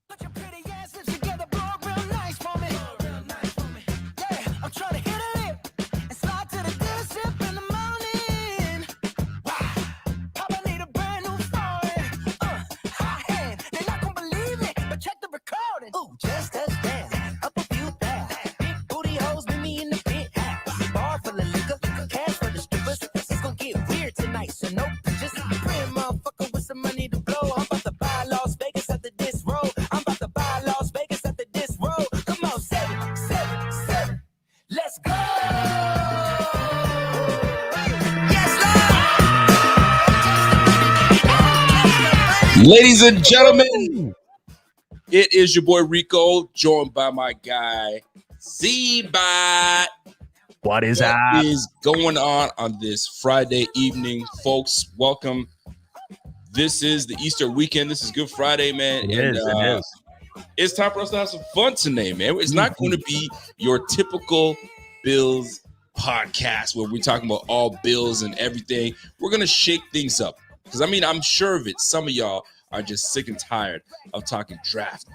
Put your pretty ass lips together, blow it real nice for me. Yeah, I'm trying to hit a lip and slide to the dealership in the morning. Wow, Papa need a brand new story. Hot hand, they're not gonna believe it, but check the recording. Ooh, just touch down, up a few thousand. Big booty hoes meet me in the pit. Bar full of liquor, cash for the strippers. It's gonna get weird tonight, so no just praying, motherfucker, with some money to blow. I'm about to buy Las Vegas after this roll. I'm about to buy Las Vegas after this roll. Come on, 777. Let's go. Yes, Lord. Ladies and gentlemen, it is your boy Rico, joined by my guy Z-Bot. What is What up? is going on this Friday evening, folks? Welcome. This is the Easter weekend. This is Good Friday, man. It is. It's time for us to have some fun today, man. It's not going to be your typical Bills podcast where we're talking about all Bills and everything. We're going to shake things up because, I'm sure of it. Some of y'all are just sick and tired of talking draft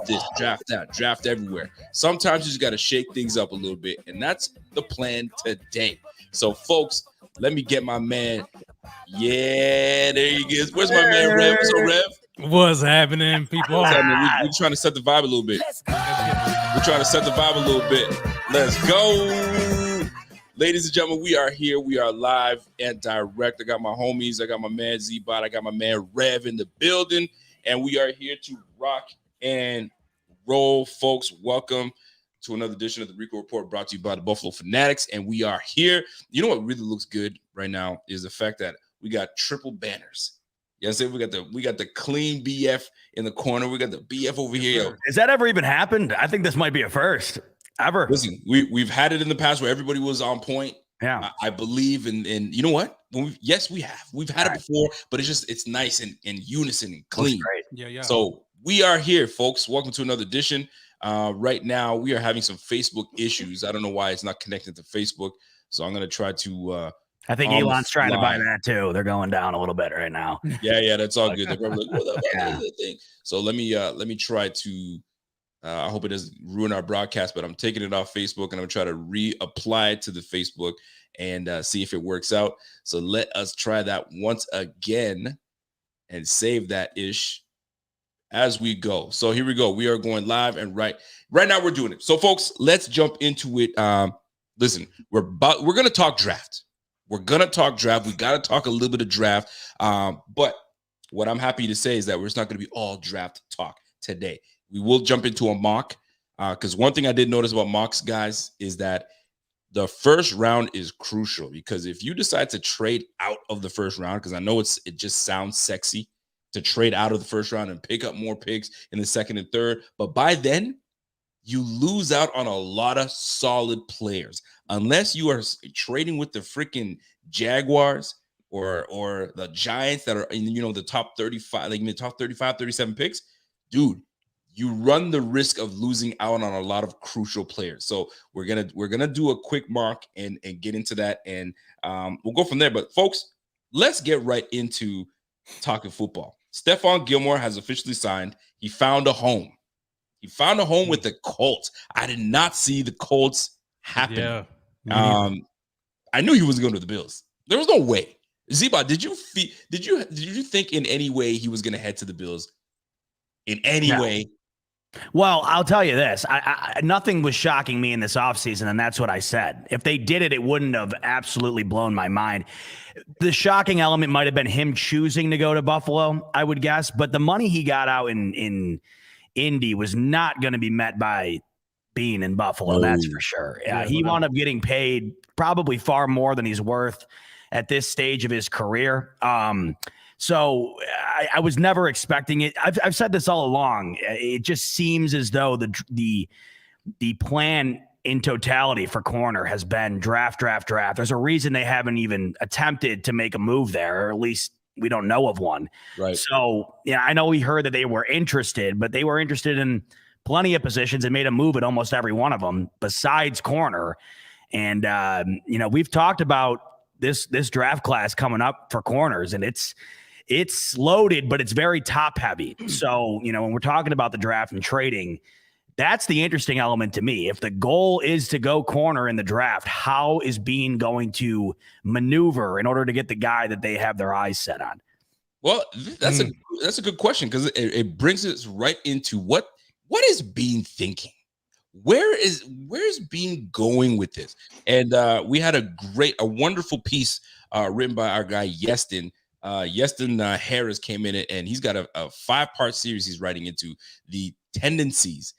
this, draft that, draft everywhere. Sometimes you just got to shake things up a little bit, and that's the plan today. So, folks, let me get my man. Yeah, there he is. Where's my man, Rev? What's up, Rev? What's happening, people? We're trying to set the vibe a little bit. We're trying to set the vibe a little bit. Let's go. Ladies and gentlemen, we are here. We are live and direct. I got my homies. I got my man Z-Bot. I got my man Rev in the building. And we are here to rock and roll, folks. Welcome to another edition of the Rico Report brought to you by the Buffalo Fanatics. And we are here. You know what really looks good right now is the fact that we got triple banners. Yes, we got the clean BF in the corner. We got the BF over here. Yo. Has that ever even happened? I think this might be a first ever. Listen, we've had it in the past where everybody was on point. Yeah, I believe in you know what? Yes, we have. We've had it before, but it's nice and unison and clean. Yeah. So we are here, folks. Welcome to another edition. Right now, we are having some Facebook issues. I don't know why it's not connected to Facebook, so I'm gonna try to. I think Elon's trying to buy that too. They're going down a little bit right now. Yeah, that's all good. They're probably like, what the fuck is that thing? So let me try to. I hope it doesn't ruin our broadcast, but I'm taking it off Facebook and I'm trying to reapply it to the Facebook and see if it works out. So let us try that once again and save that ish as we go. So here we go. We are going live and right now we're doing it. So folks, let's jump into it. Listen, we're going to talk draft. We're going to talk draft. We got to talk a little bit of draft. But what I'm happy to say is that it's not going to be all draft talk today. We will jump into a mock because one thing I did notice about mocks, guys, is that the first round is crucial because if you decide to trade out of the first round, because I know it just sounds sexy to trade out of the first round and pick up more picks in the second and third, but by then you lose out on a lot of solid players unless you are trading with the freaking Jaguars or the Giants that are in the top 35, like in the top 35, 37 picks, dude. You run the risk of losing out on a lot of crucial players. So we're gonna do a quick mark and get into that, and we'll go from there. But folks, let's get right into talking football. Stephon Gilmore has officially signed. He found a home. He found a home with the Colts. I did not see the Colts happen. Yeah. I knew he was going to the Bills. There was no way. Z-Bot, did you think in any way he was going to head to the Bills? In any way? Well, I'll tell you this. I nothing was shocking me in this offseason, and that's what I said. If they did it, it wouldn't have absolutely blown my mind. The shocking element might have been him choosing to go to Buffalo, I would guess. But the money he got out in Indy was not going to be met by Beane in Buffalo, that's for sure. He wound up getting paid probably far more than he's worth at this stage of his career. So I was never expecting it. I've said this all along. It just seems as though the plan in totality for corner has been draft. There's a reason they haven't even attempted to make a move there, or at least we don't know of one. Right. So I know we heard that they were interested, but they were interested in plenty of positions and made a move at almost every one of them besides corner. And we've talked about this draft class coming up for corners, and it's it's loaded, but it's very top heavy. So, when we're talking about the draft and trading, that's the interesting element to me. If the goal is to go corner in the draft, how is Beane going to maneuver in order to get the guy that they have their eyes set on? Well, that's a good question, because it brings us right into what is Beane thinking? Where's Beane going with this? And we had a wonderful piece written by our guy Yeston. Yeston Harris came in and he's got a 5-part series he's writing into the tendencies.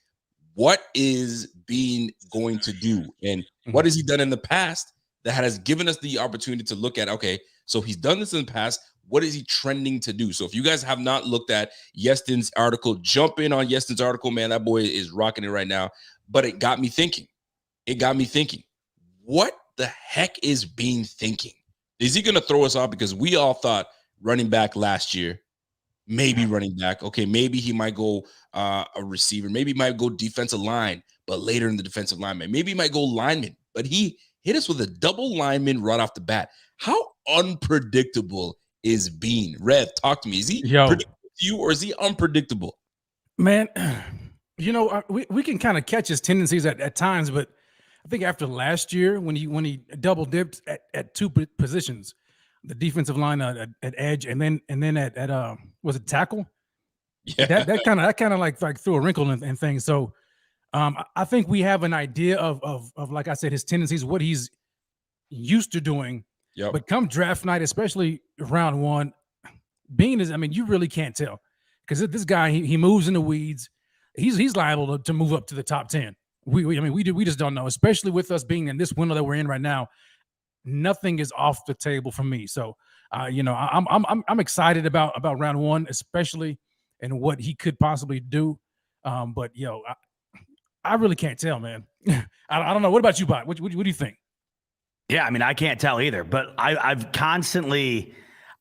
What is Beane going to do? And what has he done in the past that has given us the opportunity to look at, okay, so he's done this in the past. What is he trending to do? So if you guys have not looked at Yeston's article, jump in on Yeston's article, man. That boy is rocking it right now. But it got me thinking. What the heck is Beane thinking? Is he going to throw us off? Because we all thought running back last year, maybe running back. Okay, maybe he might go a receiver. Maybe he might go defensive line, but later in the defensive lineman. Maybe he might go lineman, but he hit us with a double lineman right off the bat. How unpredictable is Beane? Rev, talk to me. Is he predictable to you, or is he unpredictable? Man, we can kind of catch his tendencies at times, but I think after last year when he double dipped at 2 positions, the defensive line at edge and then at was it tackle? Yeah, that kind of like threw a wrinkle in things. So I think we have an idea of like I said, his tendencies, what he's used to doing. Yep. But come draft night, especially round 1, Beane is, you really can't tell, because this guy he moves in the weeds. He's liable to move up to the top 10. We just don't know, especially with us being in this window that we're in right now. Nothing is off the table for me. So, I'm excited about round 1, especially and what he could possibly do. But I really can't tell, man. I don't know. What about you, Bot? What do you think? Yeah, I can't tell either. But I've constantly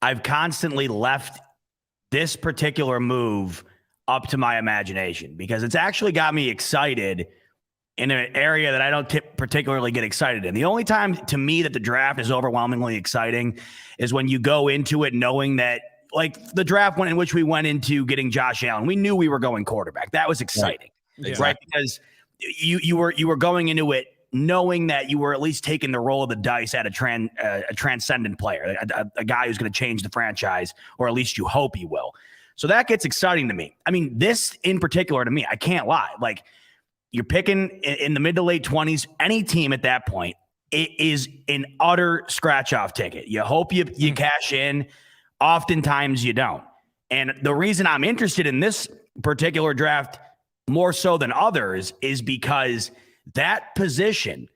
left this particular move up to my imagination, because it's actually got me excited in an area that I don't particularly get excited in. The only time to me that the draft is overwhelmingly exciting is when you go into it knowing that, like the draft in which we went into getting Josh Allen, we knew we were going quarterback. That was exciting, right? Because you were going into it knowing that you were at least taking the roll of the dice at a transcendent player, a guy who's going to change the franchise, or at least you hope he will. So that gets exciting to me. This in particular to me, I can't lie. Like, you're picking in the mid to late 20s, any team at that point, it is an utter scratch-off ticket. You hope you cash in. Oftentimes you don't. And the reason I'm interested in this particular draft more so than others is because that position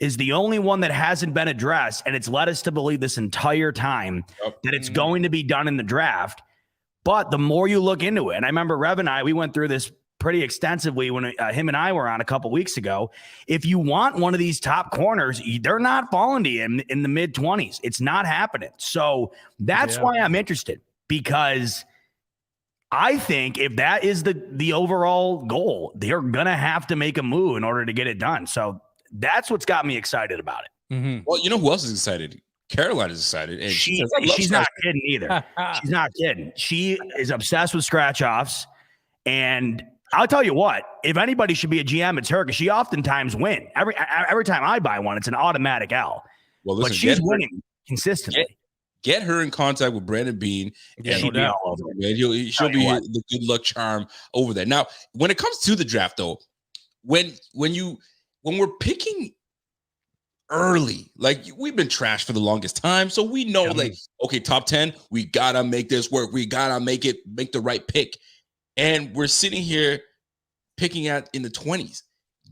is the only one that hasn't been addressed, and it's led us to believe this entire time that it's going to be done in the draft. But the more you look into it, and I remember Rev and we went through this pretty extensively when him and I were on a couple weeks ago. If you want one of these top corners, they're not falling to you in the mid-20s. It's not happening. So that's why I'm interested, because I think if that is the overall goal, they're going to have to make a move in order to get it done. So that's what's got me excited about it. Mm-hmm. Well, you know who else is excited? Caroline is excited. And she's not kidding either. She's not kidding. She is obsessed with scratch-offs. And I'll tell you what, if anybody should be a GM, it's her, because she oftentimes wins. Every time I buy one, it's an automatic L. Well, listen, but she's winning consistently. Get her in contact with Brandon Beane. Yeah, she'll be all over it. She'll be the good luck charm over there. Now, when it comes to the draft, though, when we're picking early, like we've been trashed for the longest time, so we know, like, okay, top 10, we gotta make this work. We gotta make the right pick. And we're sitting here picking out in the 20s.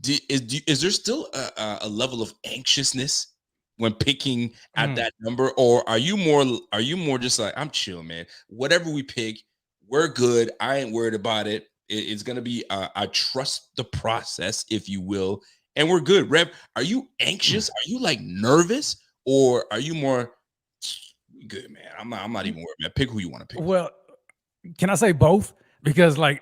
Is there still a level of anxiousness when picking at that number, or are you more just like, I'm chill, man. Whatever we pick, we're good. I ain't worried about it. It's gonna be I trust the process, if you will, and we're good. Rev, are you anxious? Are you like nervous, or are you more good, man? I'm not even worried, man. Pick who you want to pick. Well, can I say both? Because, like,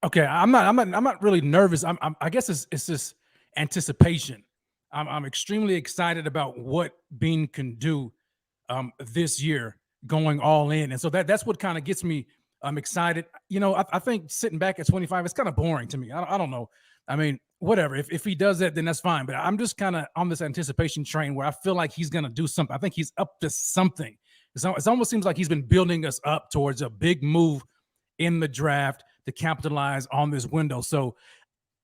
okay, I'm not really nervous. I guess it's just anticipation. I'm extremely excited about what Beane can do this year. going all in. And so that's what kind of gets me excited. I think sitting back at 25, it's kind of boring to me. I don't know. I mean, whatever. If he does that, then that's fine. But I'm just kind of on this anticipation train where I feel like he's going to do something. I think he's up to something. It almost seems like he's been building us up towards a big move in the draft to capitalize on this window. So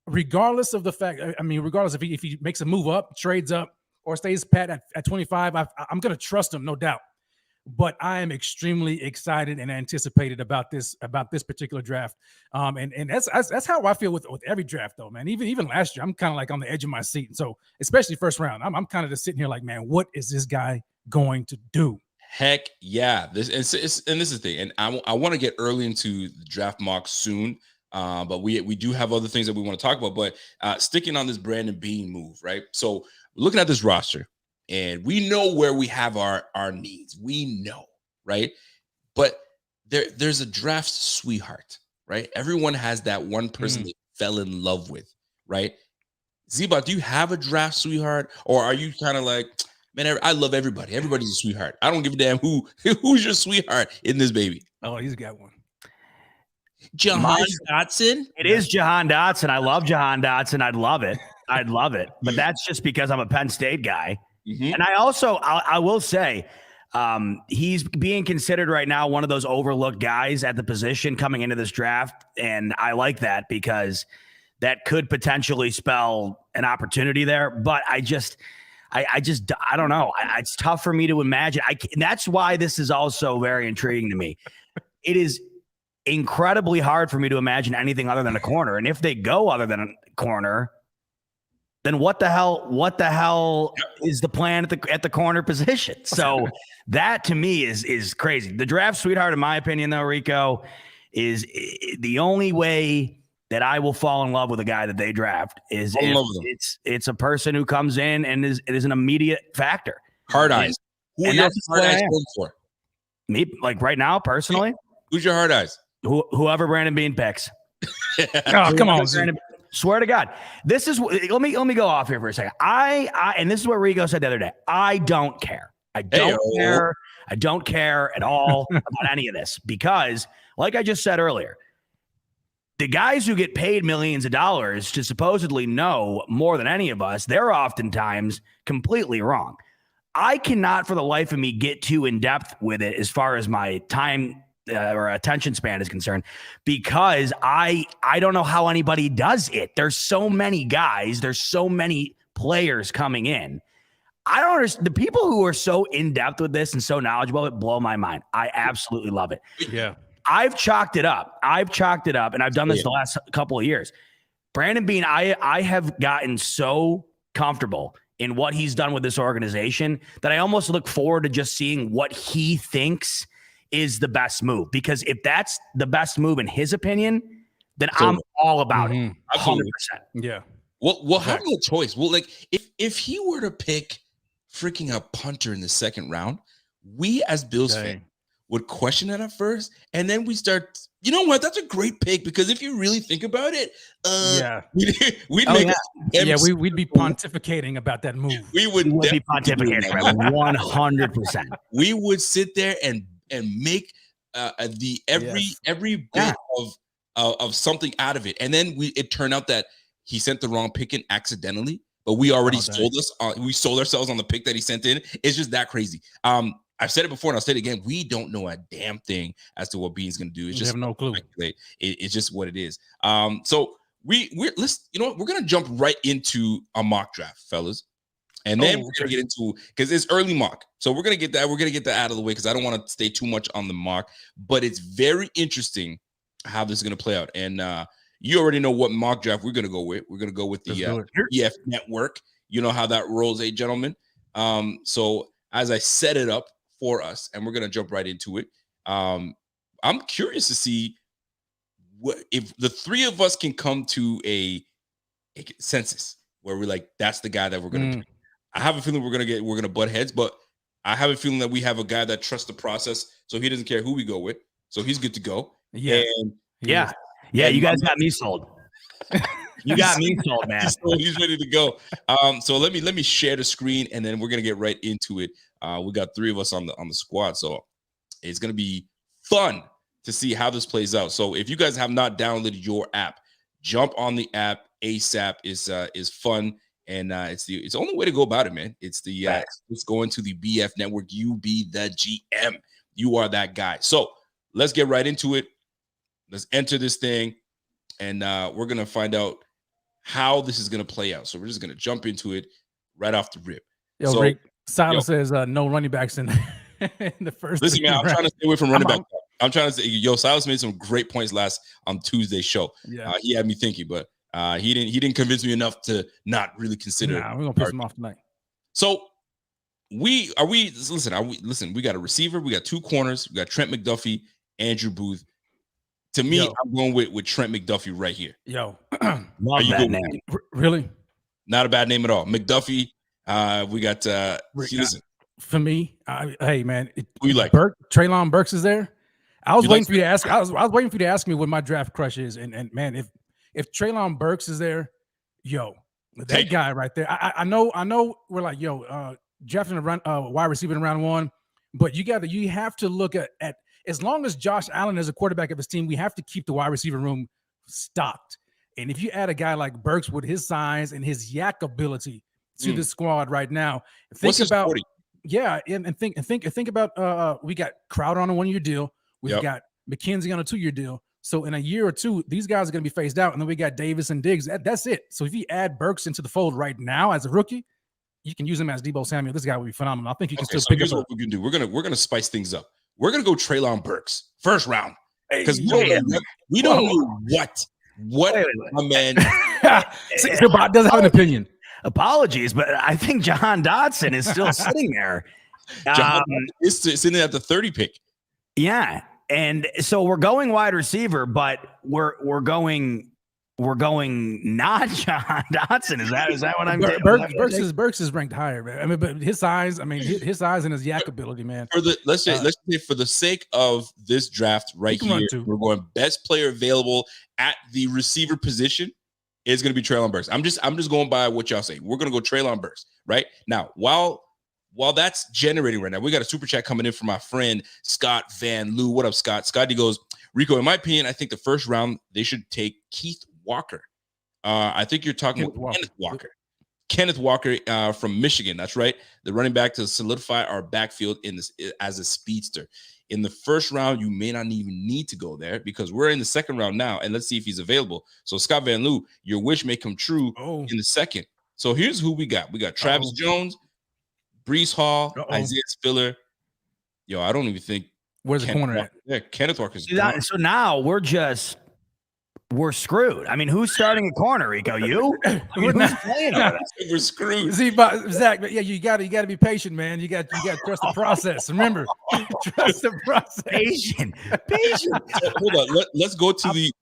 regardless of the fact, regardless if he makes a move up, trades up, or stays pat at 25, I'm going to trust him, no doubt. But I am extremely excited and anticipated about this particular draft. And that's how I feel with every draft, though, man. Even last year, I'm kind of like on the edge of my seat. And so especially first round, I'm kind of just sitting here like, man, what is this guy going to do? Heck yeah. This is the thing. And I want to get early into the draft mock soon. But we do have other things that we want to talk about. But sticking on this Brandon Beane move, right? So looking at this roster, and we know where we have our needs. We know, right? But there's a draft sweetheart, right? Everyone has that one person they fell in love with, right? Zeba, do you have a draft sweetheart? Or are you kind of like, man, I love everybody. Everybody's a sweetheart. I don't give a damn who's your sweetheart in this baby. Oh, he's got one. Jahan Dotson. It is Jahan Dotson. I love Jahan Dotson. I'd love it. But that's just because I'm a Penn State guy. Mm-hmm. And I will say, he's being considered right now one of those overlooked guys at the position coming into this draft. And I like that because that could potentially spell an opportunity there. But I don't know. It's tough for me to imagine. That's why this is also very intriguing to me. It is incredibly hard for me to imagine anything other than a corner. And if they go other than a corner, then what the hell is the plan at the corner position? So that to me is crazy. The draft sweetheart, in my opinion, though, Rico, is the only way that I will fall in love with a guy that they draft is it's a person who comes in and is an immediate factor. Hard eyes. Who are your hard eyes going for? Me, like right now, personally. Who's your hard eyes? Whoever Brandon Beane picks. Oh, come on. Swear to God. This is let me go off here for a second. I and this is what Rico said the other day. I don't care. I don't care at all about any of this because, like I just said earlier, the guys who get paid millions of dollars to supposedly know more than any of us, they're oftentimes completely wrong. I cannot for the life of me get too in depth with it as far as my time or attention span is concerned, because I don't know how anybody does it. There's so many guys, there's so many players coming in. I don't understand. The people who are so in depth with this and so knowledgeable, it blow my mind. I absolutely love it. Yeah. I've chalked it up, and I've done this the last couple of years. Brandon Beane, I have gotten so comfortable in what he's done with this organization that I almost look forward to just seeing what he thinks is the best move. Because if that's the best move in his opinion, then I'm all about it. 100%. Yeah. Well, having a choice. Well, like if he were to pick freaking a punter in the second round, we as Bills fans would question it at first, and then we start, you know what? That's a great pick because if you really think about it, we'd be pontificating about that move. We would be pontificating 100%. We would sit there and make every bit of something out of it, and then it turned out that he sent the wrong pick in accidentally, but we already sold ourselves on the pick that he sent in. It's just that crazy. I've said it before and I'll say it again. We don't know a damn thing as to what Beane's going to do. It's just have no clue. It's just what it is. So we're going to jump right into a mock draft, fellas. And then we're going to get into, because it's early mock. So we're going to get that. We're going to get that out of the way because I don't want to stay too much on the mock. But it's very interesting how this is going to play out. And you already know what mock draft we're going to go with. We're going to go with the EF Network. You know how that rolls, gentlemen. So as I set it up for us, and we're going to jump right into it. I'm curious to see if the three of us can come to a consensus where we're like, that's the guy that we're going to pick. I have a feeling we're going to butt heads, but I have a feeling that we have a guy that trusts the process, so he doesn't care who we go with. So he's good to go. Yeah. You guys got me sold. You got me sold, man. He's ready to go. So let me share the screen, and then we're gonna get right into it. We got three of us on the squad. So It's going to be fun to see how this plays out. So if you guys have not downloaded your app, jump on the app ASAP. Is fun, and it's the only way to go about it, man. It's it's going to the BF network. You be the GM. You are that guy. So let's get right into it. Let's enter this thing, and we're gonna find out how this is gonna play out. So we're just gonna jump into it right off the rip. Yo, So, Rick, Silas says no running backs in the first. Listen, man, I'm trying to stay away from running back. I'm trying to say, yo, Silas made some great points last on Tuesday's show. Yeah, he had me thinking, but he didn't convince me enough to not really consider. Nah, we're gonna piss him off tonight. So we got a receiver, we got two corners, we got Trent McDuffie, Andrew Booth. To me, I'm going with Trent McDuffie right here. Yo, love that name. Really? Not a bad name at all. McDuffie. We got listen. For me, hey man, who you like? Treylon Burks is there. I was waiting for you to ask. I was waiting for you to ask me what my draft crush is, and man, if Treylon Burks is there, yo, that guy right there. I know we're like, yo, drafting a wide receiver in round one, but you have to look at as long as Josh Allen is a quarterback of his team, we have to keep the wide receiver room stocked. And if you add a guy like Burks with his size and his yak ability to the squad right now, think about 40? Yeah, and think about we got Crowder on a 1-year deal, we've got McKenzie on a 2-year deal. So in a year or two, these guys are going to be phased out, and then we got Davis and Diggs. That's it. So if you add Burks into the fold right now as a rookie, you can use him as Deebo Samuel. This guy would be phenomenal. I think you can still pick up. What we can do. We're gonna spice things up. We're gonna go Treylon Burks first round because we don't know what my man. Bot doesn't have an opinion. Apologies, but I think Jahan Dotson is still sitting there. Jahan is sitting at the 30 pick. Yeah, and so we're going wide receiver, but we're going not Jahan Dotson. Is that what I'm saying? Burks is ranked higher, man. I mean, but his size and his yak ability, man. Let's say for the sake of this draft right here, we're going best player available at the receiver position is going to be Treylon Burks. I'm just going by what y'all say. We're going to go Treylon Burks right now. While that's generating right now, we got a super chat coming in from my friend Scott Van Loo. What up, Scott? Scotty goes, Rico, in my opinion, I think the first round they should take Keith Walker. I think you're talking about Kenneth Walker. Kenneth Walker from Michigan. That's right. The running back to solidify our backfield as a speedster. In the first round, you may not even need to go there because we're in the second round now, and let's see if he's available. So Scott Van Loo, your wish may come true in the second. So here's who we got. We got Travis Jones, Breece Hall, Isaiah Spiller. Yo, I don't even think. Where's the corner at? Yeah, Kenneth Walker's. So now we're screwed. I mean, who's starting a corner, Rico? You? Who's playing on us? We're screwed. See, Zach, yeah, you got to be patient, man. You got to trust the process. Remember, trust the process. Patient. So, hold on. Let's go to the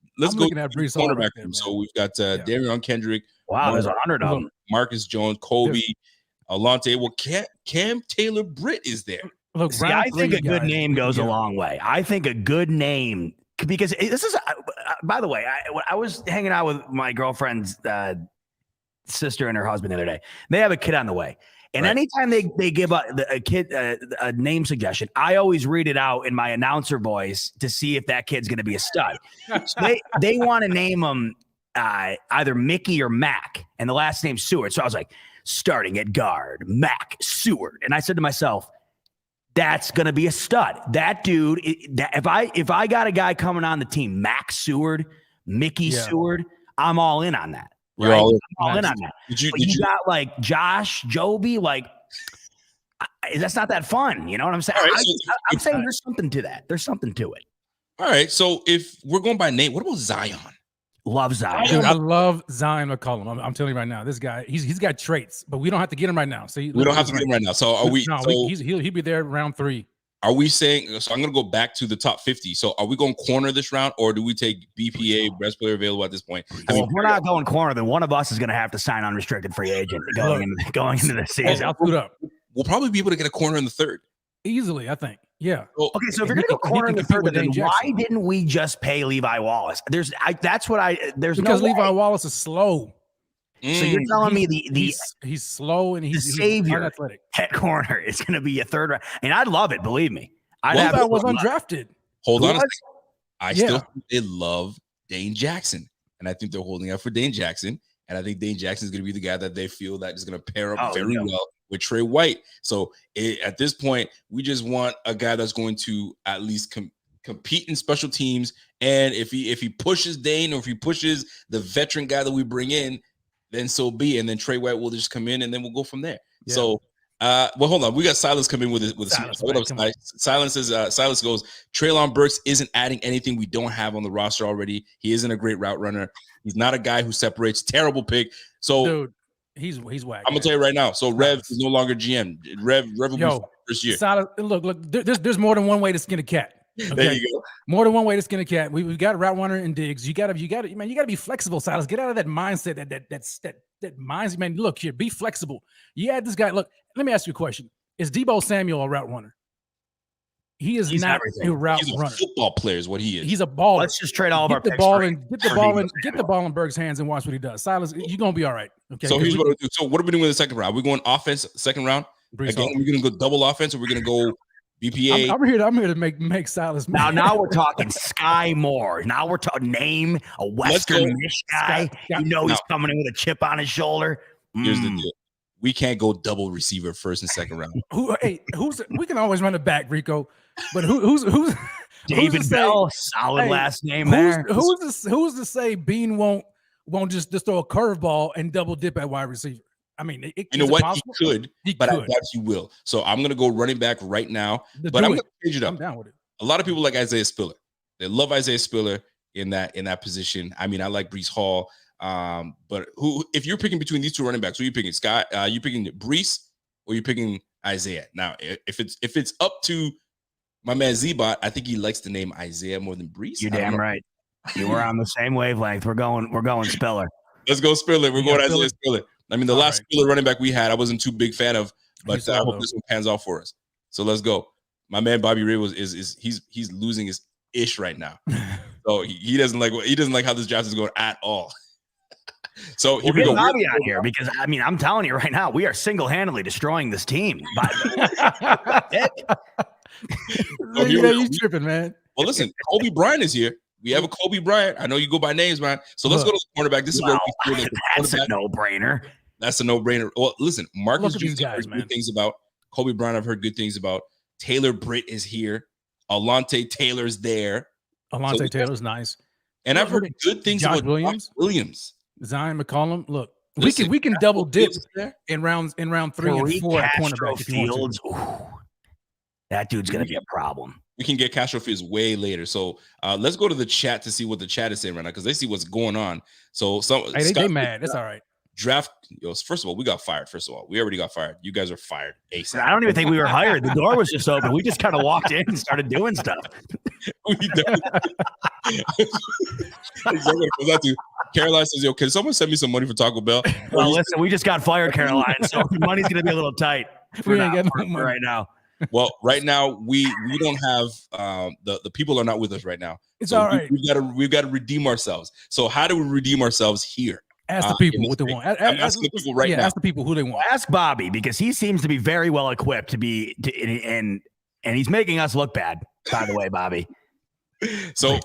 quarterback room. So we've got Darion Kendrick. Wow, there's 100 of them. Marcus Jones, Kobe, Alante. Well, Cam Taylor Britt is there. Look, see, I think a good name goes a long way. I think a good name. Because this is, by the way, I was hanging out with my girlfriend's sister and her husband the other day. They have a kid on the way. And anytime they give a kid a name suggestion, I always read it out in my announcer voice to see if that kid's going to be a stud. So they want to name him either Mickey or Mac, and the last name's Seward. So I was like, starting at guard, Mac Seward. And I said to myself, that's going to be a stud. That dude, if I got a guy coming on the team, Max Seward, Mickey Seward, I'm all in on that. Right? I'm all in on that. Did you got like Josh, Joby, like that's not that fun. You know what I'm saying? Right, I'm saying there's something to that. There's something to it. All right. So if we're going by name, what about Zion? Love Zion. Dude, I love Zion McCollum. I'm telling you right now, this guy, he's got traits, but we don't have to get him right now. So we don't have to get him right now. So are we? No, he'll be there round 3. Are we saying? So I'm going to go back to the top 50. So are we going corner this round, or do we take BPA best player available at this point? Well, if we're not going corner, then one of us is going to have to sign unrestricted free agent going into the season. I'll put up. We'll probably be able to get a corner in the third. Easily, I think. Yeah. Well, okay, so if you're going to go corner in the third, then why didn't we just pay Levi Wallace? There's because Levi Wallace is slow. So you're telling me he's slow and he's savior unathletic at corner is going to be a third round, and I'd love it. Believe me, I was undrafted. Hold on a What? second. I still think they love Dane Jackson. And I think they're holding out for Dane Jackson. And I think Dane Jackson is going to be the guy that they feel that is going to pair up very well with Trey White. So at this point, we just want a guy that's going to at least compete in special teams. And if he pushes Dane, or if he pushes the veteran guy that we bring in, then so be it. And then Trey White will just come in, and then we'll go from there. Yeah. So, well, hold on. We got Silas come in with Silas. Silas says, Silas goes, Treylon Burks isn't adding anything we don't have on the roster already. He isn't a great route runner. He's not a guy who separates. Terrible pick. So, dude, he's whack. I'm gonna tell you right now. So Rev is no longer GM. Rev will be first year. Silas, look. There's more than one way to skin a cat. Okay? There you go. More than one way to skin a cat. We've got a route runner and Diggs. You gotta, man. You gotta be flexible, Silas. Get out of that mindset. That mindset, man. Look here, be flexible. You had this guy. Look, let me ask you a question. Is Deebo Samuel a route runner? He's not everything. A route runner. Football player is what he is. He's a baller. Let's just trade all of our picks. Get the ball in Berg's hands and watch what he does. Silas, you're gonna be all right. Okay. So here's what we do. So what are we doing in the second round? We're going offense second round. Again, we're gonna go double offense, or we're gonna go BPA. I'm here to make Silas. Now we're talking Sky Moore. Now we're talking name a Western Mish guy. He's coming in with a chip on his shoulder. Here's the deal. We can't go double receiver first and second round. We can always run it back, Rico. But who's David Bell? Solid last name there. Who's to say Beane won't just throw a curveball and double dip at wide receiver? I mean, you know what? He could, but I doubt he will. So I'm going to go running back right now. But I'm going to change it up. I'm down with it. A lot of people like Isaiah Spiller. They love Isaiah Spiller in that position. I mean, I like Breece Hall. But if you're picking between these two running backs, who are you picking? Scott, you picking Breece, or you picking Isaiah? Now, if it's up to my man Z-Bot, I think he likes the name Isaiah more than Breece. You're damn right. You were on the same wavelength. We're going Spiller. Let's go Spiller. We're going Isaiah Spiller. I mean, the last Spiller running back we had, I wasn't too big fan of, but I hope this one pans out for us. So let's go. My man Bobby Ray he's losing his ish right now. So he doesn't like how this draft is going at all. So here we go. Bobby on here, because I mean, I'm telling you right now, we are single-handedly destroying this team. You tripping, man. Well, listen, Kobe Bryant is here. We have a Kobe Bryant. I know you go by names, man. So let's go to the cornerback. This is where we feel that's a no-brainer. That's a no-brainer. Well, listen, Marcus Jones, I've heard good things about. Kobe Bryant, I've heard good things about. Taylor Britt is here. Alontae Taylor's there. Alontae Taylor's nice. And I've heard good things about Williams. Zion McCollum. Look, we can double dip in round 3 and 4 at cornerback if you want to. That dude's gonna be a problem. We can get Castro Fields way later. So let's go to the chat to see what the chat is saying right now, because they see what's going on. So they mad. That's all right. Draft. First of all, we got fired. First of all, we already got fired. You gues are fired. ASAP. I don't even think we were hired. The door was just open. We just kind of walked in and started doing stuff. We don't. Caroline says, "Yo, can someone send me some money for Taco Bell?" Well, listen, we just got fired, Caroline, so money's gonna be a little tight for right now. Well, right now we don't have the people are not with us right now. It's all right. We've got to redeem ourselves. So how do we redeem ourselves here? Ask the people what they want. Ask the people right now. Ask the people who they want. Ask Bobby, because he seems to be very well equipped and he's making us look bad. By the way, Bobby. So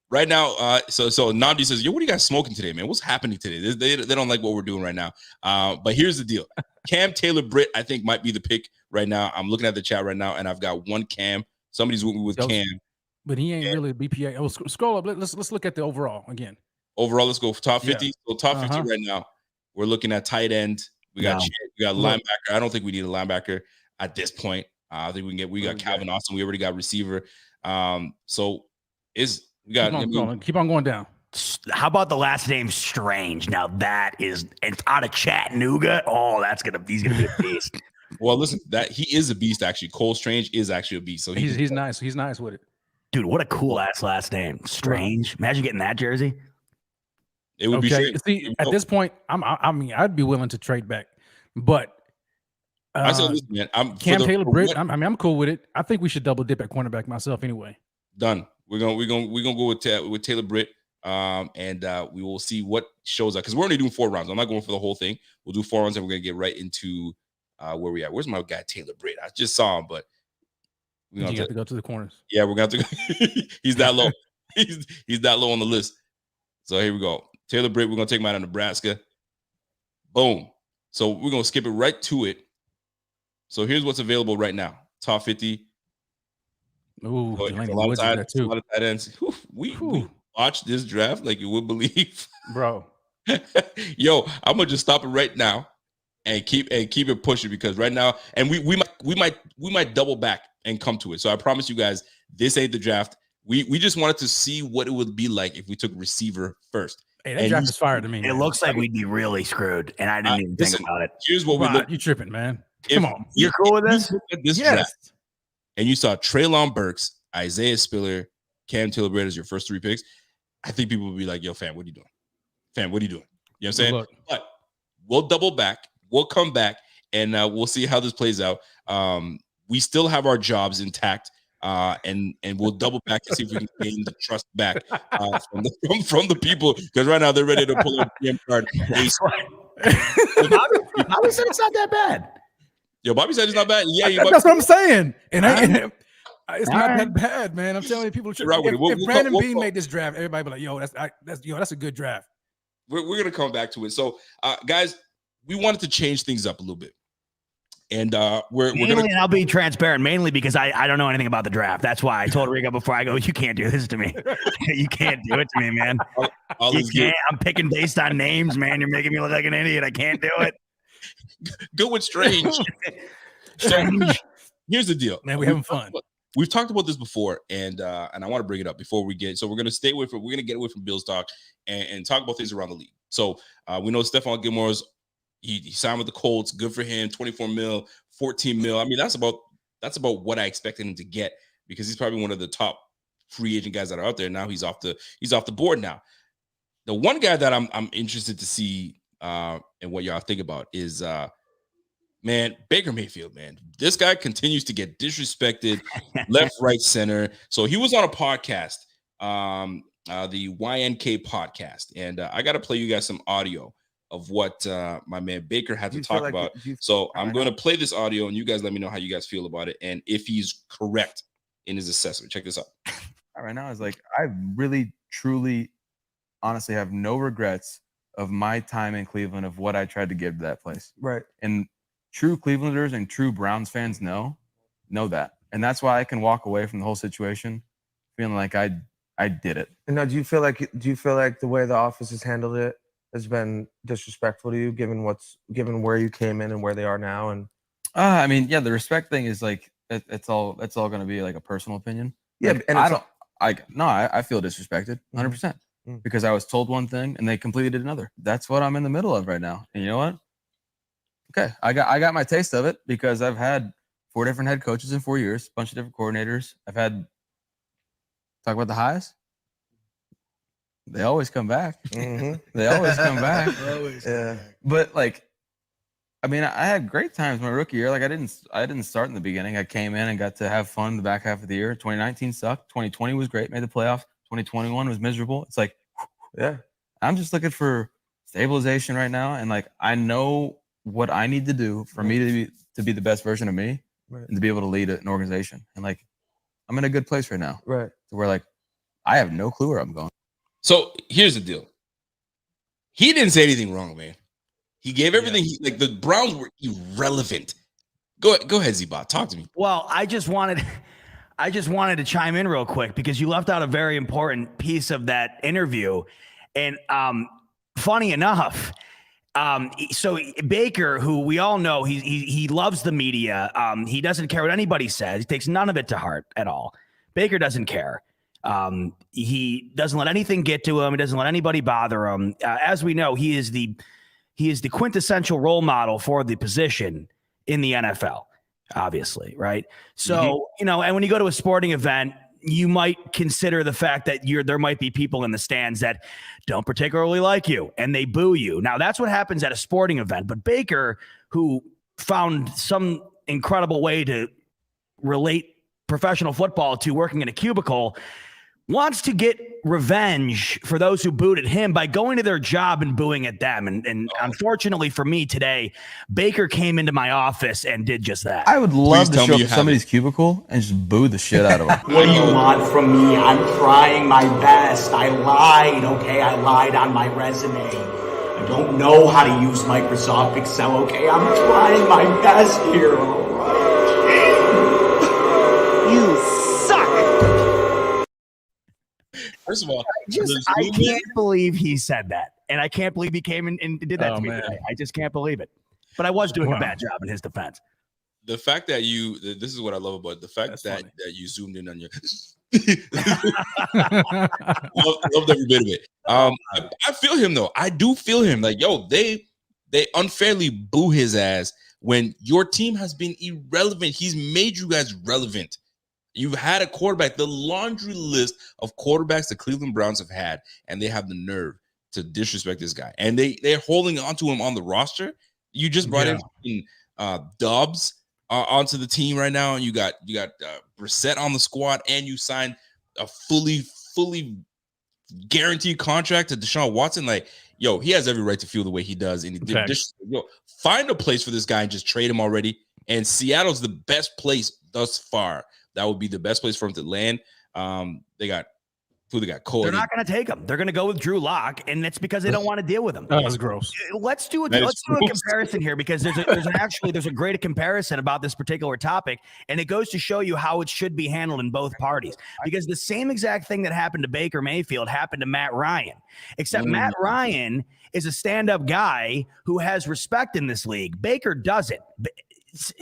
right now, so Nandi says, "Yo, what are you guys smoking today, man? What's happening today?" They don't like what we're doing right now. But here's the deal: Cam Taylor Britt, I think, might be the pick right now. I'm looking at the chat right now, and I've got one Cam. Somebody's with me with Cam, but he ain't really a BPA. Oh, scroll up. Let's look at the overall again. Overall, let's go for top 50. Yeah. So top 50 right now. We're looking at tight end. We got linebacker. I don't think we need a linebacker at this point. I think we got Calvin Austin. We already got receiver. So we got keep on going down. How about the last name Strange? Now it's out of Chattanooga. Oh, he's gonna be a beast. Well, listen, that he is a beast actually. Cole Strange is actually a beast. So he's nice. He's nice with it. Dude, what a cool ass last name. Strange. Imagine getting that jersey. It would be strange. See, at this point, I'd be willing to trade back, but I said, listen, man, Cam Taylor Britt. I'm cool with it. I think we should double dip at cornerback myself anyway. Done. We're gonna go with Taylor Britt, and we will see what shows up, because we're only doing 4 rounds. I'm not going for the whole thing. We'll do 4 rounds, and we're gonna get right into where we at. Where's my guy Taylor Britt? I just saw him, but We're You have to go to the corners. Yeah, we're going to have to. He's that low. He's that low on the list. So here we go. Taylor Britt, we're going to take him out of Nebraska. Boom. So we're going to skip it right to it. So here's what's available right now. Top 50. Ooh, Boy, Jelani a lot of Woods is there too. a lot of tight ends. We watched this draft like you would believe. Bro. Yo, I'm gonna just stop it right now and keep it pushing, because right now, and we might double back and come to it. So I promise you guys, this ain't the draft. We just wanted to see what it would be like if we took receiver first. Hey, that draft is fire to me. It man. looks like we'd be really screwed, and I didn't even think about it. Here's what we look. You tripping, man? If Come on. You're cool with this? This draft, and you saw Treylon Burks, Isaiah Spiller, Cam Taylor-Britt as your first 3 picks, I think people would be like, yo, fam, what are you doing? Fam, what are you doing? You know what I'm saying? Look. But we'll double back. We'll come back, and we'll see how this plays out. We still have our jobs intact, and we'll double back and see if we can gain the trust back from the people, because right now they're ready to pull a DM card. Bobby said it's not that bad. Yo, Bobby said it's not bad. Yeah, that's what I'm saying. And it's not right. that bad, man. I'm telling you, people. If Brandon Beane made this draft, everybody be like, "Yo, that's a good draft." We're gonna come back to it. So, guys, we wanted to change things up a little bit, and we're gonna. And I'll be transparent, mainly because I don't know anything about the draft. That's why I told Rico before I go, you can't do this to me. You can't do it to me, man. You can't. I'm picking based on names, man. You're making me look like an idiot. I can't do it. Go with Strange. So here's the deal, man. We're having fun. We've talked about this before, and I want to bring it up before we get. So we're gonna stay away from. We're gonna get away from Bills talk and talk about things around the league. So we know Stephon Gilmore's he signed with the Colts. Good for him. 24 mil, 14 mil. I mean, that's about what I expected him to get, because he's probably one of the top free agent guys that are out there. Now he's off the board now. The one guy that I'm interested to see and what y'all think about is man, Baker Mayfield, man. This guy continues to get disrespected left, right, center. So he was on a podcast, the YNK podcast, and I got to play you guys some audio of what my man Baker had to talk about. So I'm going to play this audio, and you guys let me know how you guys feel about it and if he's correct in his assessment. Check this out. Right now is like, I really, truly, honestly have no regrets of my time in Cleveland, of what I tried to give to that place. Right. And true Clevelanders and true Browns fans know that. And that's why I can walk away from the whole situation feeling like I did it. And now, do you feel like the way the office has handled it has been disrespectful to you, given where you came in and where they are now? And I mean, yeah, the respect thing is like, it's all going to be like a personal opinion. Yeah, like, and I feel disrespected 100% because I was told one thing and they completely did another. That's what I'm in the middle of right now. And you know what? Okay, I got my taste of it, because I've had 4 different head coaches in 4 years, a bunch of different coordinators. I've had talk about the highs. They always come back. They always come back. Yeah. But like, I mean, I had great times my rookie year. Like I didn't start in the beginning. I came in and got to have fun the back half of the year. 2019 sucked. 2020 was great. Made the playoffs. 2021 was miserable. It's like, yeah, I'm just looking for stabilization right now. And like, I know what I need to do for me to be the best version of me, and to be able to lead an organization. And like, I'm in a good place right now. Right. To where like, I have no clue where I'm going. So here's the deal. He didn't say anything wrong, man. He gave everything. Like the Browns were irrelevant. Go ahead, Z-Bot. Talk to me. Well, I just wanted to chime in real quick, because you left out a very important piece of that interview. And funny enough, so Baker, who we all know, he loves the media. He doesn't care what anybody says. He takes none of it to heart at all. Baker doesn't care. He doesn't let anything get to him. He doesn't let anybody bother him. As we know, he is the quintessential role model for the position in the NFL, obviously, right? So, you know, and when you go to a sporting event, you might consider the fact that there might be people in the stands that don't particularly like you and they boo you. Now, that's what happens at a sporting event. But Baker, who found some incredible way to relate professional football to working in a cubicle, wants to get revenge for those who booed at him by going to their job and booing at them. And unfortunately for me today, Baker came into my office and did just that. I would love to tell show me up you to somebody's cubicle and just boo the shit out of them. What do you want from me? I'm trying my best. I lied, okay? I lied on my resume. I don't know how to use Microsoft Excel, okay? I'm trying my best here, all right? You suck. First of all, I can't believe he said that. And I can't believe he came and did that Oh, to me man. today. I just can't believe it. But I was doing Wow. a bad job in his defense. the fact that this is what I love about it, the fact That's that funny. you zoomed in on your loved every bit of it. I feel him though. I do feel him. Like, yo, they unfairly boo his ass when your team has been irrelevant. He's made you guys relevant. You've had a quarterback, the laundry list of quarterbacks the Cleveland Browns have had, and they have the nerve to disrespect this guy. And they're holding on to him on the roster. You just brought in Dobbs onto the team right now, and you got Brissett on the squad, and you signed a fully guaranteed contract to Deshaun Watson. Like, yo, he has every right to feel the way he does. And find a place for this guy and just trade him already. And Seattle's the best place thus far. That would be the best place for him to land. They got Cole. They're not going to take him. They're going to go with Drew Lock, and it's because they don't want to deal with him. Oh, that's gross. Let's do a gross. comparison here, because there's a great comparison about this particular topic, and it goes to show you how it should be handled in both parties. Because the same exact thing that happened to Baker Mayfield happened to Matt Ryan, except Matt Ryan is a stand-up guy who has respect in this league. Baker doesn't.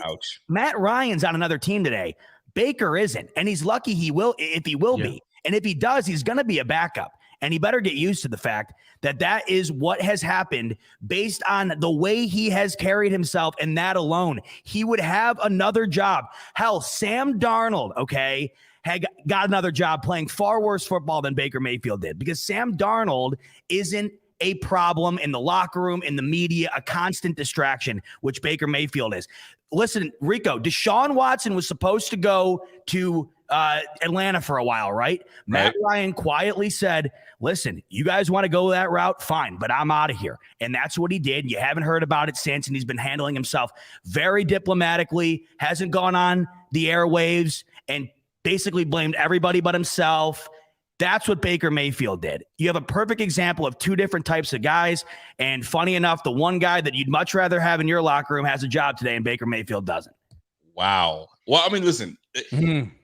Ouch. Matt Ryan's on another team today. Baker isn't, and he's lucky he will be. And if he does, he's going to be a backup. And he better get used to the fact that that is what has happened based on the way he has carried himself, and that alone. He would have another job. Hell, Sam Darnold, okay, had got another job playing far worse football than Baker Mayfield did, because Sam Darnold isn't a problem in the locker room, in the media, a constant distraction, which Baker Mayfield is. Listen, Rico, Deshaun Watson was supposed to go to Atlanta for a while, right? Matt Ryan quietly said, listen, you guys want to go that route? Fine, but I'm out of here. And that's what he did. You haven't heard about it since, and he's been handling himself very diplomatically, hasn't gone on the airwaves and basically blamed everybody but himself. That's what Baker Mayfield did. You have a perfect example of two different types of guys. And funny enough, the one guy that you'd much rather have in your locker room has a job today, and Baker Mayfield doesn't. Wow. Well, I mean, listen,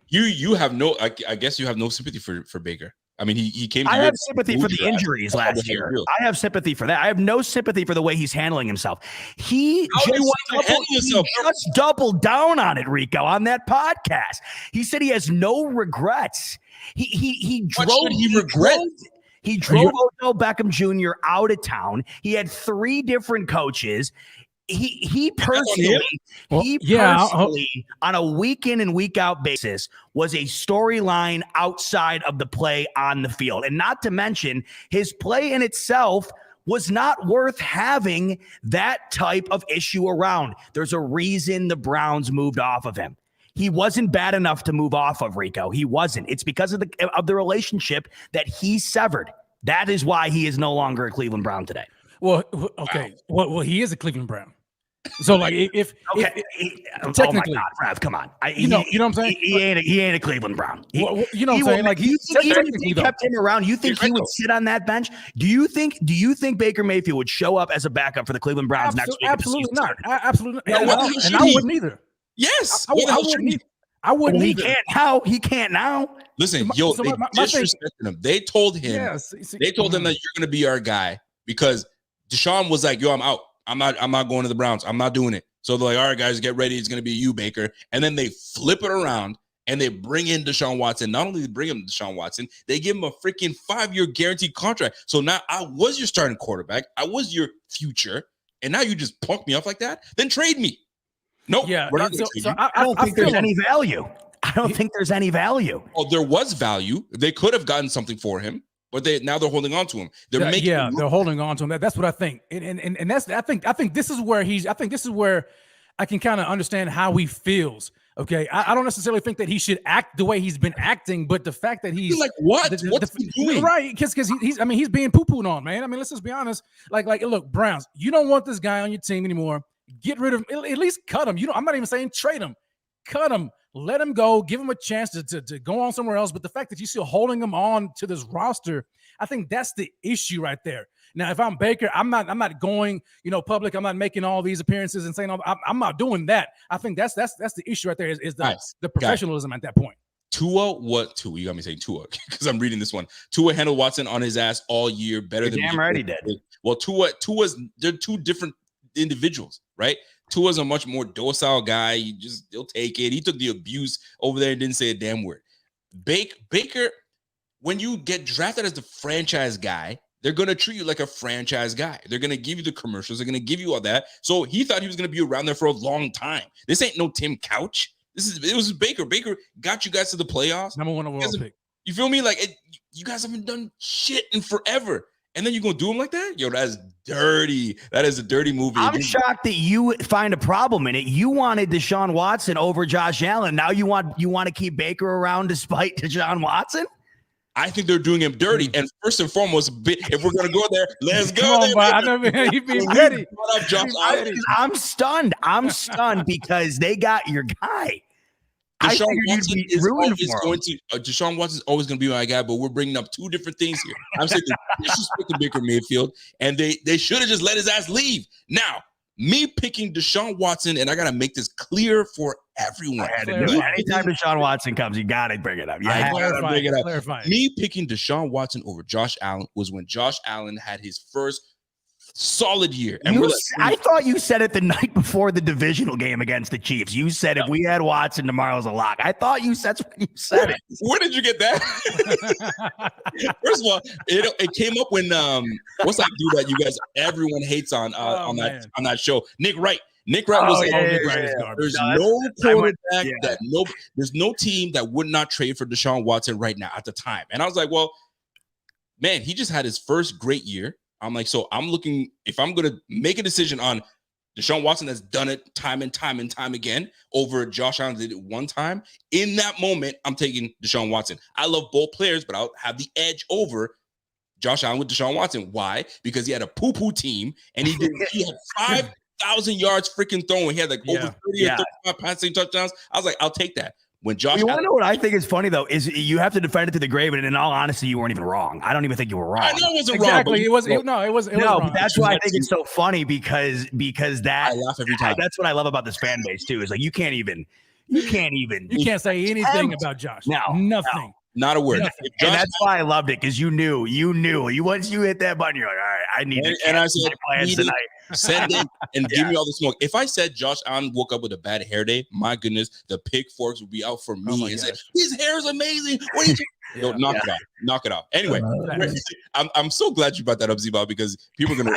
you have no, I guess you have no sympathy for Baker. I mean, he came to I have sympathy for the injuries last year. I have sympathy for that. I have no sympathy for the way he's handling himself. He just doubled down on it, Rico, on that podcast. He said he has no regrets. He drove Odell Beckham Jr. out of town. He had 3 different coaches. He personally, on a week in and week out basis, was a storyline outside of the play on the field. And not to mention, his play in itself was not worth having that type of issue around. There's a reason the Browns moved off of him. He wasn't bad enough to move off of, Rico. He wasn't. It's because of the relationship that he severed. That is why he is no longer a Cleveland Brown today. Well, okay. Wow. Well, he is a Cleveland Brown. So, like, if oh technically, my God, Rev, come on. You know what I'm saying? He ain't a Cleveland Brown. You know what I'm saying? Like, even if he kept him around, you think he would sit on that bench? Do you think Baker Mayfield would show up as a backup for the Cleveland Browns next week? Absolutely not. Absolutely not. And I wouldn't either. Yes, I wouldn't. He can't now. Listen, they disrespected him. They told him. They told him that you're going to be our guy, because Deshaun was like, "Yo, I'm out. I'm not going to the Browns. I'm not doing it." So they're like, "All right, guys, get ready. It's going to be you, Baker." And then they flip it around and they bring in Deshaun Watson. Not only bring him Deshaun Watson, they give him a freaking 5-year guaranteed contract. So now I was your starting quarterback. I was your future, and now you just punk me off like that. Then trade me. Nope. Yeah. We're not I don't think there's any value. I don't think there's any value. Oh, there was value. They could have gotten something for him, but they're holding on to him. They're holding on to him. That's what I think. And that's I think this is where I can kind of understand how he feels Okay, I don't necessarily think that he should act the way he's been acting, but the fact that he's like what? What's he doing? Right? Because he's being poo-pooed on, man. I mean, let's just be honest. Like, look, Browns, you don't want this guy on your team anymore. Get rid of him. At least cut him. I'm not even saying trade him. Cut him. Let him go. Give him a chance to go on somewhere else. But the fact that you're still holding him on to this roster, I think that's the issue right there. Now, if I'm Baker, I'm not going, public. I'm not making all these appearances and saying I'm not doing that. I think that's the issue right there is the professionalism at that point. Tua, you got me saying Tua because I'm reading this one. Tua handled Watson on his ass all year better than damn right he did. Well, they're two different individuals, right? Tua's a much more docile guy. He'll take it. He took the abuse over there and didn't say a damn word. Baker, when you get drafted as the franchise guy, they're going to treat you like a franchise guy. They're going to give you the commercials. They're going to give you all that. So he thought he was going to be around there for a long time. This ain't no Tim Couch. It was Baker. Baker got you guys to the playoffs. Number one overall pick. You feel me? Like you guys haven't done shit in forever. And then you're going to do him like that? Yo, that's dirty. That is a dirty movie. I'm shocked that you find a problem in it. You wanted Deshaun Watson over Josh Allen. Now you want to keep Baker around despite Deshaun Watson? I think they're doing him dirty. And first and foremost, if we're going to go there, let's go. Come on, there. I know, he be ready. I'm stunned. I'm stunned because they got your guy. Deshaun Watson is always going to be my guy, but we're bringing up two different things here. I'm saying disrespecting Baker Mayfield, and they should have just let his ass leave. Now, me picking Deshaun Watson, and I got to make this clear for everyone. Anytime Deshaun Watson comes, you got to bring it up. I got to bring it up. Me picking Deshaun Watson over Josh Allen was when Josh Allen had his first solid year. And I thought you said it the night before the divisional game against the Chiefs. You said if we had Watson, tomorrow's a lock. I thought you said it. Where did you get that? First of all, it came up when what's that dude that you guys everyone hates on that show? Nick Wright. Nick Wright was there's no quarterback there's no team that would not trade for Deshaun Watson right now at the time. And I was like, well, man, he just had his first great year. I'm like, so I'm looking, if I'm going to make a decision on Deshaun Watson that's done it time and time and time again over Josh Allen did it one time, in that moment, I'm taking Deshaun Watson. I love both players, but I'll have the edge over Josh Allen with Deshaun Watson. Why? Because he had a poo-poo team and he had 5,000 yards freaking throwing. He had like over 30 or 35 passing touchdowns. I was like, I'll take that. When Josh, you want to know what I think is funny though is you have to defend it to the grave, and in all honesty, you weren't even wrong. I don't even think you were wrong. I know it wasn't exactly. wrong. It was wrong. That's why I think it's so funny because that I laugh every time. That's what I love about this fan base too. Is like you can't say anything about Josh. No, nothing. Not a word. And that's why I loved it because you knew. Once you hit that button, you're like, all right, I need to. And I said, plans tonight. Send it and give me all the smoke. If I said Josh Allen woke up with a bad hair day, my goodness, the pick forks would be out for me. And say, his hair is amazing. What are you doing? Yo, knock it out. Anyway, I'm so glad you brought that up, Z-Bob, because people are gonna.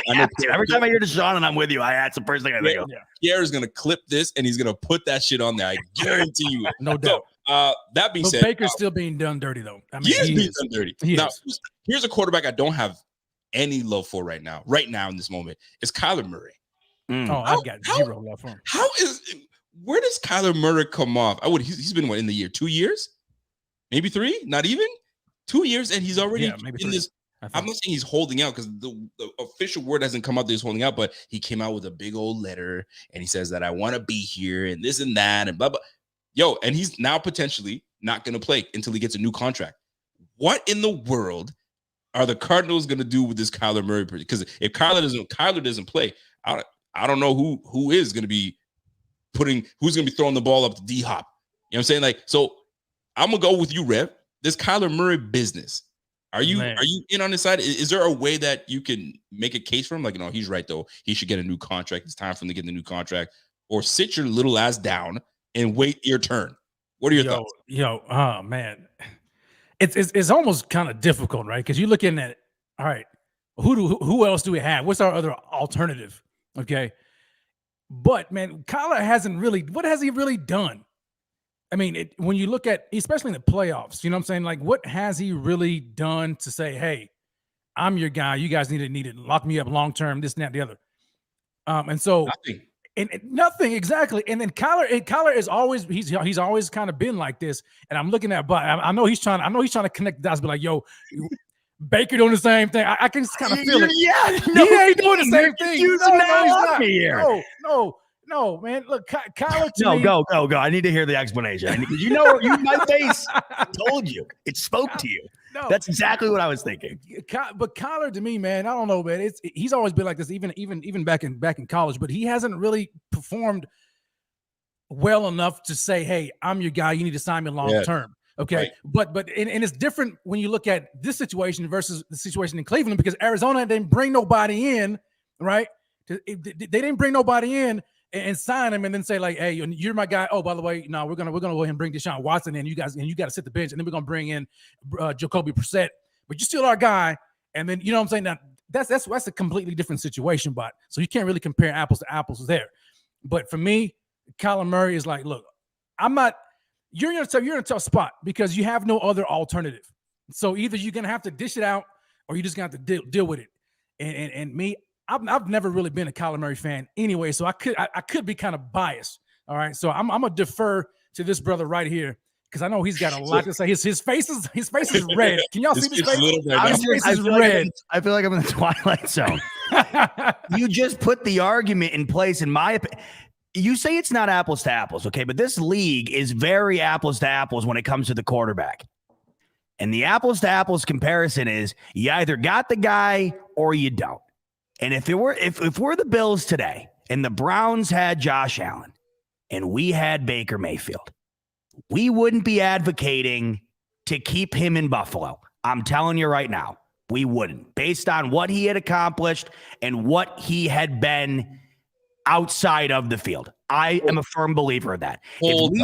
Every time I hear Deshaun and I'm with you, that's the first thing I think of. Pierre is gonna clip this and he's gonna put that shit on there. I guarantee you. No doubt. That being said, Baker's still being done dirty though. I mean, he is being done dirty. Now, here's a quarterback I don't have any love for right now in this moment. It's Kyler Murray. I've got zero love for him. Where does Kyler Murray come off? He's been in the year 2 years, maybe 3, not even 2 years, and he's already in this. I'm not saying he's holding out because the official word hasn't come out that he's holding out, but he came out with a big old letter and he says that I want to be here and this and that and blah blah. Yo, and he's now potentially not going to play until he gets a new contract. What in the world are the Cardinals going to do with this Kyler Murray? Because if Kyler doesn't play, I don't know who is going to be who's going to be throwing the ball up to D-Hop. You know what I'm saying? Like, so I'm going to go with you, Rev. This Kyler Murray business. Are you in on his side? Is there a way that you can make a case for him? Like, he's right, though. He should get a new contract. It's time for him to get the new contract. Or sit your little ass down and wait your turn. What are your thoughts? Oh, man. It's almost kind of difficult, right? Because you're looking at, all right, who else do we have? What's our other alternative? Okay. But, man, Kyler what has he really done? I mean, when you look at, especially in the playoffs, you know what I'm saying? Like, what has he really done to say, hey, I'm your guy. You guys need to lock me up long term, this and that, the other. And so And nothing exactly. And then Kyler is always he's always kind of been like this. And I'm looking at, but I know he's trying to connect the dots. Be like, yo, Baker doing the same thing. I can just kind of feel it. Yeah, He ain't doing the same thing. He's No, no, man. Look, Kyler to me. Go. I need to hear the explanation. My face told you. It spoke to you. No, That's exactly what I was thinking. But Kyler to me, man, I don't know, man. He's always been like this, even back in college. But he hasn't really performed well enough to say, "Hey, I'm your guy. You need to sign me long term." Okay, right. but it's different when you look at this situation versus the situation in Cleveland because Arizona didn't bring nobody in, right? They didn't bring nobody in and sign him and then say like, "Hey, you're my guy." Oh, by the way, no, we're gonna go ahead and bring Deshaun Watson in. You got to sit the bench, and then we're gonna bring in Jacoby Brissett. But you're still our guy. And then you know what I'm saying. Now that's a completely different situation. But so you can't really compare apples to apples there. But for me, Kyler Murray is like, look, I'm not. You're in a tough spot because you have no other alternative. So either you're gonna have to dish it out, or you're just gonna have to deal with it. And me. I've never really been a Kyler Murray fan anyway, so I could be kind of biased. All right, so I'm gonna defer to this brother right here because I know he's got a lot to say. His face is red. Can y'all see his face? His face is red. I feel like I'm in the Twilight Zone. You just put the argument in place. In my opinion, you say it's not apples to apples, okay? But this league is very apples to apples when it comes to the quarterback. And the apples to apples comparison is you either got the guy or you don't. And if we're the Bills today and the Browns had Josh Allen and we had Baker Mayfield, we wouldn't be advocating to keep him in Buffalo. I'm telling you right now, we wouldn't, based on what he had accomplished and what he had been outside of the field. I am a firm believer of that. Hold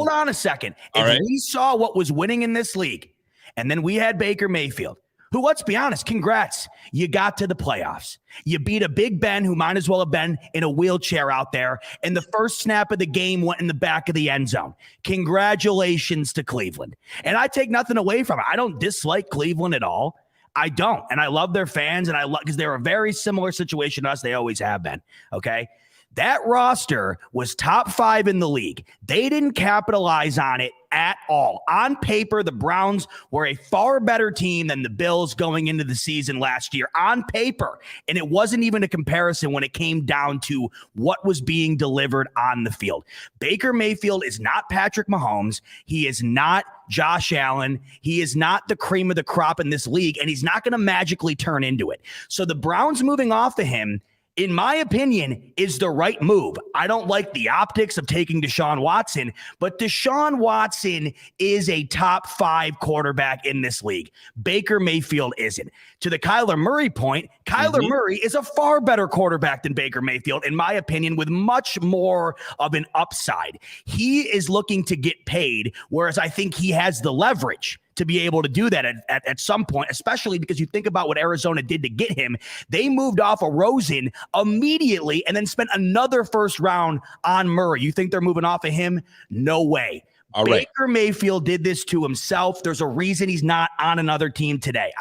on a second. If we saw what was winning in this league and then we had Baker Mayfield, who, let's be honest, congrats. You got to the playoffs. You beat a Big Ben who might as well have been in a wheelchair out there. And the first snap of the game went in the back of the end zone. Congratulations to Cleveland. And I take nothing away from it. I don't dislike Cleveland at all. I don't. And I love their fans. And I love because they're a very similar situation to us. They always have been. Okay. That roster was top 5 in the league. They didn't capitalize on it at all. On paper, the Browns were a far better team than the Bills going into the season last year. On paper. And it wasn't even a comparison when it came down to what was being delivered on the field. Baker Mayfield is not Patrick Mahomes. He is not Josh Allen. He is not the cream of the crop in this league, and he's not going to magically turn into it. So the Browns moving off of him, in my opinion, is the right move. I don't like the optics of taking Deshaun Watson, but Deshaun Watson is a top 5 quarterback in this league. Baker Mayfield isn't. To the Kyler Murray point, Kyler Murray is a far better quarterback than Baker Mayfield, in my opinion, with much more of an upside. He is looking to get paid, whereas I think he has the leverage to be able to do that at some point, especially because you think about what Arizona did to get him. They moved off of Rosen immediately and then spent another first round on Murray. You think they're moving off of him? No way. All right. Baker Mayfield did this to himself. There's a reason he's not on another team today.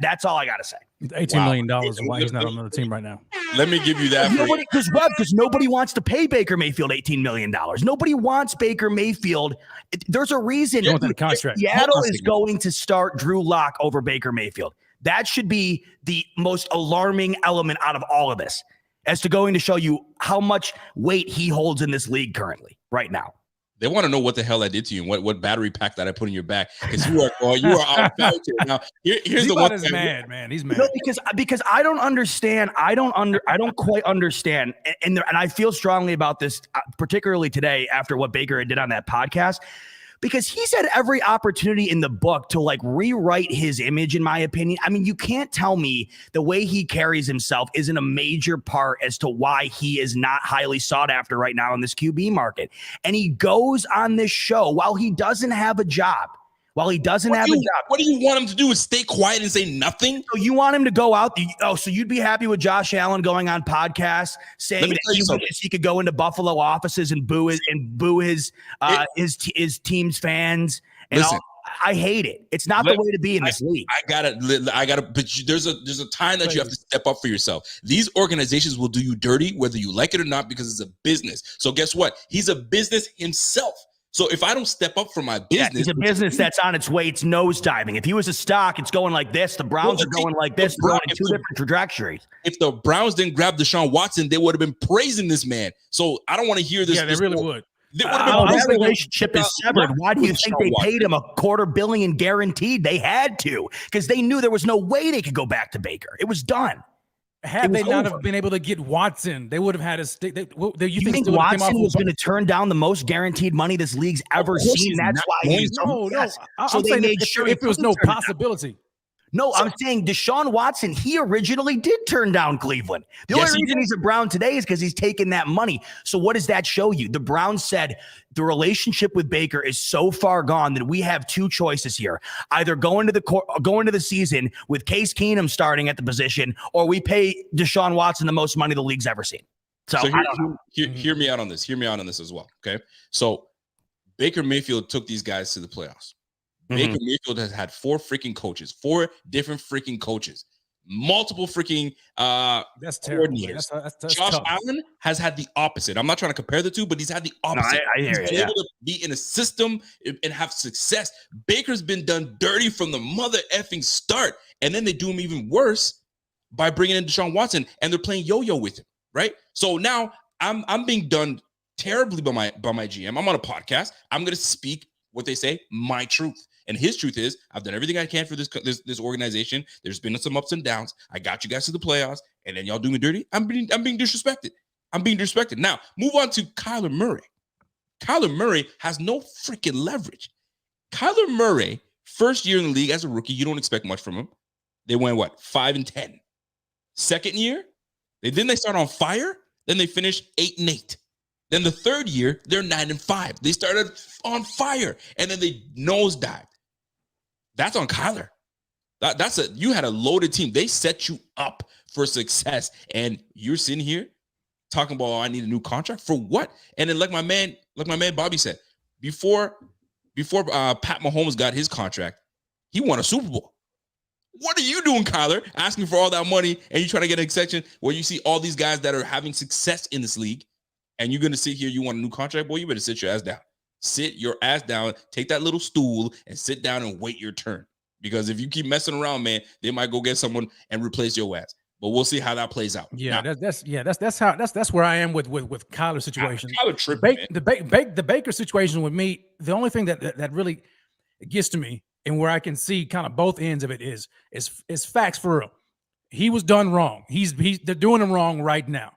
That's all I got to say. $18 million is why he's not on another team right now. Let me give you that. Because nobody wants to pay Baker Mayfield $18 million. Nobody wants Baker Mayfield. There's a reason Seattle is going to start Drew Lock over Baker Mayfield. That should be the most alarming element out of all of this, as to going to show you how much weight he holds in this league currently, right now. They want to know what the hell I did to you and what battery pack that I put in your back, because you are out here. Now here's the one thing. Mad, man. He's mad. No, because I don't understand. I don't quite understand, and I feel strongly about this, particularly today after what Baker did on that podcast. Because he's had every opportunity in the book to rewrite his image, in my opinion. I mean, you can't tell me the way he carries himself isn't a major part as to why he is not highly sought after right now in this QB market. And he goes on this show while he doesn't have a job. What do you want him to do? Is stay quiet and say nothing? So you want him to go out? So you'd be happy with Josh Allen going on podcasts saying that he could go into Buffalo offices and boo his team's fans? And I hate it. It's not the way to be in this league. I gotta, but there's a time that you have to step up for yourself. These organizations will do you dirty, whether you like it or not, because it's a business. So guess what? He's a business himself. So if I don't step up for my business, it's a business that's on its way. It's nosediving. If he was a stock, it's going like this. The Browns are going like this. They're going in two different trajectories. If the Browns didn't grab Deshaun Watson, they would have been praising this man. So I don't want to hear this. Yeah, they really would. That relationship is severed. Why do you think they paid him $250 million guaranteed? They had to, because they knew there was no way they could go back to Baker. It was done. Had they not have been able to get Watson, they would have had a stick. You think Watson was going to turn down the most guaranteed money this league's ever seen? That's why he's no. I'm saying if there was no possibility. No, I'm saying Deshaun Watson, he originally did turn down Cleveland. The only reason he's a Brown today is because he's taken that money. So what does that show you? The Browns said the relationship with Baker is so far gone that we have two choices here. Either go into the season with Case Keenum starting at the position, or we pay Deshaun Watson the most money the league's ever seen. So hear me out on this. Hear me out on this as well. Okay. So Baker Mayfield took these guys to the playoffs. Baker Mayfield has had four different freaking coaches, multiple freaking that's terrible. That's Josh tough. Allen has had the opposite. I'm not trying to compare the two, but he's had the opposite. I hear he's been able to be in a system and have success. Baker's been done dirty from the mother effing start, and then they do him even worse by bringing in Deshaun Watson, and they're playing yo-yo with him, right? So now I'm being done terribly by my GM. I'm on a podcast. I'm going to speak what they say, my truth. And his truth is, I've done everything I can for this organization. There's been some ups and downs. I got you guys to the playoffs, and then y'all do me dirty. I'm being disrespected. I'm being disrespected. Now, move on to Kyler Murray. Kyler Murray has no freaking leverage. Kyler Murray, first year in the league as a rookie, you don't expect much from him. They went, 5-10. Second year, they start on fire. Then they finished 8-8. Then the third year, they're 9-5. They started on fire, and then they nosedived. That's on Kyler. You had a loaded team. They set you up for success, and you're sitting here talking about, I need a new contract for what? And then, like my man Bobby said, before Pat Mahomes got his contract, he won a Super Bowl. What are you doing, Kyler? Asking for all that money, and you trying to get an exception where you see all these guys that are having success in this league, and you're going to sit here, you want a new contract? Boy, you better sit your ass down. Sit your ass down, take that little stool, and sit down and wait your turn. Because if you keep messing around, man, they might go get someone and replace your ass. But we'll see how that plays out. Yeah, now, that's where I am with Kyler's situation. Kyler tripping, the Baker situation with me, the only thing that really gets to me and where I can see kind of both ends of it is facts for real. He was done wrong. They're doing him wrong right now.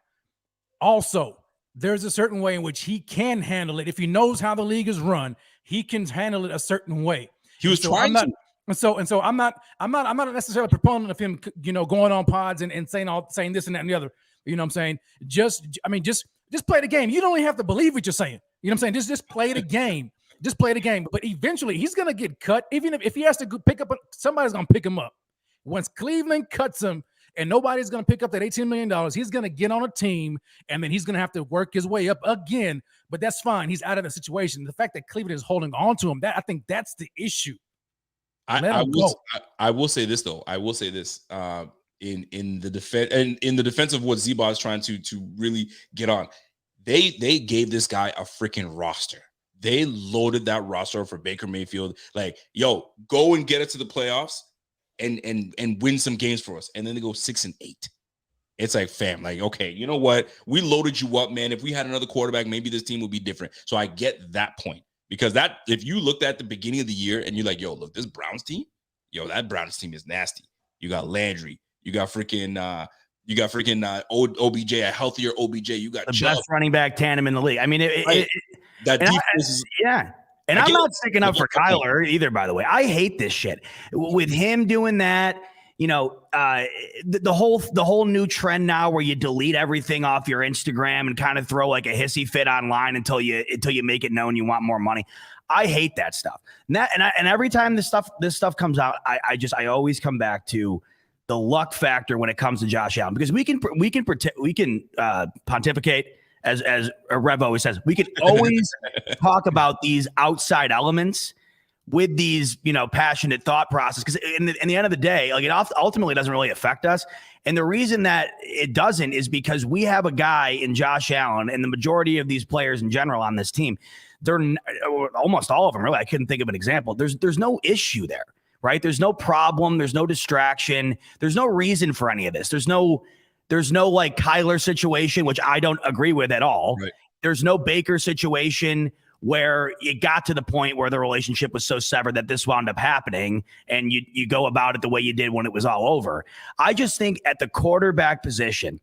Also, there's a certain way in which he can handle it. If he knows how the league is run, he can handle it a certain way. He was trying to. And so I'm not necessarily a proponent of him, going on pods and saying this and that and the other. You know what I'm saying? Just play the game. You don't even have to believe what you're saying. You know what I'm saying? Just play the game. Just play the game. But eventually he's gonna get cut. Even if he has to pick up, somebody's gonna pick him up. Once Cleveland cuts him, and nobody's going to pick up that $18 million. He's going to get on a team, and then he's going to have to work his way up again. But that's fine. He's out of the situation. The fact that Cleveland is holding on to him, I think that's the issue. I will say this though. I will say this in the defense and in the defense of what Zeba is trying to really get on. They gave this guy a freaking roster. They loaded that roster for Baker Mayfield. Like, yo, go and get it to the playoffs. And win some games for us, and then they go 6-8. It's like, fam, like, okay, you know what? We loaded you up, man. If we had another quarterback, maybe this team would be different. So I get that point, because that if you looked at the beginning of the year and you're like, yo, look, this Browns team, that Browns team is nasty. You got Landry, you got freaking OBJ, a healthier OBJ. You got the Chubb. best running back tandem in the league. I mean, that defense is. And I'm not sticking up for Kyler either, by the way. I hate this shit. With him doing that, the whole new trend now where you delete everything off your Instagram and kind of throw like a hissy fit online until you make it known you want more money. I hate that stuff. And every time this stuff comes out, I always come back to the luck factor when it comes to Josh Allen, because we can pontificate. As Rev always says, we can always talk about these outside elements with these, passionate thought process. Because in the end of the day, like, it ultimately doesn't really affect us. And the reason that it doesn't is because we have a guy in Josh Allen, and the majority of these players in general on this team, they're almost all of them, really. I couldn't think of an example. There's no issue there, right? There's no problem. There's no distraction. There's no reason for any of this. There's no like Kyler situation, which I don't agree with at all. Right. There's no Baker situation where it got to the point where the relationship was so severed that this wound up happening, and you go about it the way you did when it was all over. I just think at the quarterback position,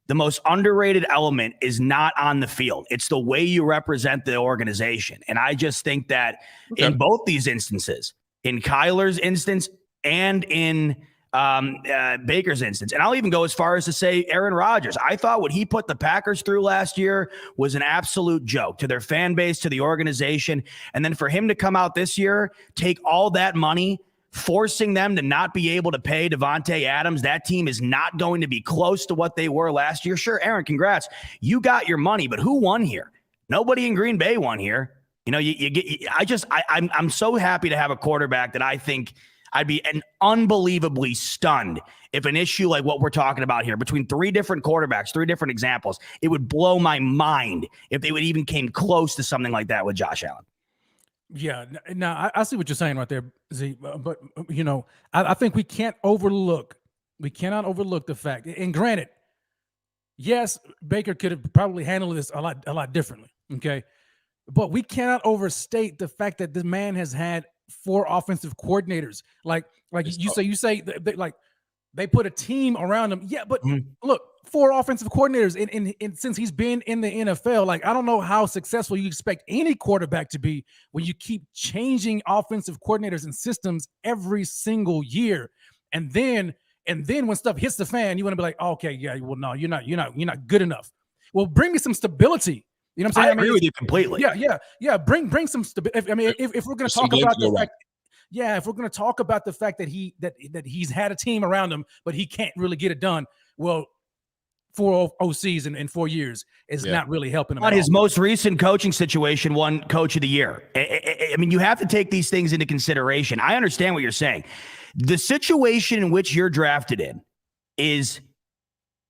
the most underrated element is not on the field. It's the way you represent the organization. And I just think that in both these instances, in Kyler's instance and in Baker's instance, and I'll even go as far as to say Aaron Rodgers, I thought what he put the Packers through last year was an absolute joke to their fan base, to the organization. And then for him to come out this year, take all that money, forcing them to not be able to pay Devontae Adams, that team is not going to be close to what they were last year. Sure, Aaron, congrats. You got your money, but who won here? Nobody in Green Bay won here. I'm so happy to have a quarterback that I think I'd be unbelievably stunned if an issue like what we're talking about here between three different quarterbacks, three different examples, it would blow my mind if they would even came close to something like that with Josh Allen. Yeah, now I see what you're saying right there, Z. But I think we cannot overlook the fact. And granted, yes, Baker could have probably handled this a lot differently. Okay, but we cannot overstate the fact that this man has had 4 offensive coordinators. Like you say like they put a team around him. Yeah, but look, 4 offensive coordinators and since he's been in the NFL, like, I don't know how successful you expect any quarterback to be when you keep changing offensive coordinators and systems every single year. And then when stuff hits the fan, you want to be like, oh, okay, yeah, well, no, you're not good enough. Well, bring me some stability. You know what I'm saying? I agree with you completely. Yeah. Bring some stability. I mean, if we're going to talk about the fact, if we're going to talk about the fact that he's had a team around him, but he can't really get it done. Well, 4 OCs in 4 years is not really helping him. On his most recent coaching situation, won Coach of the Year. I mean, you have to take these things into consideration. I understand what you're saying. The situation in which you're drafted in is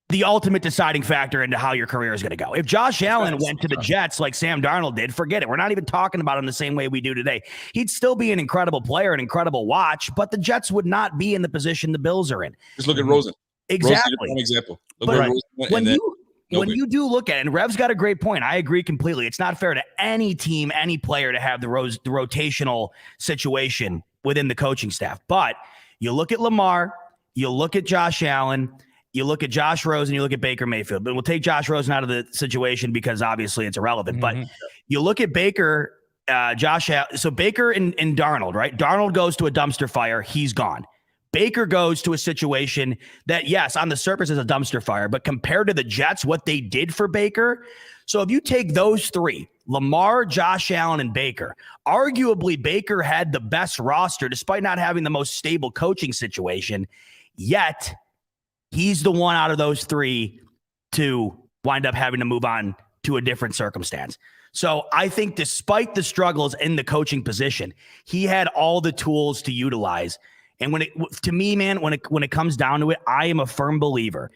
the ultimate deciding factor into how your career is going to go. If Josh Allen went to the Jets like Sam Darnold did, forget it. We're not even talking about him the same way we do today. He'd still be an incredible player, an incredible watch, but the Jets would not be in the position the Bills are in. Just look at Rosen. Exactly. Rosen is one example. When you do look at it, and Rev's got a great point. I agree completely. It's not fair to any team, any player to have the rotational situation within the coaching staff. But you look at Lamar, you look at Josh Allen, you look at Josh Rosen, you look at Baker Mayfield. But we'll take Josh Rosen out of the situation because obviously it's irrelevant. But you look at Baker, so Baker and Darnold, right? Darnold goes to a dumpster fire. He's gone. Baker goes to a situation that, yes, on the surface is a dumpster fire, but compared to the Jets, what they did for Baker. So if you take those 3, Lamar, Josh Allen, and Baker, arguably Baker had the best roster despite not having the most stable coaching situation, yet he's the one out of those 3 to wind up having to move on to a different circumstance. So I think despite the struggles in the coaching position, he had all the tools to utilize. And when it comes down to it, I am a firm believer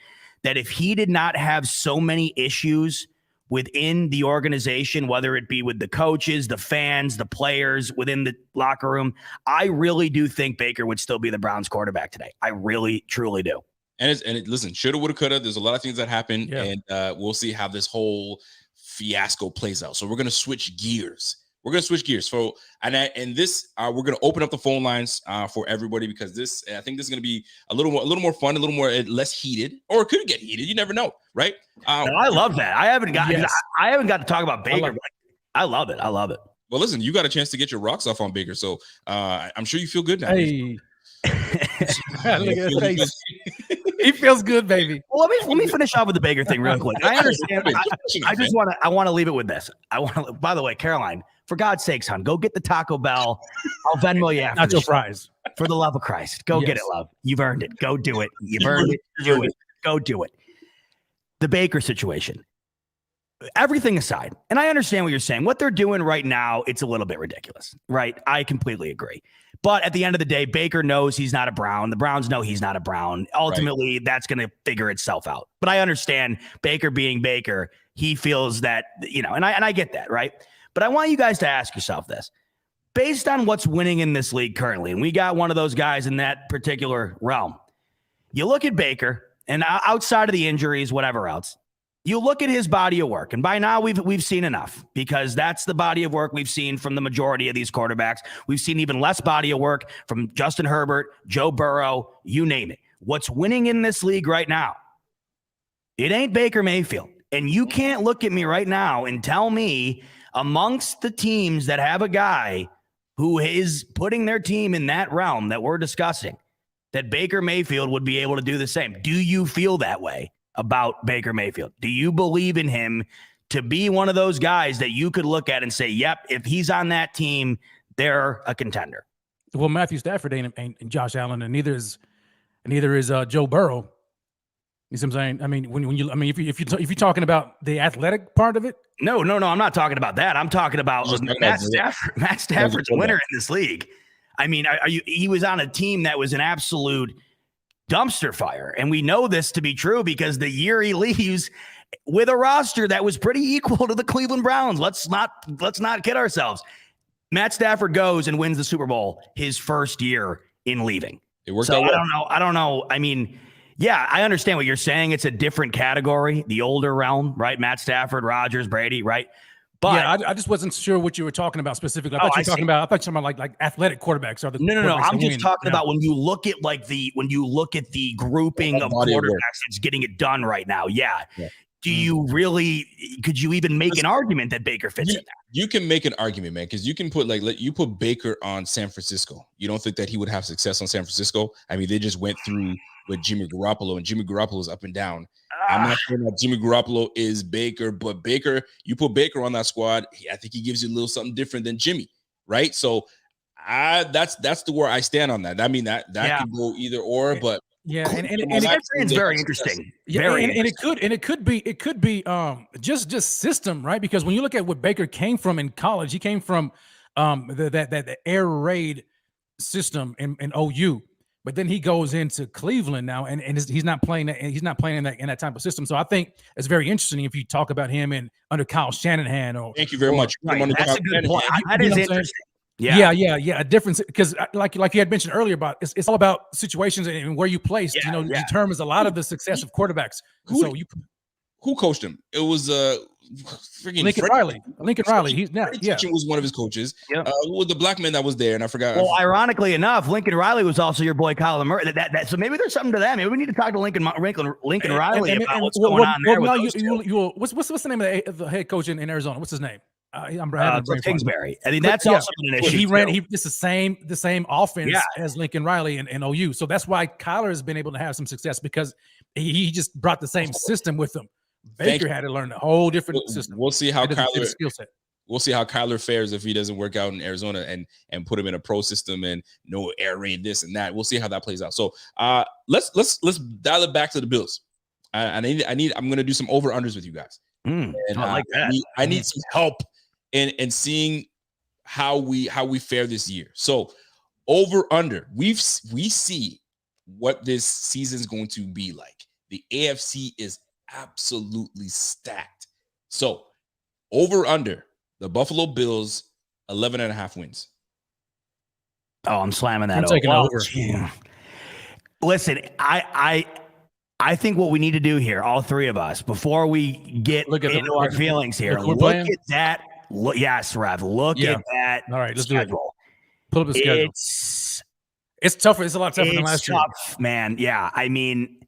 that if he did not have so many issues within the organization, whether it be with the coaches, the fans, the players within the locker room, I really do think Baker would still be the Browns quarterback today. I really, truly do. Listen, shoulda, woulda, coulda. There's a lot of things that happen, and we'll see how this whole fiasco plays out. So we're gonna switch gears. We're going to switch gears. So, we're going to open up the phone lines for everybody because I think this is going to be a little more fun, a little more less heated, or it could get heated. You never know, right? I love that. I haven't got to talk about Baker. I love it. Well, listen, you got a chance to get your rocks off on Baker, so I'm sure you feel good now. Hey. Look at his face. He feels good, baby. Well, let me finish off with the Baker thing real quick. I understand. I want to leave it with this. By the way, Caroline, for God's sakes, hon, go get the Taco Bell. I'll Venmo you after. Not your fries. For the love of Christ, go get it, love. You've earned it. Go do it. You've earned it. Do it. Go do it. The Baker situation. everything aside, and I understand what you're saying, what they're doing right now, it's a little bit ridiculous, right? I completely agree. But at the end of the day, Baker knows he's not a Brown. The Browns know he's not a Brown. Ultimately, that's going to figure itself out. But I understand Baker being Baker. He feels that, and I get that, right? But I want you guys to ask yourself this. Based on what's winning in this league currently, and we got one of those guys in that particular realm, you look at Baker, and outside of the injuries, whatever else, you look at his body of work, and by now we've seen enough, because that's the body of work we've seen from the majority of these quarterbacks. We've seen even less body of work from Justin Herbert, Joe Burrow, you name it. What's winning in this league right now? It ain't Baker Mayfield. And you can't look at me right now and tell me amongst the teams that have a guy who is putting their team in that realm that we're discussing, that Baker Mayfield would be able to do the same. Do you feel that way about Baker Mayfield? Do you believe in him to be one of those guys that you could look at and say, yep, if he's on that team, they're a contender? Well, Matthew Stafford ain't Josh Allen, and neither is Joe Burrow. You see what I'm saying? I mean, if you're talking about the athletic part of it, no, I'm not talking about that. I'm talking about Matt Stafford. Matt Stafford's a winner in this league. I mean, he was on a team that was an absolute dumpster fire, and we know this to be true because the year he leaves with a roster that was pretty equal to the Cleveland Browns. Let's not kid ourselves. Matt Stafford goes and wins the Super Bowl his first year in leaving. It worked out out well. I don't know. I mean, yeah, I understand what you're saying. It's a different category, the older realm, right? Matt Stafford, Rodgers, Brady, right? But yeah, I just wasn't sure what you were talking about specifically. I thought you were talking about like athletic quarterbacks. Are the no. I'm just talking about when you look at the grouping of quarterbacks that's getting it done right now. Yeah. Do you really? Could you even make an argument that Baker fits in there? You can make an argument, man, because you can put you put Baker on San Francisco. You don't think that he would have success on San Francisco? I mean, they just went through with Jimmy Garoppolo, and Jimmy Garoppolo is up and down. I'm not saying that Jimmy Garoppolo is Baker, but Baker, you put Baker on that squad, I think he gives you a little something different than Jimmy, right? So that's the where I stand on that. I mean, that can go either or, but yeah, and it's very interesting. Yeah, and it could be just system, right? Because when you look at what Baker came from in college, he came from that air raid system in OU. But then he goes into Cleveland now, and he's not playing that. He's not playing in that type of system. So I think it's very interesting if you talk about him under Kyle Shanahan. Thank you very much. Right, that's a good point. That is interesting. Yeah. A difference, because like you had mentioned earlier about it's all about situations and where you place. Determines a lot of the success of quarterbacks. Who coached him? It was freaking Lincoln Riley. Lincoln Riley. He's now was one of his coaches. Yep. With the black man that was there, and I forgot. Well, ironically enough, Lincoln Riley was also your boy Kyler Murray. So maybe there's something to that. Maybe we need to talk to Lincoln Riley about what's going on there. What's the name of the head coach in Arizona? What's his name? Kingsbury. I mean, that's also an issue. It's the same offense as Lincoln Riley and OU. So that's why Kyler has been able to have some success, because he just brought the same system with him. Baker had to learn a whole different system. We'll see how Kyler skill set. We'll see how Kyler fares if he doesn't work out in Arizona and put him in a pro system and no air raid this and that. We'll see how that plays out. So let's dial it back to the Bills. I'm going to do some over unders with you guys. And I like that. I need some help in seeing how we fare this year. So over under, we see what this season is going to be like. The AFC is absolutely stacked. So over under, the Buffalo Bills 11.5 wins. Oh, I'm slamming that. I'm taking over. Yeah. Listen, I think what we need to do here, all three of us, before we get into our feelings here, look at that. Yes, Rev. Look at that. All right, let's schedule. do it. Pull up the schedule. It's tougher. It's a lot tougher than last year. Man. Yeah. I mean,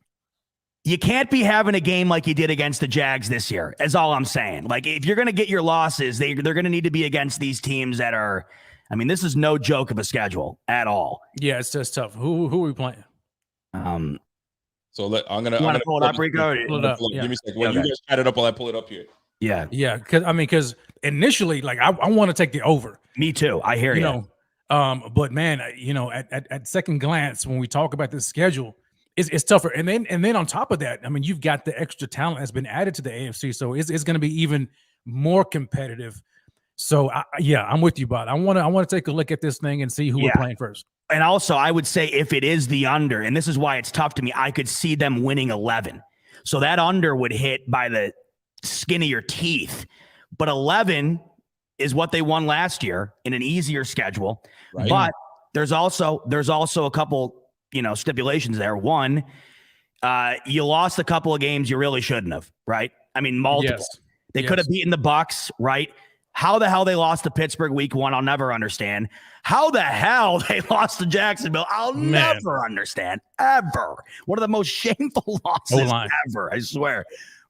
you can't be having a game like you did against the Jags this year. That's all I'm saying. Like, if you're going to get your losses, they're going to need to be against these teams that are. I mean, this is no joke of a schedule at all. Yeah, it's just tough. Who are we playing? So I'm gonna pull it up, Rico. Give me a second. Well, you guys chat it up while I pull it up here. Yeah. Because initially, like, I want to take the over. Me too. I hear you. But man, at second glance, when we talk about this schedule, it's tougher. And then on top of that, I mean, you've got the extra talent that's been added to the AFC, so it's going to be even more competitive. So I'm with you, bud. I want to take a look at this thing and see who we're playing first. And also, I would say if it is the under, and this is why it's tough to me, I could see them winning 11. So that under would hit by the skin of your teeth. But 11 is what they won last year in an easier schedule. Right. But there's also a couple, stipulations there. One, you lost a couple of games you really shouldn't have, right? I mean, multiple. Yes. They could have beaten the Bucs, right? How the hell they lost to Pittsburgh week 1, I'll never understand. How the hell they lost to Jacksonville, I'll never understand, ever. One of the most shameful losses ever, I swear.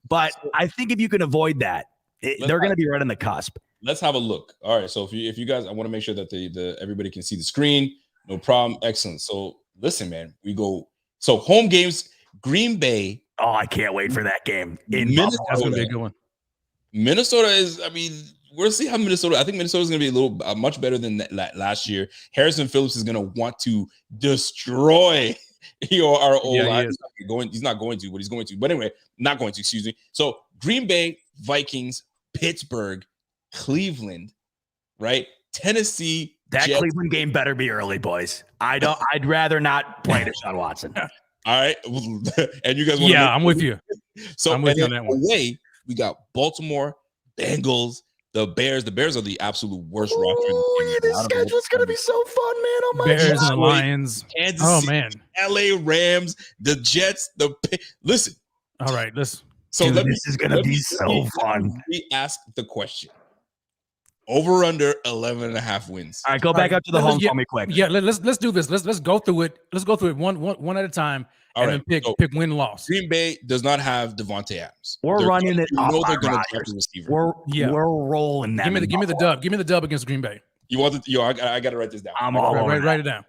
But I think if you can avoid that, they're going to be right on the cusp. Let's have a look. All right, so if you guys, I want to make sure that the everybody can see the screen. No problem. Excellent. So listen, man, we go. So home games, Green Bay. Oh, I can't wait for that game. Minnesota. That's going to be a good one. Minnesota is, we'll see how Minnesota. I think Minnesota is going to be a little much better than last year. Harrison Phillips is going to want to destroy our old line. He's not going to, but he's going to. But anyway, not going to. Excuse me. So Green Bay, Vikings, Pittsburgh, Cleveland, right? Tennessee. That Jets. Cleveland game better be early, boys. I'd rather not play Deshaun Watson. All right, and you guys want I'm with you. So I'm with you on that one. Away, we got Baltimore, Bengals, the Bears. The Bears are the absolute worst roster. Oh, this schedule's gonna be so fun, man. Oh my Bears God. and Lions. Kansas City, LA Rams, the Jets. Listen. All right, this is gonna be so fun. We ask the question. Over under 11.5 wins. All right, go back up to the home for me quick. Yeah, let's do this. Let's go through it. Let's go through it one at a time. All and then pick win loss. Green Bay does not have Devontae Adams. We're running it. They're going to draft a receiver. We're rolling that. Give me the dub. Give me the dub against Green Bay. You want the? I got to write this down. I'm all write it down.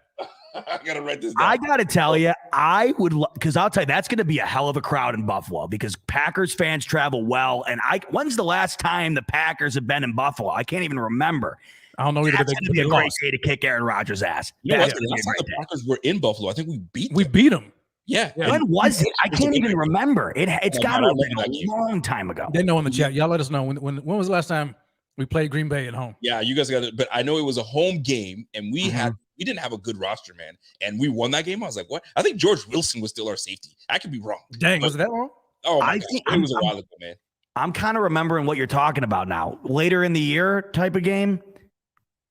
I got to write this down. I got to tell you, I would, because I'll tell you, that's going to be a hell of a crowd in Buffalo because Packers fans travel well. And when's the last time the Packers have been in Buffalo? I can't even remember. I don't know either. That's going to be a great day to kick Aaron Rodgers' ass. Last time the Packers were in Buffalo, I think we beat them. Yeah. When was it? I can't even remember. It's got to have been a long time ago. They know in the chat. Y'all let us know when was the last time we played Green Bay at home? Yeah, you guys got it. But I know it was a home game, and we didn't have a good roster, man. And we won that game. I was like, what? I think George Wilson was still our safety. I could be wrong. Dang, was it that long? Oh, my God. It was a while ago, man. I'm kind of remembering what you're talking about now. Later in the year type of game.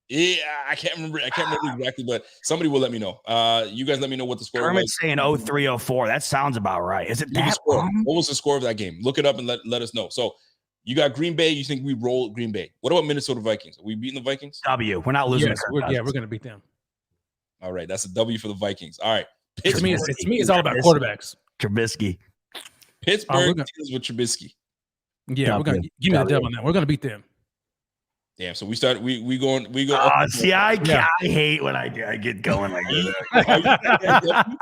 Yeah, I can't remember exactly, but somebody will let me know. You guys let me know what the score Kermit's was. saying 0-3-0-4. That sounds about right. Is it that long? What was the score of that game? Look it up and let us know. So you got Green Bay. You think we roll Green Bay? What about Minnesota Vikings? Are we beating the Vikings? W. We're not losing. Yes, we're going to beat them. All right, that's a W for the Vikings. All right. To me, it's all about quarterbacks. Trubisky. Pittsburgh deals with Trubisky. Yeah, we're going to give me the dub on that. We're going to beat them. Damn, so we start. We go. See, I hate when I get going like that.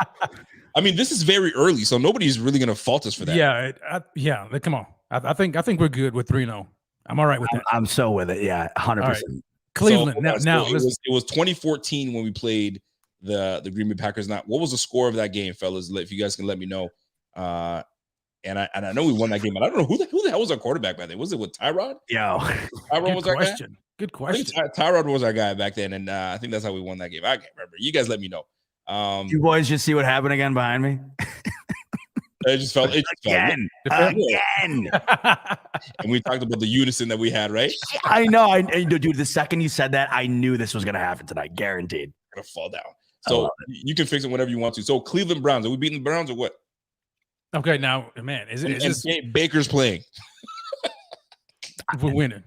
I mean, this is very early, so nobody's really going to fault us for that. Yeah. Come on. I think we're good with 3-0. I'm all right with that. I'm so with it. Yeah, 100%. Right. Cleveland. It was 2014 when we played the Green Bay Packers. Not what was the score of that game, fellas? If you guys can let me know. And I know we won that game, but I don't know who the hell was our quarterback back then. Was it with Tyrod? Yeah, Tyrod was our guy. Good question. Tyrod was our guy back then, and I think that's how we won that game. I can't remember. You guys let me know. You boys just see what happened again behind me. It just felt again. And we talked about the unison that we had, right? I know. Dude, the second you said that, I knew this was going to happen tonight. Guaranteed. Gonna fall down. So you can fix it whenever you want to. So Cleveland Browns, are we beating the Browns or what? Okay, now, man, is this Baker's playing? We're winning.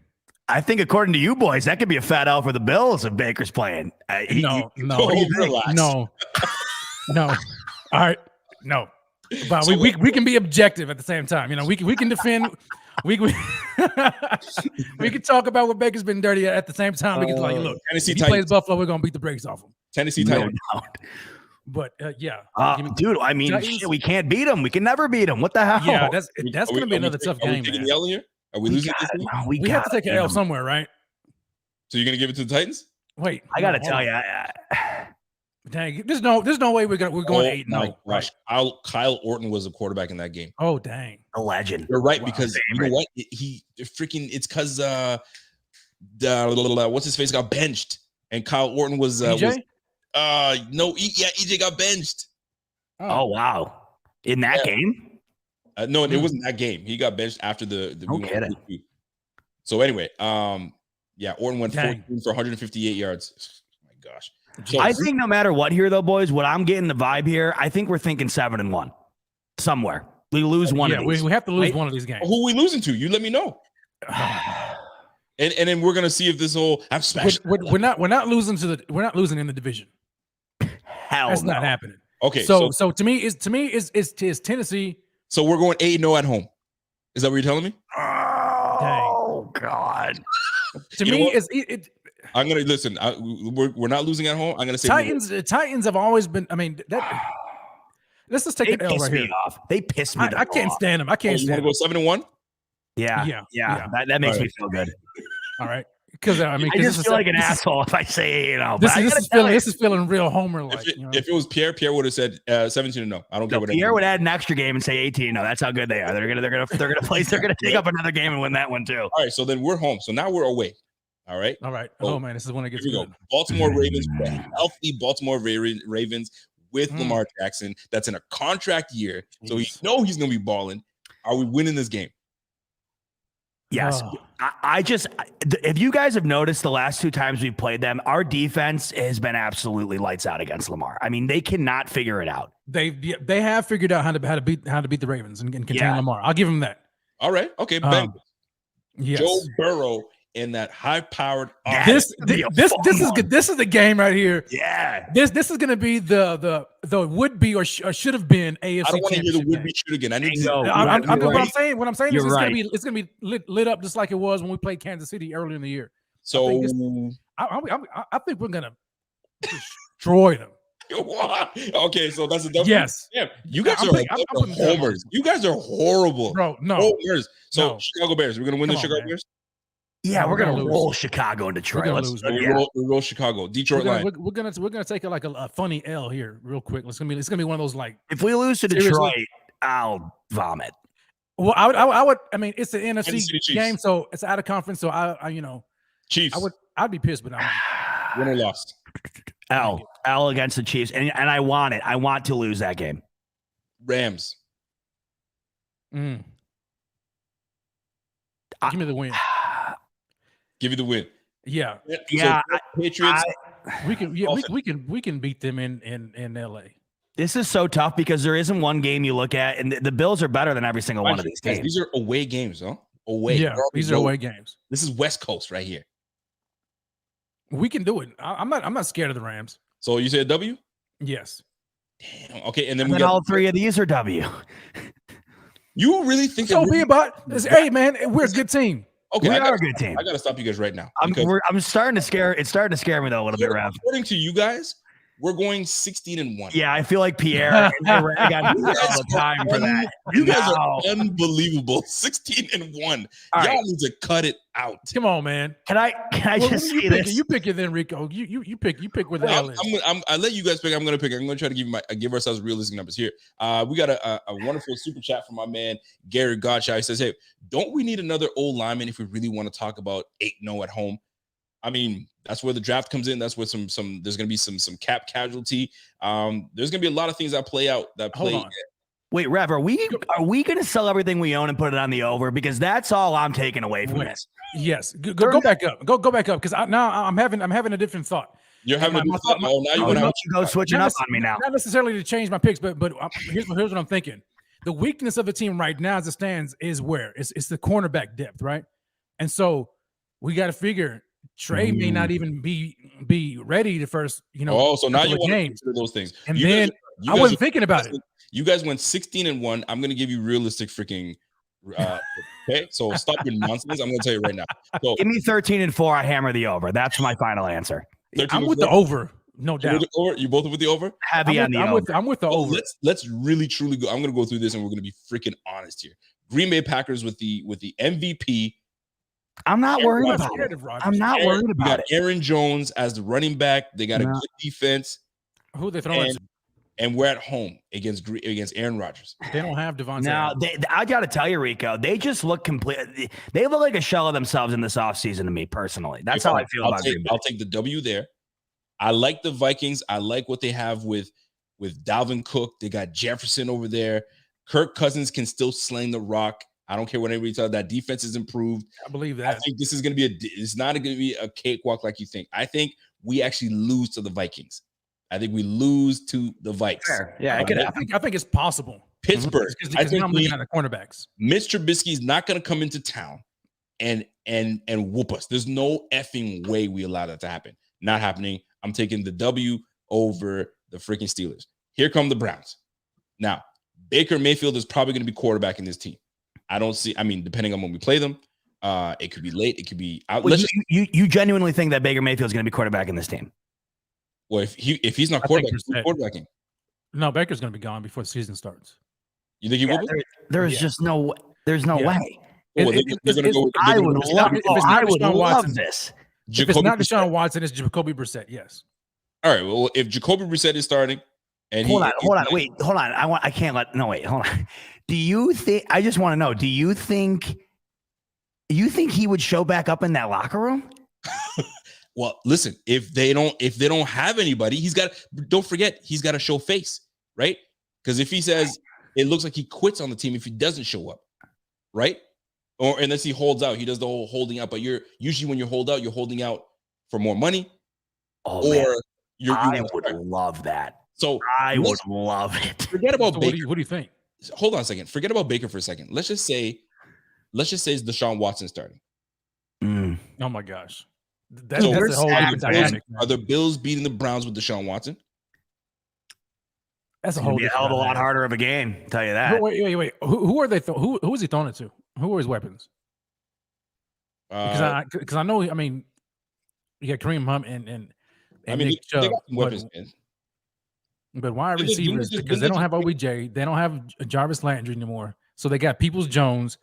I think, according to you boys, that could be a fat L for the Bills if Baker's playing. No. Relax. No. All right, no. But we can be objective at the same time. You know, we can defend. We can talk about what Baker's been dirty at the same time. We can like, look, if he plays Buffalo, we're gonna beat the brakes off him. Tennessee Titans. But yeah, dude. I mean, we can't beat them. We can never beat them. What the hell? Yeah, that's gonna be another tough game. Taking the L here? Are we losing this game? We have to take an L somewhere, right? So you're gonna give it to the Titans? Wait, I gotta tell you, Dang, there's no way we're going 8-0. My gosh, Kyle Orton was a quarterback in that game. Oh dang, A legend. You're right, because you know what? It's because what's his face got benched, and Kyle Orton was EJ? EJ got benched. Oh wow. In that game? No, it wasn't that game. He got benched after the No kidding. So anyway, Orton went 14 for 158 yards. Oh my gosh. So, I think no matter what here, though, boys, what I'm getting the vibe here, I think we're thinking 7-1 somewhere. We lose one of these. We have to lose one of these games. who are we losing to? You let me know. And then we're gonna see if this whole I'm smashed. We're not losing in the division. Hell, That's no. not happening. Okay, So to me is Tennessee. so we're going 8-0 at home. Is that what you're telling me? Oh God. To You know me what? is it. I'm gonna listen. We're not losing at home. I'm gonna say The Titans have always been. I mean, let's just take They an L piss right me here. off. They piss me. I can't off. stand them. I can't You want stand to them. go 7-1? Yeah. That makes me feel good. All right, because I mean, I just feel like an asshole if I say, This is feeling real Homer like. If it was Pierre would have said 17-0. I don't care what Pierre would add an extra game and say 18. No, that's how good they are. They're gonna take up another game and win that one too. All right, so then we're home. So now we're away. All right. All right. Oh man, this is when it gets Here we good. go. Baltimore Ravens, healthy Baltimore Ravens with Lamar Jackson. That's in a contract year, so he's going to be balling. Are we winning this game? Yes. Oh. If you guys have noticed the last 2 times we've played them, our defense has been absolutely lights out against Lamar. I mean, they cannot figure it out. They have figured out how to beat the Ravens and contain Lamar. I'll give them that. All right. Okay. Ben. Yes. Joe Burrow in that high-powered This is good. This is the game right here. Yeah. This is going to be the would be or should have been AFC. I don't want to hear the championship would be game. should again. I need Bingo. to. What I'm saying is You're right. it's gonna be lit up just like it was when we played Kansas City earlier in the year. So I think we're gonna destroy them. okay, so that's a double. Yes. Yeah, you guys I'm are putting it down. homers. You guys are horrible, Bro, no. Homers. So No. Chicago Bears, we're gonna win Come the on, Chicago man. Bears. Yeah, No, we're gonna lose. roll Chicago and Detroit. We're gonna Let's- lose. yeah. We roll Chicago. Detroit line. We're gonna take like a funny L here, real quick. It's gonna be one of those like. If we lose to Seriously? Detroit, I'll vomit. Well, I would. I mean, it's an Kansas NFC City Chiefs. game, so it's out of conference. So I Chiefs. I'd be pissed, but I'm. Win or lost. L against the Chiefs, and I want it. I want to lose that game. Rams. Give me the win. Give you the win. Yeah, Yeah, So, Patriots. we can. Yeah, we can beat them in LA. This is so tough because there isn't one game you look at, and the Bills are better than every single one of these Guys, games. these are away games, huh? Away. Yeah, We're on these the are road. away games. This is West Coast right here. We can do it. I'm not scared of the Rams. So you say a W? Yes. Damn. Okay, and then And we then got. all 3 of these are W. You really think? So that be about. Hey man, we're a good team. Okay, We I are gotta, a good team. I gotta stop you guys right now. I'm because starting to scare. It's starting to scare me though a little bit, Rev. according to you guys, we're going 16-1. Yeah, I feel like Pierre and Rag got all the time for that. You guys No. are unbelievable. 16-1. All Y'all right. need to cut it out. Come on, man. Can I Well, just you say pick it. this? You pick it then, Rico. You pick where the hell is. I let you guys pick. I'm gonna pick. I'm gonna try to give ourselves realistic numbers here. We got a wonderful super chat from my man Gary Gottschalk. He says, "Hey, don't we need another old lineman if we really want to talk about 8-0 at home?" I mean, that's where the draft comes in. That's where some there's gonna be some cap casualty. There's gonna be a lot of things that play out. Hold on. Wait, Rev, are we going to sell everything we own and put it on the over? Because that's all I'm taking away from Wait. this. Yes. Go back up. Go back up because now I'm having a different thought. You're having a My good thought- thought. Oh, now you Oh, want don't to. you go switching up on me now. Not necessarily to change my picks, but here's what I'm thinking. The weakness of the team right now as it stands is where it's the cornerback depth, right? And so we got to figure Trey may not even be ready the first, Oh, so now couple you of want to games. consider those things. And You then guys- I wasn't thinking about it. You guys went 16-1. I'm gonna give you realistic freaking. Okay, so stop your nonsense. I'm gonna tell you right now. So Give me 13-4. I hammer the over. That's my final answer. 13 I'm was with the what? over, no You doubt. with the over? You both with the over? Heavy on the over. I'm with the Well, over. let's really truly go. I'm gonna go through this and we're gonna be freaking honest here. Green Bay Packers with the MVP. I'm not worried I'm about scared it. of Rodgers. I'm not worried We about got it. Aaron Jones as the running back. They got a No. good defense. Who they throwing to? And we're at home against Aaron Rodgers. They don't have Devontae. Now, I got to tell you, Rico, they just look complete. They look like a shell of themselves in this offseason to me, personally. That's how I feel about Green Bay. I'll take the W there. I like the Vikings. I like what they have with Dalvin Cook. They got Jefferson over there. Kirk Cousins can still sling the rock. I don't care what anybody tells. That defense is improved. I believe that. I think this is going to be it's not going to be a cakewalk like you think. I think we actually lose to the Vikings. I think we lose to the Vikes. Fair. Yeah, I think it's possible. Pittsburgh. Because I'm looking at the cornerbacks. Mitch Trubisky's not going to come into town and whoop us. There's no effing way we allow that to happen. Not happening. I'm taking the W over the freaking Steelers. Here come the Browns. Now, Baker Mayfield is probably going to be quarterback in this team. Depending on when we play them, it could be late. It could be out. Well, you genuinely think that Baker Mayfield is going to be quarterback in this team? Well, if he's not quarterbacking. No, Baker's going to be gone before the season starts. You think he will? There's just no. There's no way. I would love this. If it's not Deshaun Watson, it's Jacoby Brissett. Yes. All right. Well, if Jacoby Brissett is starting, and hold on. I can't let. No, wait. Hold on. Do you think? I just want to know. Do you think he would show back up in that locker room? Well, listen. If they don't have anybody, don't forget he's got to show face, right? Because if he says it looks like he quits on the team if he doesn't show up, right? Or unless he holds out, he does the whole holding out. But you're usually when you hold out, you're holding out for more money. Oh, or I would love that. So I would love it. Forget about Baker. What do you think? Hold on a second. Forget about Baker for a second. Let's just say it's Deshaun Watson starting. Oh my gosh. That's a whole different dynamic. Are the Bills beating the Browns with Deshaun Watson? That's a whole hell of a lot harder of a game. Tell you that. Wait. Who are they? Who is he throwing it to? Who are his weapons? Because I know. I mean, you got Kareem Hunt and Nick Chubb, they got some weapons, man. But wide receivers, because they don't have OBJ, they don't have Jarvis Landry anymore. So they got Peoples Jones.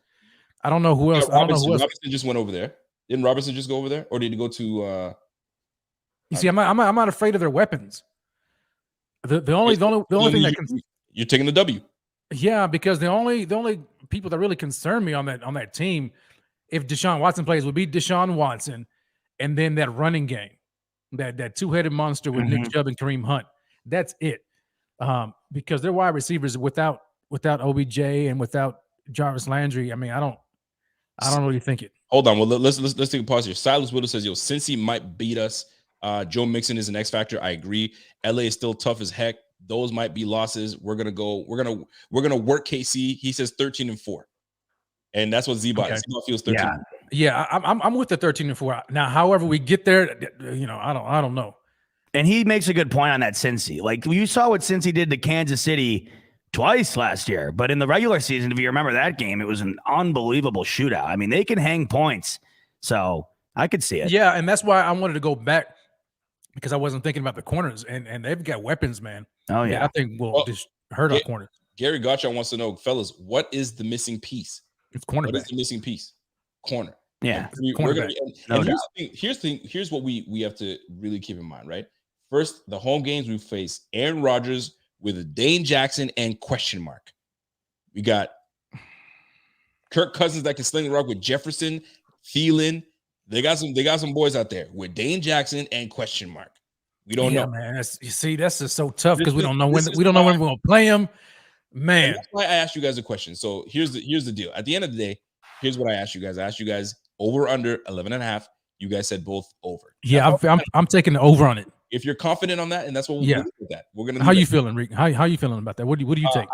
I don't know who else. Robinson just went over there. Didn't Robinson just go over there, or did he go to? You see, I'm not afraid of their weapons. The only thing that you're taking the W. Yeah, because the only people that really concern me on that team, if Deshaun Watson plays, would be Deshaun Watson, and then that running game, that two-headed monster with Nick Chubb and Kareem Hunt. That's it. Because their wide receivers without OBJ and without Jarvis Landry, I mean, I don't really think it. Hold on. Well, let's take a pause here. Silas Whittle says, Cincy might beat us. Joe Mixon is an X factor. I agree. LA is still tough as heck. Those might be losses. We're gonna work KC. He says 13-4, and that's what Z-Bot. Okay. Z-Bot feels 13. Yeah. I'm with the 13-4. Now, however we get there, I don't know. And he makes a good point on that Cincy. Like you saw what Cincy did to Kansas City twice last year, but in the regular season, if you remember that game, it was an unbelievable shootout. I mean, they can hang points, so I could see it. Yeah, and that's why I wanted to go back because I wasn't thinking about the corners, and they've got weapons, man. Oh yeah, I think we'll just hurt our corners. Gary Gotcha wants to know, fellas, what is the missing piece? It's cornerback. What is the missing piece? Corner. Yeah, here's what we have to really keep in mind, right? First, the home games we face Aaron Rodgers with Dane Jackson and question mark. We got Kirk Cousins that can sling the rock with Jefferson, Thielen. They got some boys out there with Dane Jackson and question mark. We don't know, man. That's just so tough because we don't know when we're gonna play him. Man, and that's why I asked you guys a question. So here's the deal. At the end of the day, here's what I asked you guys. I asked you guys over under 11.5. You guys said both over. Yeah, I'm taking the over on it. If you're confident on that, and that's what we'll do with that. We're gonna. How you feeling, Rick? How you feeling about that? What do you take?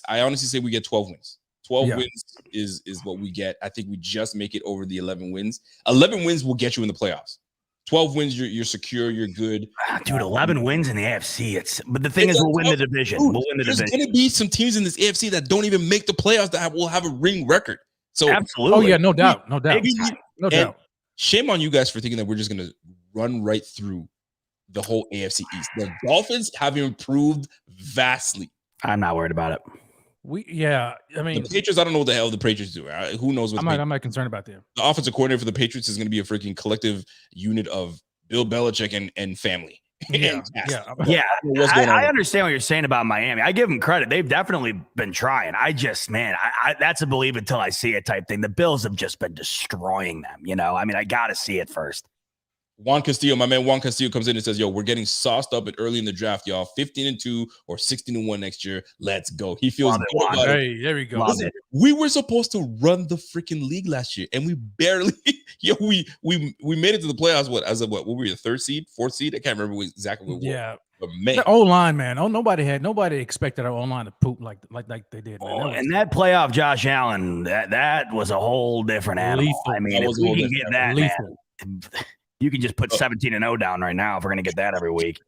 I honestly say we get 12 wins. 12 wins is what we get. I think we just make it over the 11 wins. 11 wins will get you in the playoffs. 12 wins, you're secure, you're good. Dude, 11 wins in the AFC. But the thing is, we'll win the division. We'll win the division. There's going to be some teams in this AFC that don't even make the playoffs that will have a ring record. So absolutely. Oh yeah, no doubt. No doubt. Shame on you guys for thinking that we're just going to run right through the whole AFC East. The Dolphins have improved vastly. I'm not worried about it. I mean, the Patriots, I don't know what the hell the Patriots do. Who knows what I'm not concerned about them. The offensive coordinator for the Patriots is going to be a freaking collective unit of Bill Belichick and family. Yeah, Fantastic. yeah. Yeah, What's going on? I understand what you're saying about Miami. I give them credit. They've definitely been trying. I just, man, I that's a believe until I see it type thing. The Bills have just been destroying them. I mean, I got to see it first. Juan Castillo, my man Juan Castillo comes in and says, yo, we're getting sauced up early in the draft, y'all. 15-2 or 16-1 next year. Let's go. He feels Love it, good Juan. about it. Hey, there we go. Love Listen, it. we were supposed to run the freaking league last year, and we barely, we made it to the playoffs. What were we, the third seed, fourth seed? I can't remember exactly what. Yeah. But man, The O-line, man. Oh, nobody expected our O-line to poop like they did, man. Oh, and that playoff Josh Allen, that was a whole different animal. Lethal. I mean, That if was a we whole can different get that, lethal. man, you can just put 17-0 down right now if we're going to get that every week.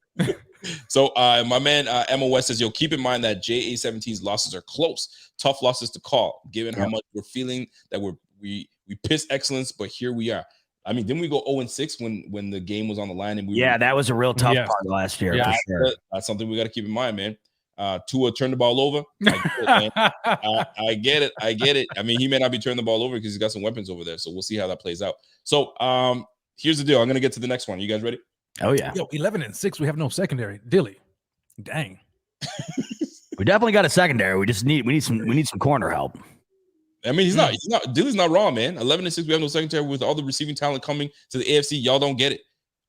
So my man MOS says, yo, keep in mind that JA17's losses are close, tough losses to call, given how much we're feeling that we piss excellence, but here we are. I mean, didn't we go 0-6 when the game was on the line? And that was a real tough Yes. part last year yeah, for sure. that's something we got to keep in mind, man. Tua turned the ball over. I get it. I mean, he may not be turning the ball over because he's got some weapons over there. So we'll see how that plays out. So here's the deal. I'm gonna get to the next one. You guys ready? Oh yeah, Yo, 11-6. We have no secondary. Dilly. Dang. we definitely got a secondary. We need some corner help. I mean, he's not. Dilly's not wrong, man. 11-6. We have no secondary with all the receiving talent coming to the AFC. Y'all don't get it.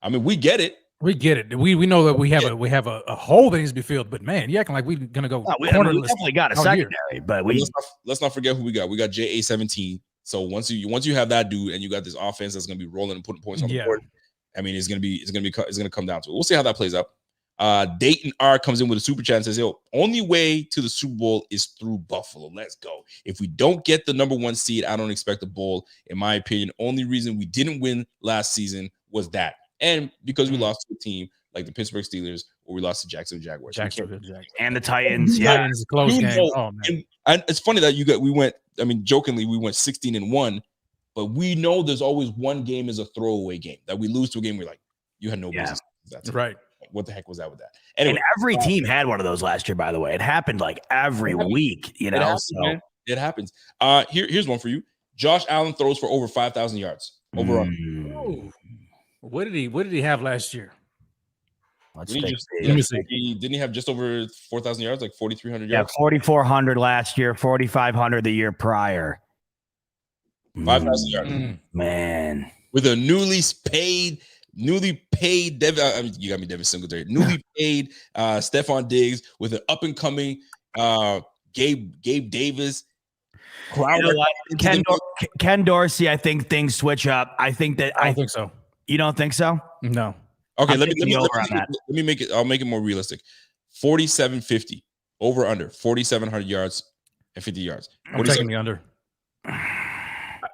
I mean, we get it. We get it. We know that we have a hole that needs to be filled, but man, you acting like we're gonna go We cornerless definitely got a out here. secondary, but Let's not forget who we got. We got JA17. So once you have that dude and you got this offense that's gonna be rolling and putting points on the board, I mean, it's gonna come down to it. We'll see how that plays out. Dayton R comes in with a super chat and says, yo, only way to the Super Bowl is through Buffalo. Let's go. If we don't get the number 1 seed, I don't expect a bowl. In my opinion, only reason we didn't win last season was that. And because we lost to a team like the Pittsburgh Steelers or we lost to Jacksonville Jaguars. And the Titans. Titans, close game. Oh man. And it's funny that we went, I mean, jokingly, we went 16-1, but we know there's always one game is a throwaway game that we lose to a game. We're like, you had no business. That's right. What the heck was that with that? Anyway, and every team had one of those last year, by the way. It happened like every week, It happens. Here's one for you. Josh Allen throws for over 5,000 yards. Over on. What did he have last year? Let me see. Didn't he have just over 4,000 yards, like 4,300 yards? Yeah, 4,400 last year, 4,500 the year prior. 5,000 yards. Man. With a newly paid Devin, I mean, you got me Devin Singletary. Newly paid Stephon Diggs with an up and coming Gabe Davis. Ken Dorsey, I think things switch up. I think that I don't think so. You don't think so? No. Okay, let me make it. I'll make it more realistic. 47-50 over under 4,700 yards and 50 yards. I'm taking the under.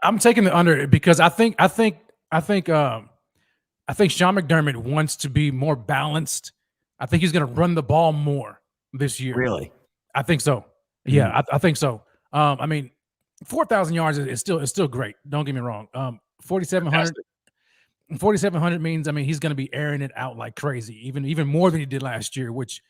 I'm taking the under because I think Sean McDermott wants to be more balanced. I think he's going to run the ball more this year. Really? I think so. Yeah, I think so. I mean, 4,000 yards is still great. Don't get me wrong. 4,700 means, I mean, he's going to be airing it out like crazy, even more than he did last year, which,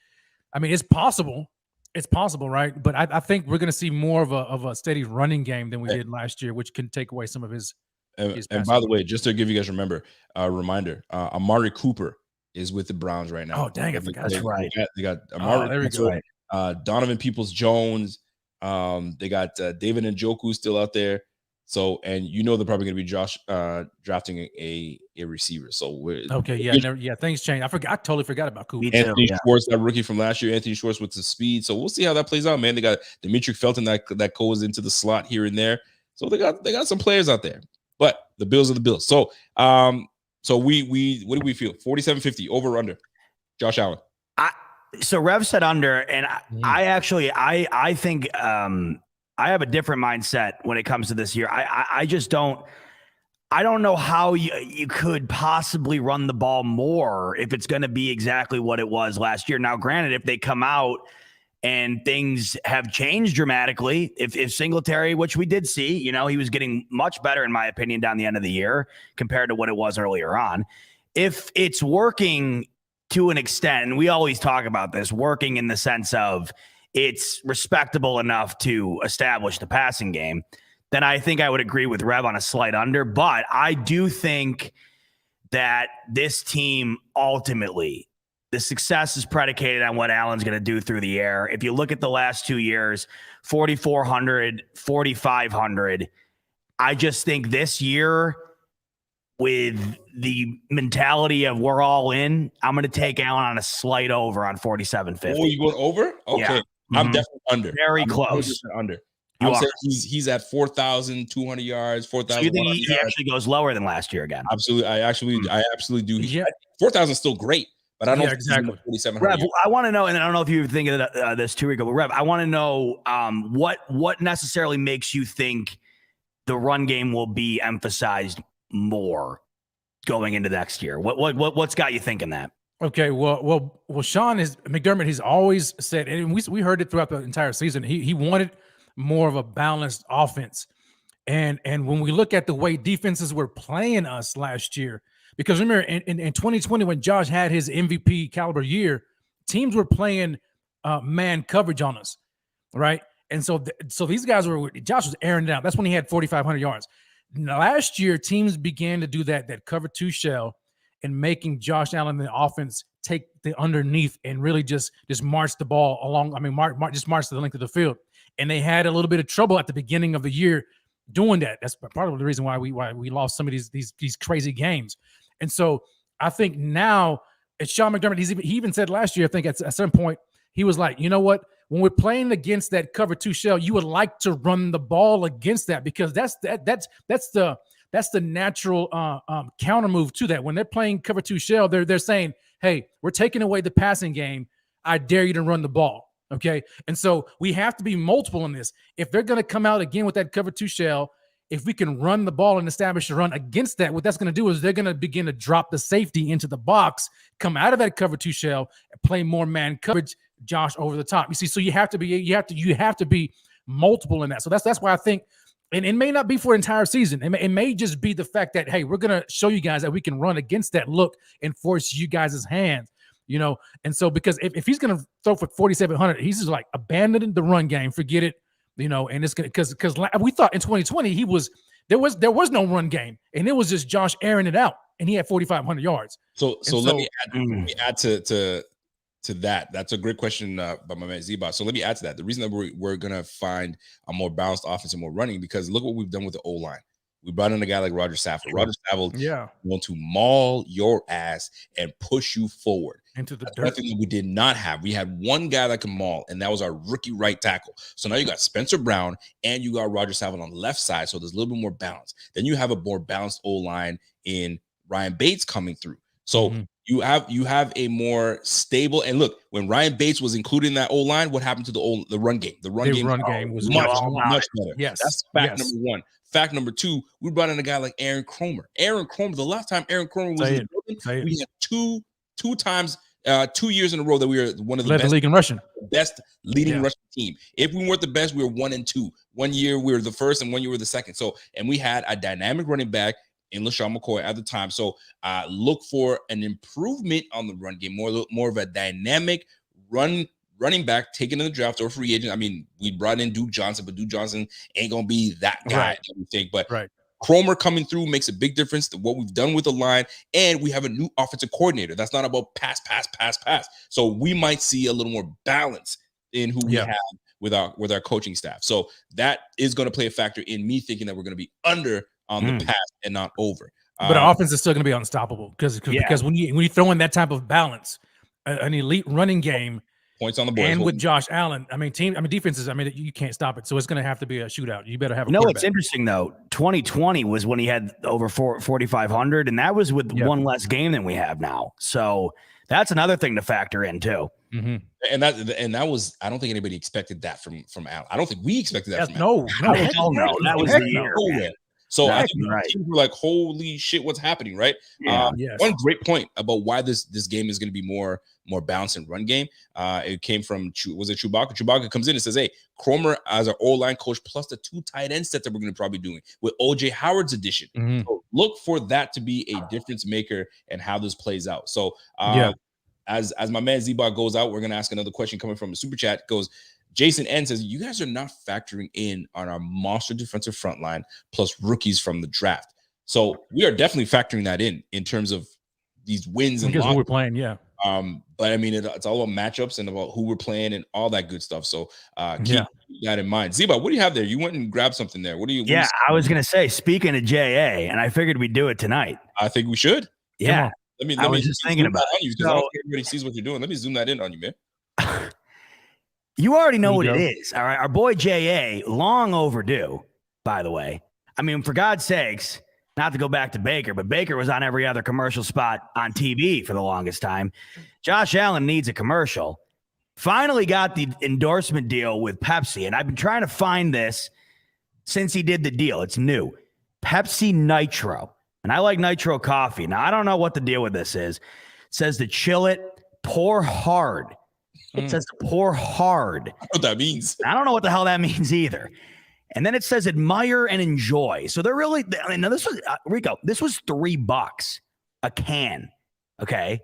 I mean, it's possible. It's possible, right? But I think we're going to see more of a steady running game than we did last year, which can take away some of his. And by the way, just to give you guys a reminder, Amari Cooper is with the Browns right now. Oh, dang, I forgot. That's right. They got Amari there we Cooper, go. Donovan Peoples-Jones. They got David Njoku still out there. So, and you know they're probably going to be drafting a receiver. So things change. I totally forgot about Cooper. Anthony Schwartz, that rookie from last year. Anthony Schwartz with the speed. So we'll see how that plays out, man. They got Dimitri Felton that goes into the slot here and there. So they got some players out there. But the Bills are the Bills. So we what do we feel? 47-50 over or under? Josh Allen. So Rev said under, and I think I have a different mindset when it comes to this year. I just don't know how you could possibly run the ball more if it's going to be exactly what it was last year. Now, granted, if they come out and things have changed dramatically, if Singletary, which we did see, he was getting much better, in my opinion, down the end of the year compared to what it was earlier on. If it's working to an extent, and we always talk about this, working in the sense of it's respectable enough to establish the passing game, then I think I would agree with Rev on a slight under. But I do think that this team ultimately the success is predicated on what Allen's going to do through the air. If you look at the last 2 years, 4,400, 4,500, I just think this year, with the mentality of we're all in, I'm going to take Allen on a slight over on 47.50. Oh, you going over? Okay. Yeah. I'm Mhm. definitely under. Very I'm close. Under. You I'm are. saying he's at 4,200 yards, So you 4,100 think he yards. actually goes lower than last year again? Absolutely. I absolutely do. Yeah. 4,000 is still great, but I don't Yeah, think exactly. 4,700 Rev, yards. I want to know, and I don't know if you were thinking of this too, Rico, but Rev, I want to know what necessarily makes you think the run game will be emphasized more going into next year. What's got you thinking that? Okay, well, Sean McDermott. He's always said, and we heard it throughout the entire season. He wanted more of a balanced offense, and when we look at the way defenses were playing us last year, because remember in 2020 when Josh had his MVP caliber year, teams were playing man coverage on us, right? And so these guys Josh was airing it out. That's when he had 4,500 yards. Now, last year, teams began to do that cover two shell and making Josh Allen the offense take the underneath and really just march the ball along. I mean, just march the length of the field. And they had a little bit of trouble at the beginning of the year doing that. That's part of the reason why we lost some of these crazy games. And so I think now it's Sean McDermott. He even said last year, I think at some point, he was like, you know what? When we're playing against that cover two shell, you would like to run the ball against that because that's the natural counter move to that. When they're playing cover two shell, they're saying, hey, we're taking away the passing game. I dare you to run the ball. Okay. And so we have to be multiple in this. If they're going to come out again with that cover two shell, if we can run the ball and establish a run against that, what that's going to do is they're going to begin to drop the safety into the box, come out of that cover two shell, and play more man coverage, Josh over the top. You see, so you have to be multiple in that. So that's why I think, and it may not be for an entire season. It may just be the fact that, hey, we're going to show you guys that we can run against that look and force you guys' hands, you know? And so, because if he's going to throw for 4,700, he's just like abandoning the run game, forget it, you know, and it's going to, because we thought in 2020, there was no run game and it was just Josh airing it out and he had 4,500 yards. So let me add to that. That's a great question by my man Zeba. So let me add to that. The reason that we're going to find a more balanced offense and more running, because look what we've done with the O-line. We brought in a guy like Roger Saffold. Roger Saffold want to maul your ass and push you forward. Into the That's dirt. nothing that we did not have. We had one guy that can maul, and that was our rookie right tackle. So now you got Spencer Brown and you got Roger Saffold on the left side. So there's a little bit more balance. Then you have a more balanced O-line in Ryan Bates coming through. So you have a more stable, and look, when Ryan Bates was included in that O-line, what happened to the run game? The run game was much better. Yes. That's fact number one. Fact number two, we brought in a guy like Aaron Cromer. The last time Aaron Cromer was in the building, we had two times 2 years in a row that we were one of the led best, the league in rushing. Best leading rushing team. If we weren't the best, we were 1 and 2. 1 year we were the first, and 1 year we were the second. So, and we had a dynamic running back in LaShawn McCoy at the time. So look for an improvement on the run game, more of a dynamic running back taken in the draft or free agent. I mean, we brought in Duke Johnson, but Duke Johnson ain't gonna be that guy that we think. But Cromer coming through makes a big difference to what we've done with the line, and we have a new offensive coordinator. That's not about pass. So we might see a little more balance in who we have with our coaching staff. So that is going to play a factor in me thinking that we're going to be under on the pass and not over. But our offense is still going to be unstoppable because when you throw in that type of balance, an elite running game, points on the board, and with Josh Allen, defenses, you can't stop it. So it's going to have to be a shootout. You better have a No, it's interesting though. 2020 was when he had over 4,500, and that was with one less game than we have now. So that's another thing to factor in too. Mm-hmm. And that was, I don't think anybody expected that from Allen. I don't think we expected that from Allen. No, that was the year. So I think teams were like, holy shit, what's happening, right? One great point about why this game is going to be more balanced in run game. It came from, was it Chewbacca? Chewbacca comes in and says, hey, Cromer as our O-line coach plus the 2 tight end sets that we're going to probably doing with OJ Howard's addition. So look for that to be a difference maker and how this plays out. So as my man Zeba goes out, we're going to ask another question coming from the super chat. It goes, Jason N says, you guys are not factoring in on our monster defensive front line plus rookies from the draft. So we are definitely factoring that in terms of these wins and because we're playing. But I mean, it's all about matchups and about who we're playing and all that good stuff. So keep that in mind. Ziba, what do you have there? You went and grabbed something there. What do you? Yeah, I was gonna say, speaking of JA, and I figured we'd do it tonight. I think we should. Yeah. Let me just thinking about you because I don't think everybody sees what you're doing. Let me zoom that in on you, man. You already know what it is. All right. Our boy JA, long overdue, by the way. I mean, for God's sakes, not to go back to Baker, but Baker was on every other commercial spot on TV for the longest time. Josh Allen needs a commercial. Finally got the endorsement deal with Pepsi. And I've been trying to find this since he did the deal. It's new. Pepsi Nitro. And I like nitro coffee. Now, I don't know what the deal with this is. It says to chill it, pour hard. It says to pour hard. I don't know what that means. I don't know what the hell that means either. And then it says admire and enjoy. So they're really, now this was, Rico, this was $3 a can. Okay.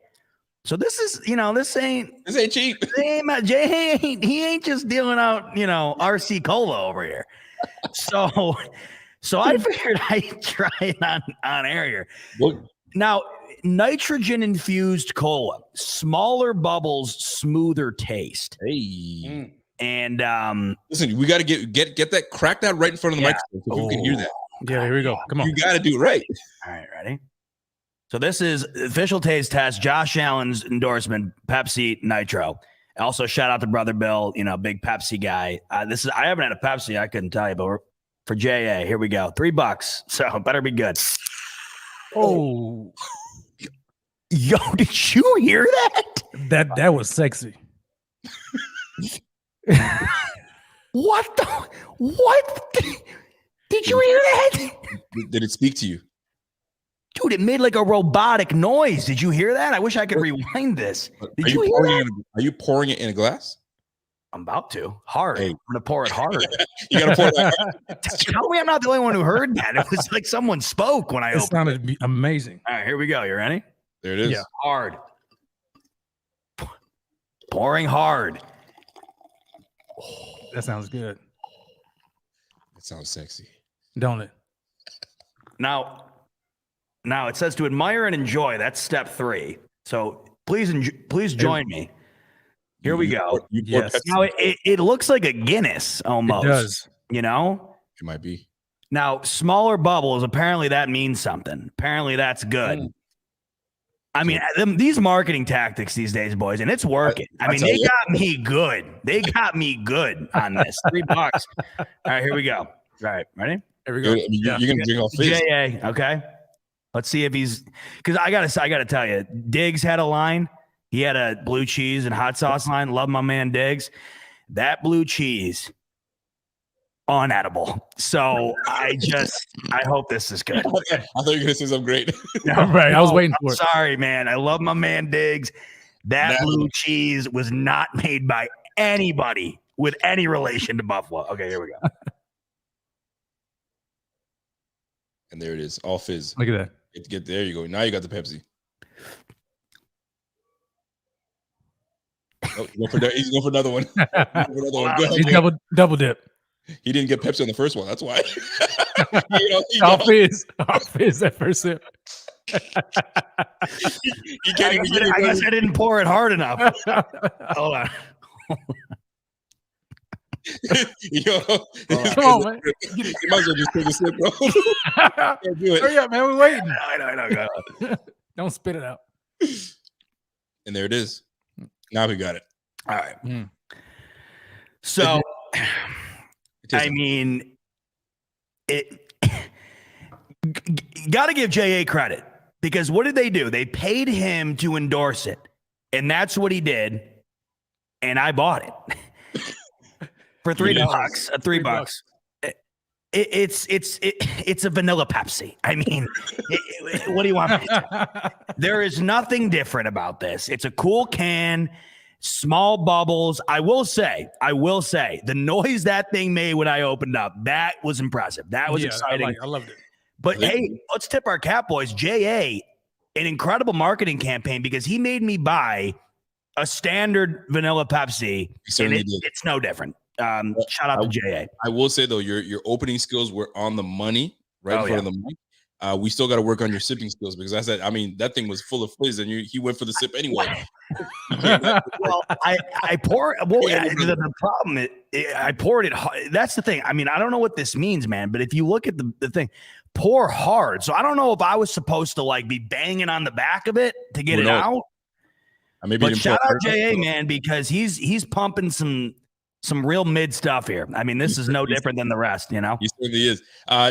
So this is, this ain't cheap. He ain't just dealing out, RC Cola over here. So I figured I'd try it on air here. What? Now, nitrogen infused cola, smaller bubbles, smoother taste. Hey. And listen, we got to get that, crack that right in front of the microphone so people can hear that. Yeah, here we go. Come on. You got to do it right. All right, ready? So this is official taste test, Josh Allen's endorsement, Pepsi Nitro. Also, shout out to Brother Bill, big Pepsi guy. I haven't had a Pepsi, I couldn't tell you, but for JA, here we go. $3. So better be good. Oh. Yo, did you hear that? That was sexy. What? Did you hear that? Did it speak to you? Dude, it made like a robotic noise. Did you hear that? I wish I could rewind this. Did you hear that? Are you pouring it in a glass? I'm about to. Hard. Hey. I'm going to pour it hard. You got to pour that. Tell me I'm not the only one who heard that. It was like someone spoke when I It opened sounded amazing. All right, here we go. You ready? There it is. Yeah. Hard. Pouring hard. That sounds good. It sounds sexy. Don't it? Now it says to admire and enjoy. That's step 3. So please join me. Here we go. Yes. Now it looks like a Guinness almost. It does. It might be. Now, smaller bubbles, apparently that means something. Apparently that's good. I mean, these marketing tactics these days, boys, and it's working. I mean, they got me good. They got me good on this. $3. All right, here we go. All right, ready? Here we go. You're gonna drink off face. JA, okay. Let's see if he's because I gotta tell you, Diggs had a line. He had a blue cheese and hot sauce line. Love my man Diggs. That blue cheese, unedible. So I hope this is good. I thought you were gonna say something great. Right. I was waiting for it. Sorry, man. I love my man Diggs. That blue cheese was not made by anybody with any relation to Buffalo. Okay, here we go. And there it is, all fizz. Look at that. There you go. Now you got the Pepsi. Oh, he's going for another one. He's double dip. He didn't get Pepsi on the first one. That's why. Off fizz that first sip. He can't even get it. I guess I didn't pour it hard enough. Hold on. Come on, man. You might as well just take a sip, bro. Do it. Hurry up, man. We're waiting. I know. Don't spit it out. And there it is. Now we got it. All right. So, I mean, got to give JA credit because what did they do? They paid him to endorse it, and that's what he did. And I bought it for $3. $3. It's a vanilla Pepsi. I mean, what do you want me to do? There is nothing different about this. It's a cool can, small bubbles. I will say, the noise that thing made when I opened up, that was impressive. That was exciting. I loved it. But hey, let's tip our cap, boys. JA, an incredible marketing campaign because he made me buy a standard vanilla Pepsi. And it's no different. Shout out to JA. I will say though, your opening skills were on the money, right in front of the mic. We still got to work on your sipping skills because I said, I mean, that thing was full of fizz and he went for the sip anyway. Well, I pour. Well, the problem is I poured it. That's the thing. I mean, I don't know what this means, man. But if you look at the thing, pour hard. So I don't know if I was supposed to like be banging on the back of it to get it out. But shout out JA, man, because he's pumping some real mid stuff here. I mean, this is no different than the rest, you know. He certainly is.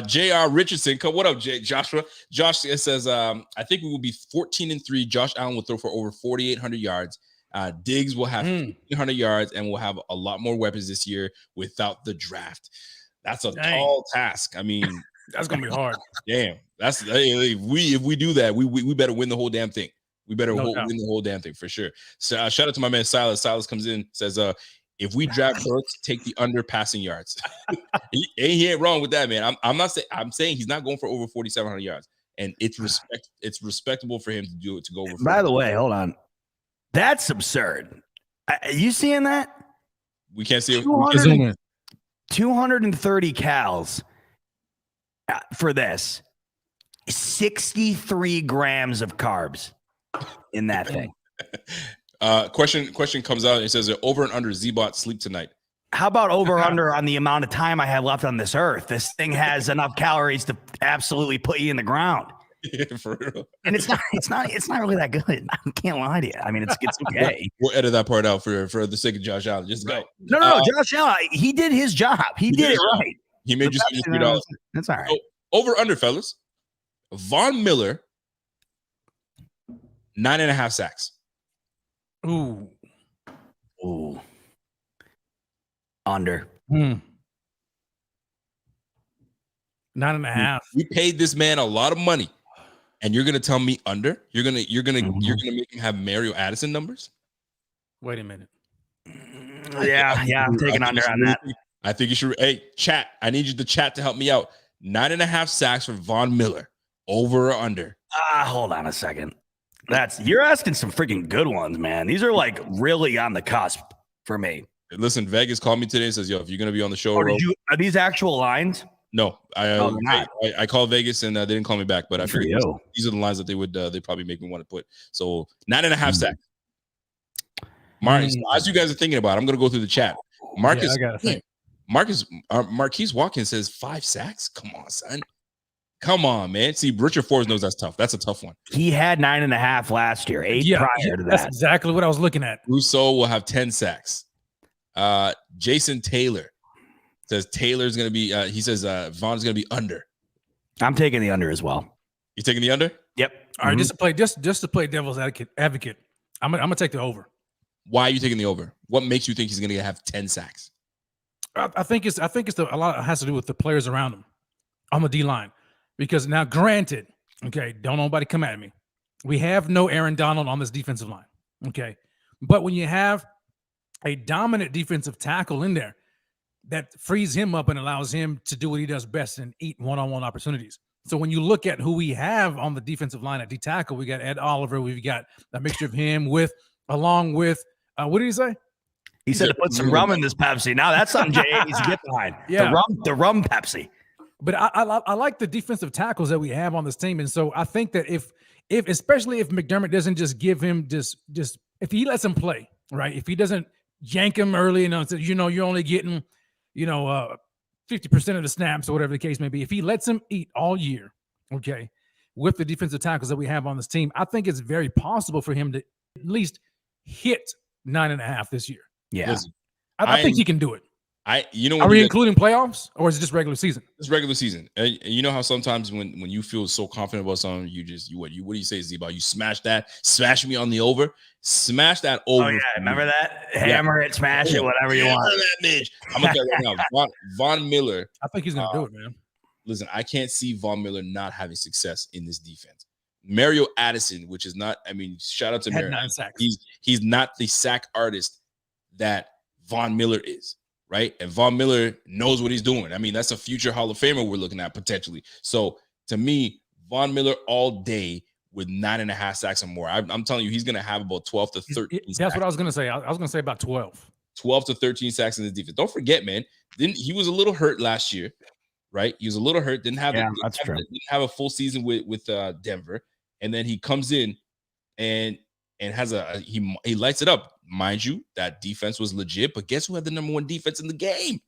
J.R. Richardson, what up, Joshua? Josh says, I think we will be 14-3. Josh Allen will throw for over 4,800 yards. Diggs will have 1,500 yards and will have a lot more weapons this year without the draft. That's a tall task. I mean, that's gonna be hard. Damn, that's if we do that, we better win the whole damn thing. We better win the whole damn thing for sure. So shout out to my man Silas. Silas comes in, says, if we draft Burks, take the under passing yards. he ain't wrong with that, man. I'm not saying I'm saying he's not going for over 4,700 yards, and it's respectable for him to do it to go over. By the way, hold on, that's absurd. You seeing that? We can't see it. 230 cals for this. 63 grams of carbs in that thing. Question comes out. It says over and under Z-Bot sleep tonight. How about over under on the amount of time I have left on this earth? This thing has enough calories to absolutely put you in the ground. Yeah, for real. And it's not really that good. I can't lie to you. I mean, it's okay. We'll edit that part out for the sake of Josh Allen. Just go. No, Josh Allen. He did his job. He did it right. He made you $3. That's all right. So, over under, fellas. Von Miller, 9.5 sacks. Ooh. Under. 9.5. We paid this man a lot of money, and you're gonna tell me under? You're gonna make him have Mario Addison numbers? Wait a minute. Yeah, I'm taking under on that. I think you should. Hey, chat. I need you to chat to help me out. 9.5 sacks for Von Miller. Over or under? Hold on a second. You're asking some freaking good ones, man. These are like really on the cusp for me. Listen, Vegas called me today and says, "Yo, if you're gonna be on the show, are these actual lines?" No, I called Vegas and they didn't call me back. But I figured these are the lines that they probably make me want to put. So 9.5 sacks. Marcus, as you guys are thinking about it, I'm gonna go through the chat. Marcus, I gotta think. Marquise Watkins says 5 sacks. Come on, son. Come on, man. See, Richard Forbes knows that's tough. That's a tough one. He had 9.5 last year, 8 prior to that. That's exactly what I was looking at. Rousseau will have 10 sacks. Jason Taylor says Taylor's going to be, he says Vaughn's going to be under. I'm taking the under as well. You taking the under? Yep. All right, just to play devil's advocate, I'm gonna take the over. Why are you taking the over? What makes you think he's going to have 10 sacks? I think it's a lot has to do with the players around him on the D line. Because now, granted, okay, don't nobody come at me. We have no Aaron Donald on this defensive line, okay? But when you have a dominant defensive tackle in there, that frees him up and allows him to do what he does best and eat one-on-one opportunities. So when you look at who we have on the defensive line at D tackle, we got Ed Oliver, we've got a mixture of him along with what did he say? He said to put some rum in this Pepsi. Now that's something Jay needs to get behind. Yeah. The rum Pepsi. But I like the defensive tackles that we have on this team, and so I think that if especially if McDermott doesn't just give him just if he lets him play, right? If he doesn't yank him early and says, you're only getting 50% of the snaps or whatever the case may be. If he lets him eat all year, okay, with the defensive tackles that we have on this team, I think it's very possible for him to at least hit 9.5 this year. Yeah, listen, I think he can do it. Are we including playoffs or is it just regular season? It's regular season. And you know how sometimes when you feel so confident about something, what do you say, Z-Ball? You smash me on the over, smash that over. Oh yeah, remember that? Hammer it, smash it, whatever you want. That bitch. I'm gonna tell you right now, Von Miller. I think he's gonna do it, man. Listen, I can't see Von Miller not having success in this defense. Mario Addison, which is not, shout out to Mario. 9 sacks. He's not the sack artist that Von Miller is. Right. And Von Miller knows what he's doing. That's a future Hall of Famer we're looking at potentially. So to me, Von Miller all day with 9.5 sacks or more. I'm telling you, he's going to have about 12 to 13. That's what I was going to say. I was going to say about 12 to 13 sacks in the defense. Don't forget, man, he was a little hurt last year. right? He was a little hurt, didn't have Yeah, that's true. didn't have a full season with Denver, and then he comes in and has he lights it up. Mind you, that defense was legit, but guess who had the number 1 defense in the game?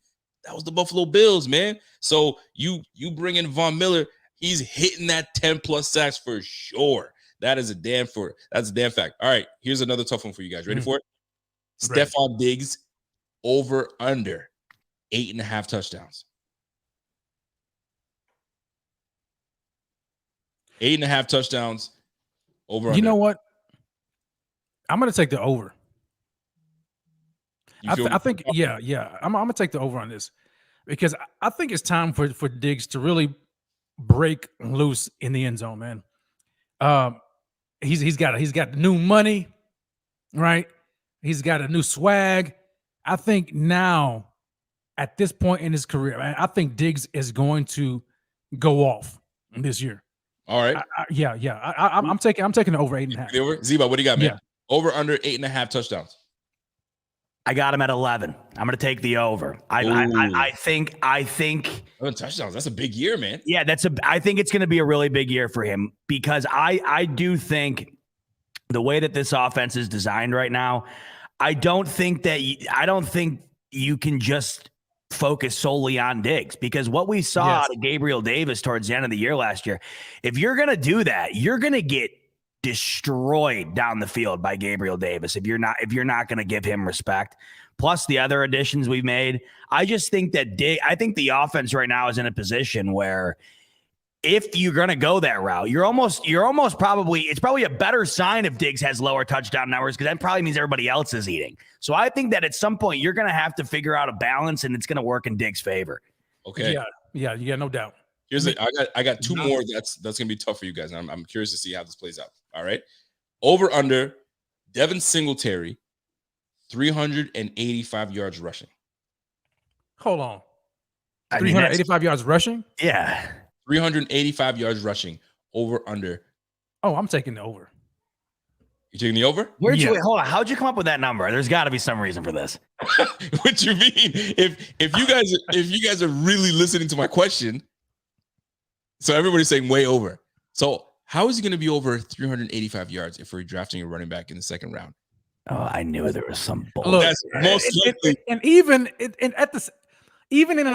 That was the Buffalo Bills, man. So you bring in Von Miller, he's hitting that 10+ sacks for sure. That's a damn fact. All right, here's another tough one for you guys. Ready for it? Right. Stephon Diggs over under 8.5 touchdowns. 8.5 touchdowns over. You under. know what? I'm gonna take the over. You feel I think, yeah. I'm gonna take the over on this because I think it's time for Diggs to really break loose in the end zone, man. He's got new money, right? He's got a new swag. I think now, at this point in his career, I think Diggs is going to go off this year. All right. I'm taking the over 8.5. The over? Zeba, what do you got, man? Yeah. Over under 8.5 touchdowns. I got him at 11. I'm going to take the over. I think 11 touchdowns. That's a big year, man. yeah, I think it's going to be a really big year for him because I do think the way that this offense is designed right now, I don't think you can just focus solely on Diggs because what we saw out of Gabriel Davis towards the end of the year last year, if you're going to do that, you're going to get destroyed down the field by Gabriel Davis if you're not going to give him respect. Plus the other additions we've made, I just think that I think the offense right now is in a position where if you're going to go that route, it's probably a better sign if Diggs has lower touchdown numbers because that probably means everybody else is eating. So I think that at some point you're going to have to figure out a balance and it's going to work in Diggs' favor. Okay. Yeah, no doubt. I got two more that's gonna be tough for you guys. And I'm curious to see how this plays out. All right. Over under Devin Singletary, 385 yards rushing. Hold on. 385 yards rushing? Yeah. 385 yards rushing. Over under. Oh, I'm taking the over. You taking the over? Wait, hold on. How'd you come up with that number? There's got to be some reason for this. What you mean? If you guys are really listening to my question, so everybody's saying way over. So how is he going to be over 385 yards if we're drafting a running back in the second round? Oh, I knew there was some bullshit. Look, That's most likely. And even in an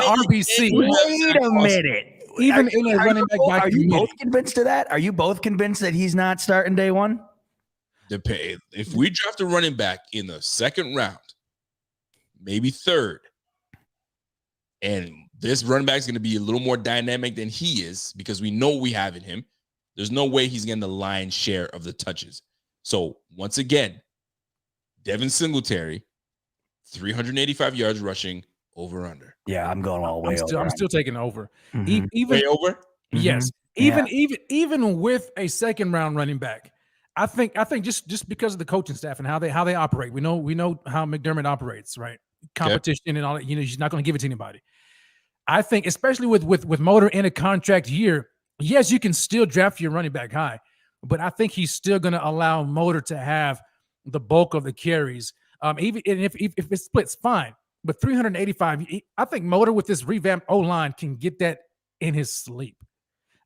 RBC. Wait a minute. Even in a running back by Are you committee. both convinced of that? Are you both convinced that he's not starting day one? If we draft a running back in the second round, maybe third, and this running back is going to be a little more dynamic than he is because we know we have in him, there's no way he's getting the lion's share of the touches. So once again, Devin Singletary, 385 yards rushing, over under. Yeah, I'm going all the way over. I'm still taking over. Mhm. Even Way over? yes, even with a second round running back, I think just because of the coaching staff and how they operate, we know how McDermott operates, right? Competition and all that. He's not going to give it to anybody. I think, especially with Motor in a contract year, yes, you can still draft your running back high, but I think he's still going to allow Motor to have the bulk of the carries. Even if it splits, fine. But 385, I think Motor with this revamped O-line can get that in his sleep.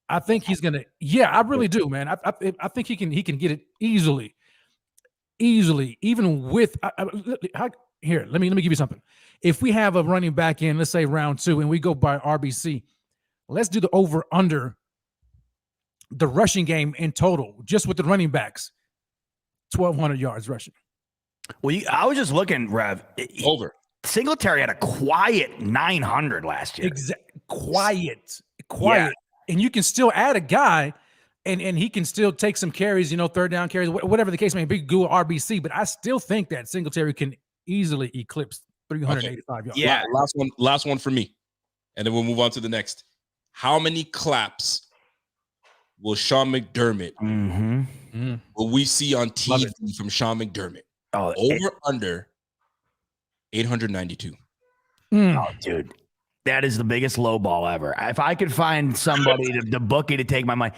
I think he's gonna. Yeah, I really do, man. I think he can get it easily. Even with here, let me give you something. If we have a running back in, let's say round 2, and we go by RBC, let's do the over under the rushing game in total, just with the running backs, 1,200 yards rushing. Well, I was just looking, Rev. Over. Singletary had a quiet 900 last year. Quiet. And you can still add a guy and he can still take some carries, third down carries, whatever the case may be, go RBC. But I still think that Singletary can easily eclipse 385 yards. Yeah. Last one for me. And then we'll move on to the next. How many claps will Sean McDermott will we see on TV from Sean McDermott? Oh, over under 892. Oh, dude. That is the biggest low ball ever. If I could find somebody to bookie to take my money,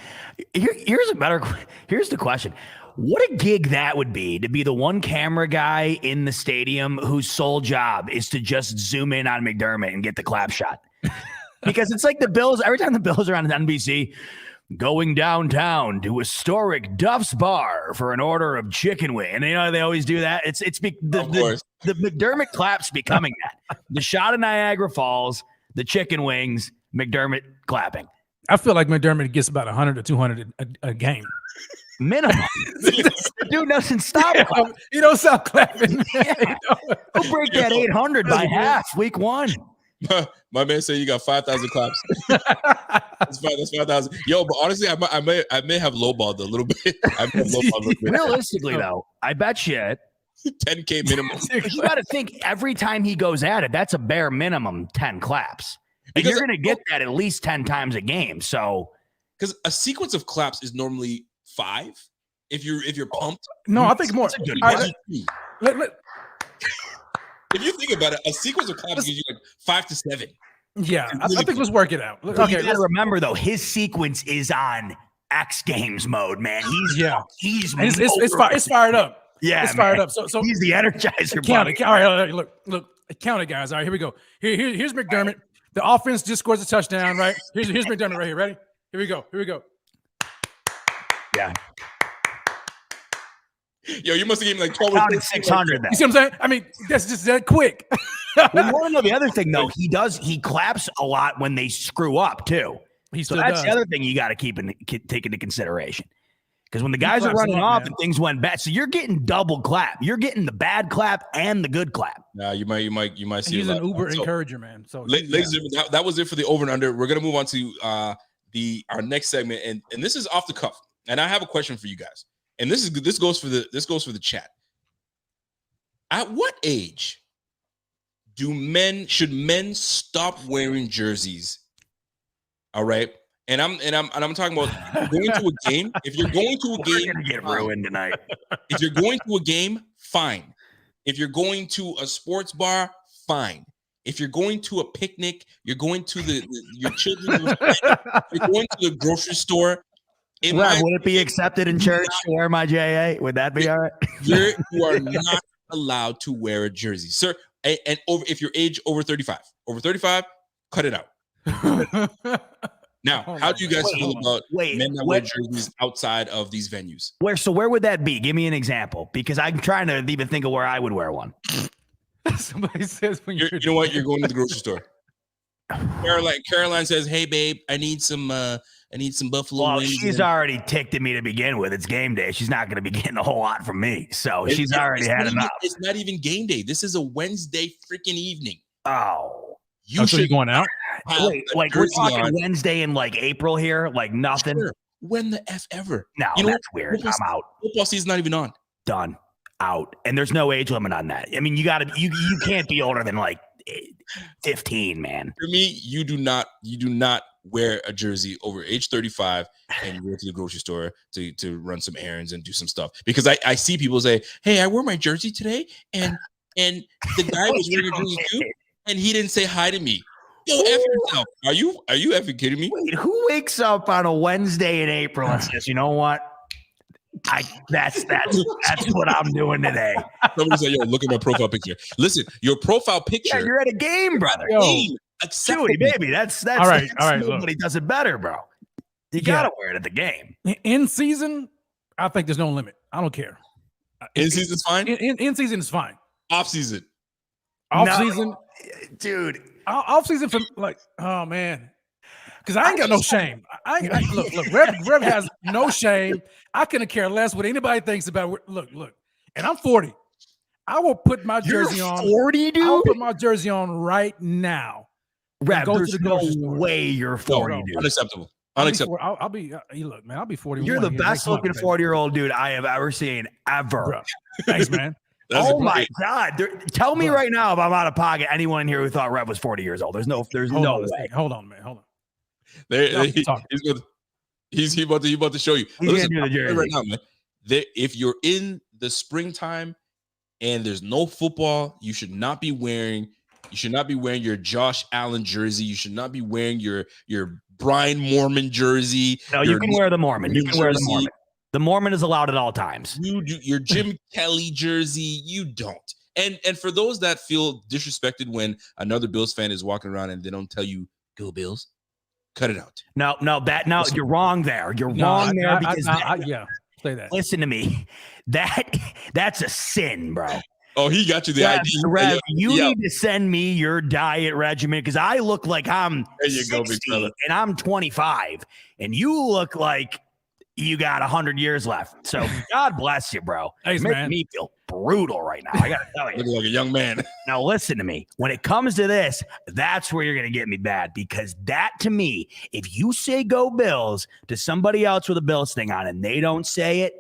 here's the question. What a gig that would be to be the one camera guy in the stadium whose sole job is to just zoom in on McDermott and get the clap shot. Because it's like the Bills, every time the Bills are on NBC, going downtown to historic Duff's Bar for an order of chicken wing. And they always do that. The McDermott clap's becoming that. The shot of Niagara Falls, the chicken wings, McDermott clapping. I feel like McDermott gets about 100 or 200 a game. Minimum. The dude doesn't stop. You don't stop clapping. Yeah. He'll break that 800 by half week 1. My man said you got 5,000 claps. That's 5,000. Yo, but honestly, I may have lowballed a little bit. Realistically, though, I bet you 10K minimum. You got to think every time he goes at it, that's a bare minimum 10 claps. And you're going to get that at least 10 times a game. So, because a sequence of claps is normally 5. If you're pumped. No, I think more. If you think about it, a sequence of claps gives you like 5 to 7. Yeah, I think let's work it out. Okay, you gotta remember though, his sequence is on X Games mode, man. It's fired up. Yeah, it's fired up. So he's the energizer. Count it. All right, look, count it, guys. All right, here we go. Here's McDermott. The offense just scores a touchdown, right? Here's McDermott right here. Ready? Here we go. Yeah. Yo, you must have given like 12 or 600. You see what I'm saying? I mean, that's just that quick. Well, you want to know the other thing, though? He claps a lot when they screw up, too. So that's the other thing you got to take into consideration. Because when the guys are running off and things went bad, so you're getting double clap. You're getting the bad clap and the good clap. Nah, you might see. He's an Uber encourager, man. So, ladies and gentlemen, that was it for the over and under. We're gonna move on to our next segment, and this is off the cuff. And I have a question for you guys. And this goes for the chat. At what age should men stop wearing jerseys? All right. And I'm talking about going to a game. If you're going to a game, we're gonna get ruined tonight. If you're going to a game, fine. If you're going to a sports bar, fine. If you're going to a picnic, you're going to your children, you're going to the grocery store. Would it be accepted in church to wear my JA? Would that be all right? You are not allowed to wear a jersey, sir. And if you're age over 35, cut it out. Now, how do you guys feel about men that wear jerseys outside of these venues? Where would that be? Give me an example, because I'm trying to even think of where I would wear one. Somebody says when you know what? You're going to the grocery store. Caroline says, "Hey, babe, I need some buffalo wings." She's already ticked at me to begin with. It's game day. She's not going to be getting a whole lot from me, so she's already had enough. It's not even game day. This is a Wednesday freaking evening. Oh, you should be going out. Wait, like we're talking Wednesday in like April here, like nothing. Sure. When the F ever? No, that's weird. I'm out. Football season's not even on. Done. Out. And there's no age limit on that. I mean, you can't be older than like 15, man. For me, you do not wear a jersey over age 35 and you go to the grocery store to run some errands and do some stuff. Because I see people say, "Hey, I wore my jersey today, and the guy was wearing a jersey too, and he didn't say hi to me." Yo, F yourself. Are you effing kidding me? Wait, who wakes up on a Wednesday in April and says, "You know what? That's what I'm doing today." Somebody said, "Yo, look at my profile picture." Listen, your profile picture. Yeah, you're at a game, brother. Chewy, baby. That's all right. Nobody does it better, bro. You gotta wear it at the game. In season, I think there's no limit. I don't care. In season's fine. In season is fine. Off season, dude. Off season for like, oh man. Because I ain't got no shame. Look, Rev has no shame. I couldn't care less what anybody thinks about. Look, and I'm 40. I will put my jersey on. 40, dude? I'll put my jersey on right now. Rev, there's no way you're 40, dude. Unacceptable. I'll be look, man, I'll be 41. You're the best looking 40-year-old dude I have ever seen, ever. Bro. Thanks, man. Oh my God. Tell me right now if I'm out of pocket, anyone in here who thought Rev was 40 years old. There's no way. Hold on, man. Hold on. He's about to show you. He's gonna do the jersey right now, man. If you're in the springtime and there's no football, you should not be wearing your Josh Allen jersey. You should not be wearing your Brian Mormon jersey. No, you can wear the Mormon. You can wear the Mormon. The Mormon is allowed at all times. You do your Jim Kelly jersey. You don't. And for those that feel disrespected when another Bills fan is walking around and they don't tell you Go Bills. Cut it out. No, you're wrong there. You're No, wrong there because yeah, say that. listen to me. That's a sin, bro. Oh, he got you the Yes, idea. Rev, you need to send me your diet regimen because I look like I'm There you go, big 60 fella. and I'm 25, and you look like you got 100 years left. So God bless you, bro. Thanks, Make man. me feel brutal right now. I gotta tell you. Looking like a young man. Now listen to me. When it comes to this, that's where you're gonna get me bad because that to me, if you say go Bills to somebody else with a Bills thing on and they don't say it,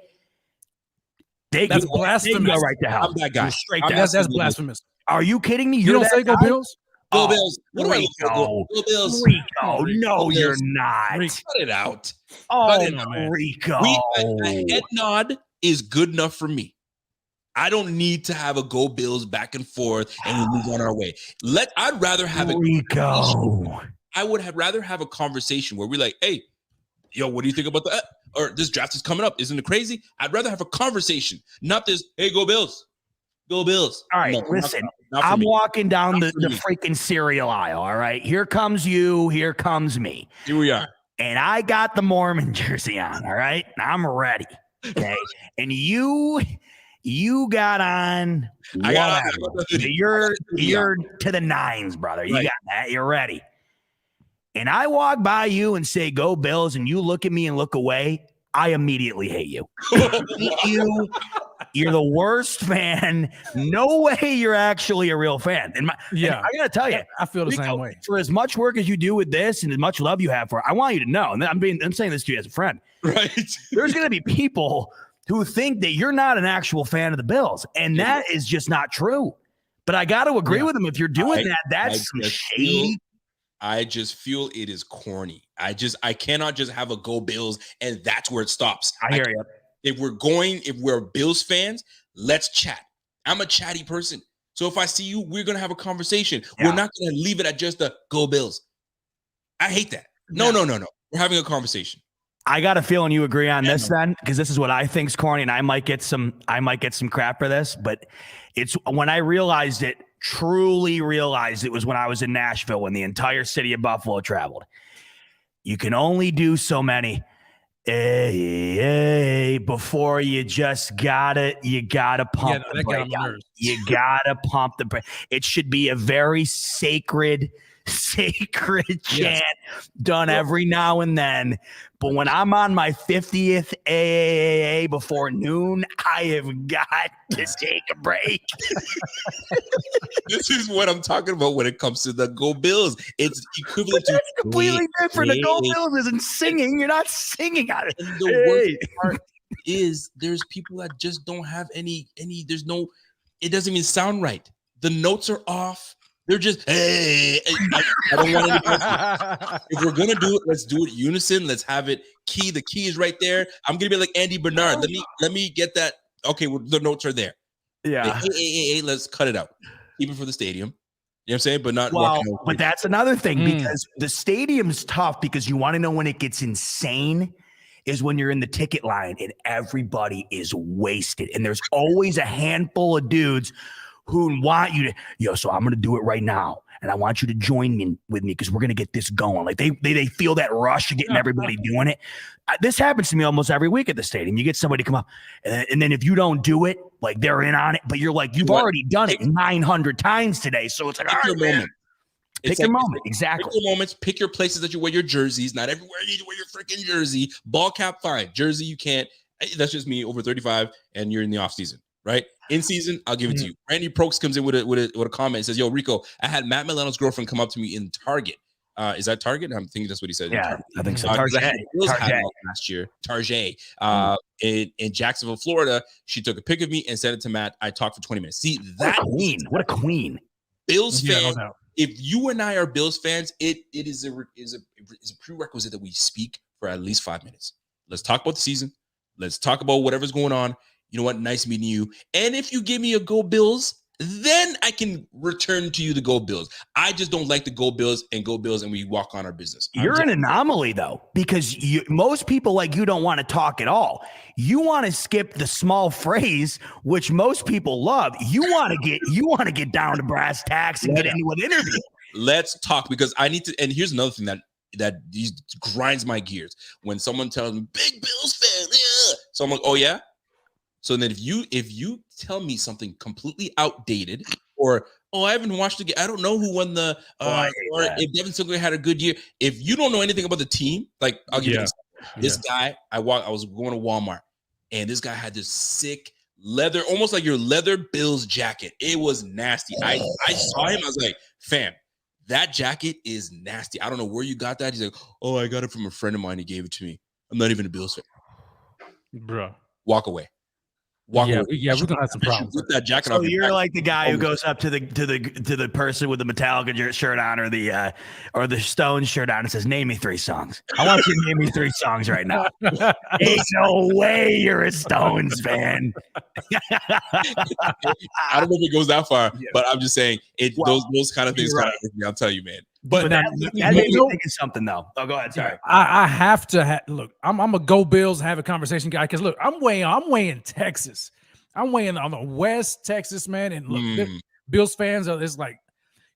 That's go blasphemous. right to hell. I'm that guy. You're straight I'm to that hell. That's blasphemous. Are you kidding me? You You're don't say that go guy? Bills? Go Oh, Bills. What do I look for? Rico. Go Bills. Rico, no, Bills. you're not. Rico. Cut it out. Oh, Cut it out, man. Rico. A head nod is good enough for me. I don't need to have a go Bills back and forth and we move on our way. I'd rather have a Rico. I would have rather have a conversation where we're like, hey, yo, what do you think about that? Or this draft is coming up. Isn't it crazy? I'd rather have a conversation, not this, hey, go Bills. Go Bills. All right, No, listen. not for I'm me. walking down the Not for me. freaking cereal aisle. All right. Here comes you. Here comes me. Here we are. And I got the Mormon jersey on. All right. I'm ready. Okay. And you got on. I got on whatever. You're to the nines, brother. You Right. got that. You're ready. And I walk by you and say, go Bills. And you look at me and look away. I immediately hate you. I hate you. You're the worst fan. No way you're actually a real fan. And I gotta tell you, I feel the Rico, same way. for as much work as you do with this and as much love you have for it, I want you to know, and I'm saying this to you as a friend. Right. There's gonna be people who think that you're not an actual fan of the Bills, and that is just not true. But I got to agree with them. If you're doing that's some shady. I just feel it is corny. I cannot just have a go Bills and that's where it stops. I hear you. If we're Bills fans, let's chat. I'm a chatty person. So if I see you, we're going to have a conversation. Yeah. We're not going to leave it at just a go Bills. I hate that. No. We're having a conversation. I got a feeling you agree on this then, because this is what I think's corny, and I might get some crap for this, but it's when I truly realized it was when I was in Nashville when the entire city of Buffalo traveled. You can only do so many before you gotta pump the that got brake on my out. nerves. You gotta pump the brake. It should be a very sacred chant done every now and then. But when I'm on my 50th AAA before noon, I have got to take a break. This is what I'm talking about when it comes to the go Bills. It's equivalent to That's completely different. The Go Bills isn't singing. You're not singing on it. And the worst part is there's people that just don't have any, it doesn't even sound right. The notes are off. They're just, hey, I don't want anybody. If we're going to do it, let's do it unison. Let's have it key. The key is right there. I'm going to be like Andy Bernard. Let me get that. Okay, well, the notes are there. Yeah. Hey, let's cut it out. Keep it for the stadium. You know what I'm saying? But not. But that's another thing because the stadium's tough because you want to know when it gets insane is when you're in the ticket line and everybody is wasted. And there's always a handful of dudes who want you to, so I'm going to do it right now. And I want you to join me with me because we're going to get this going. Like they feel that rush of getting everybody doing it. This happens to me almost every week at the stadium. You get somebody to come up and then if you don't do it, like they're in on it, but you're like, you've already done it 900 times today. So it's like, pick your moment. Pick your moment. Exactly. Pick your moments. Pick your places that you wear your jerseys. Not everywhere you need to wear your freaking jersey. Ball cap, fine. Jersey, you can't. That's just me over 35 and you're in the off season. Right? In season, I'll give it to you. Randy Prokes comes in with a comment and says, yo, Rico, I had Matt Milano's girlfriend come up to me in Target. Is that Target? I'm thinking that's what he said. Yeah, I think so. Target last year. Target. In Jacksonville, Florida, she took a pic of me and sent it to Matt. I talked for 20 minutes. See, that queen. What a queen. Bills Yeah, fan. no doubt. If you and I are Bills fans, it is a prerequisite that we speak for at least 5 minutes. Let's talk about the season. Let's talk about whatever's going on. You know what? Nice meeting you. And if you give me a go Bills, then I can return to you the go Bills. I just don't like the go Bills and we walk on our business. You're an anomaly though, because most people like you don't want to talk at all. You want to skip the small phrase, which most people love. You want to get down to brass tacks and get into an interview. let's talk because I need to. And here's another thing that grinds my gears when someone tells me big Bills fan. Yeah. So I'm like, oh yeah. So then if you tell me something completely outdated or I haven't watched the game, I don't know who won the or if Devin Singletary had a good year. If you don't know anything about the team, like I'll give you this guy. I was going to Walmart and this guy had this sick leather, almost like your leather Bills jacket. It was nasty. I saw him. I was like, fam, that jacket is nasty. I don't know where you got that. He's like, oh, I got it from a friend of mine. He gave it to me. I'm not even a Bills fan. Bro. Walk away. We're gonna have some problems with that jacket. So you're like the guy who goes up to the person with the Metallica shirt on or the Stones shirt on and says, "Name me 3 songs." I want you to name me 3 songs right now. Ain't no way you're a Stones fan. I don't know if it goes that far, but I'm just saying those kind of things. I'll tell you, man. But that made me think of something though. Oh, go ahead. Sorry. I have to look. I'm a go Bills, have a conversation guy because look, I'm weighing Texas. I'm weighing on the West Texas, man. And look, Bills fans are. It's like,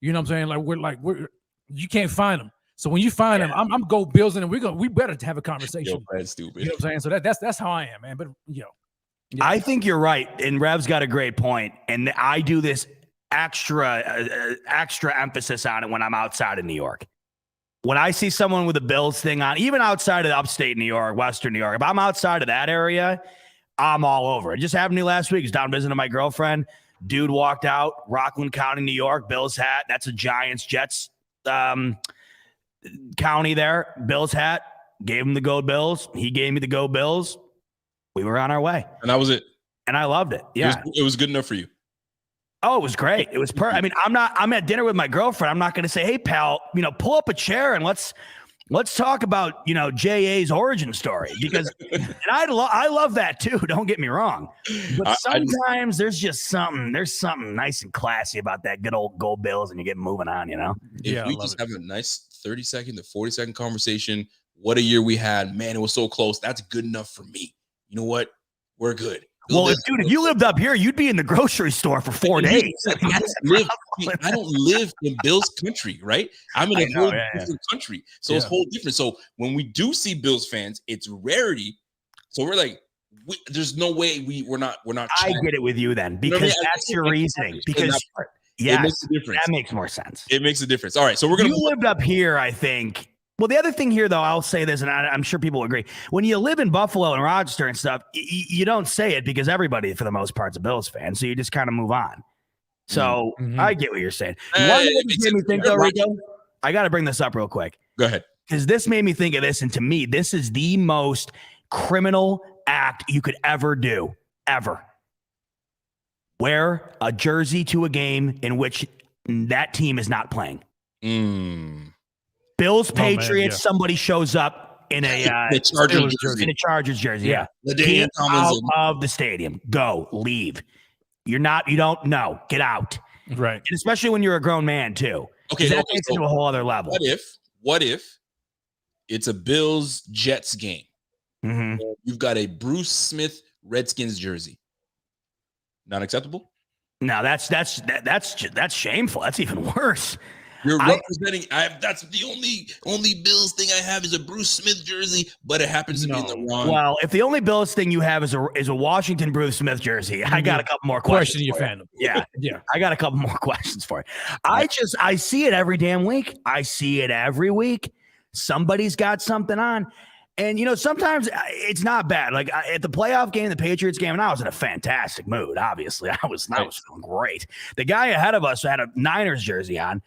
you know what I'm saying? Like we're you can't find them. So when you find them, I'm go Bills, and we better have a conversation. That's stupid. You know what I'm saying? So that's how I am, man. But I think you're right, and Rev's got a great point, and I do this extra emphasis on it when I'm outside of New York. When I see someone with a Bills thing on, even outside of upstate New York, Western New York, if I'm outside of that area, I'm all over. It just happened to me last week. I was down visiting my girlfriend. Dude walked out, Rockland County, New York, Bills hat. That's a Giants Jets county there. Bills hat. Gave him the Go Bills. He gave me the Go Bills. We were on our way. And that was it. And I loved it. Yeah. It was good enough for you. Oh, it was great. It was perfect. I mean, I'm at dinner with my girlfriend. I'm not going to say, hey, pal, pull up a chair and let's talk about, JA's origin story because and I love that too. Don't get me wrong. But sometimes there's something nice and classy about that good old Go Bills and you get moving on, If we just have a nice 30-second to 40-second conversation, what a year we had, man, it was so close. That's good enough for me. You know what? We're good. Well, if you lived up here, you'd be in the grocery store for 4 days. I don't live in Bills country, right? I'm in a whole different country. So it's whole different. So when we do see Bills fans, it's rarity. So we're like, there's no way we're not. I get it with you then because that's your reasoning. Because it makes a difference. That makes more sense. It makes a difference. All right. So we're going to. You lived up here, I think. Well, the other thing here, though, I'll say this, and I'm sure people agree. When you live in Buffalo and Rochester and stuff, you don't say it because everybody, for the most part, is a Bills fan. So you just kind of move on. So I get what you're saying. One thing made me think, though, Rico, I got to bring this up real quick. Go ahead. Because this made me think of this. And to me, this is the most criminal act you could ever do, ever. Wear a jersey to a game in which that team is not playing. Bills, Patriots, somebody shows up in a Chargers jersey. Yeah. Get out of the stadium. Go. Leave. You don't know. Get out. Right. And especially when you're a grown man, too. Okay. That takes it to a whole other level. What if it's a Bills Jets game? Mm-hmm. You've got a Bruce Smith Redskins jersey. Not acceptable? No, that's shameful. That's even worse. You're representing. That's the only Bills thing I have is a Bruce Smith jersey, but it happens to be in the wrong. Well, if the only Bills thing you have is a Washington Bruce Smith jersey, I got a couple more questions. Question your fandom. Yeah. I got a couple more questions for you. I see it every damn week. I see it every week. Somebody's got something on. And, sometimes it's not bad. Like at the playoff game, the Patriots game, and I was in a fantastic mood, obviously. I was feeling great. The guy ahead of us had a Niners jersey on.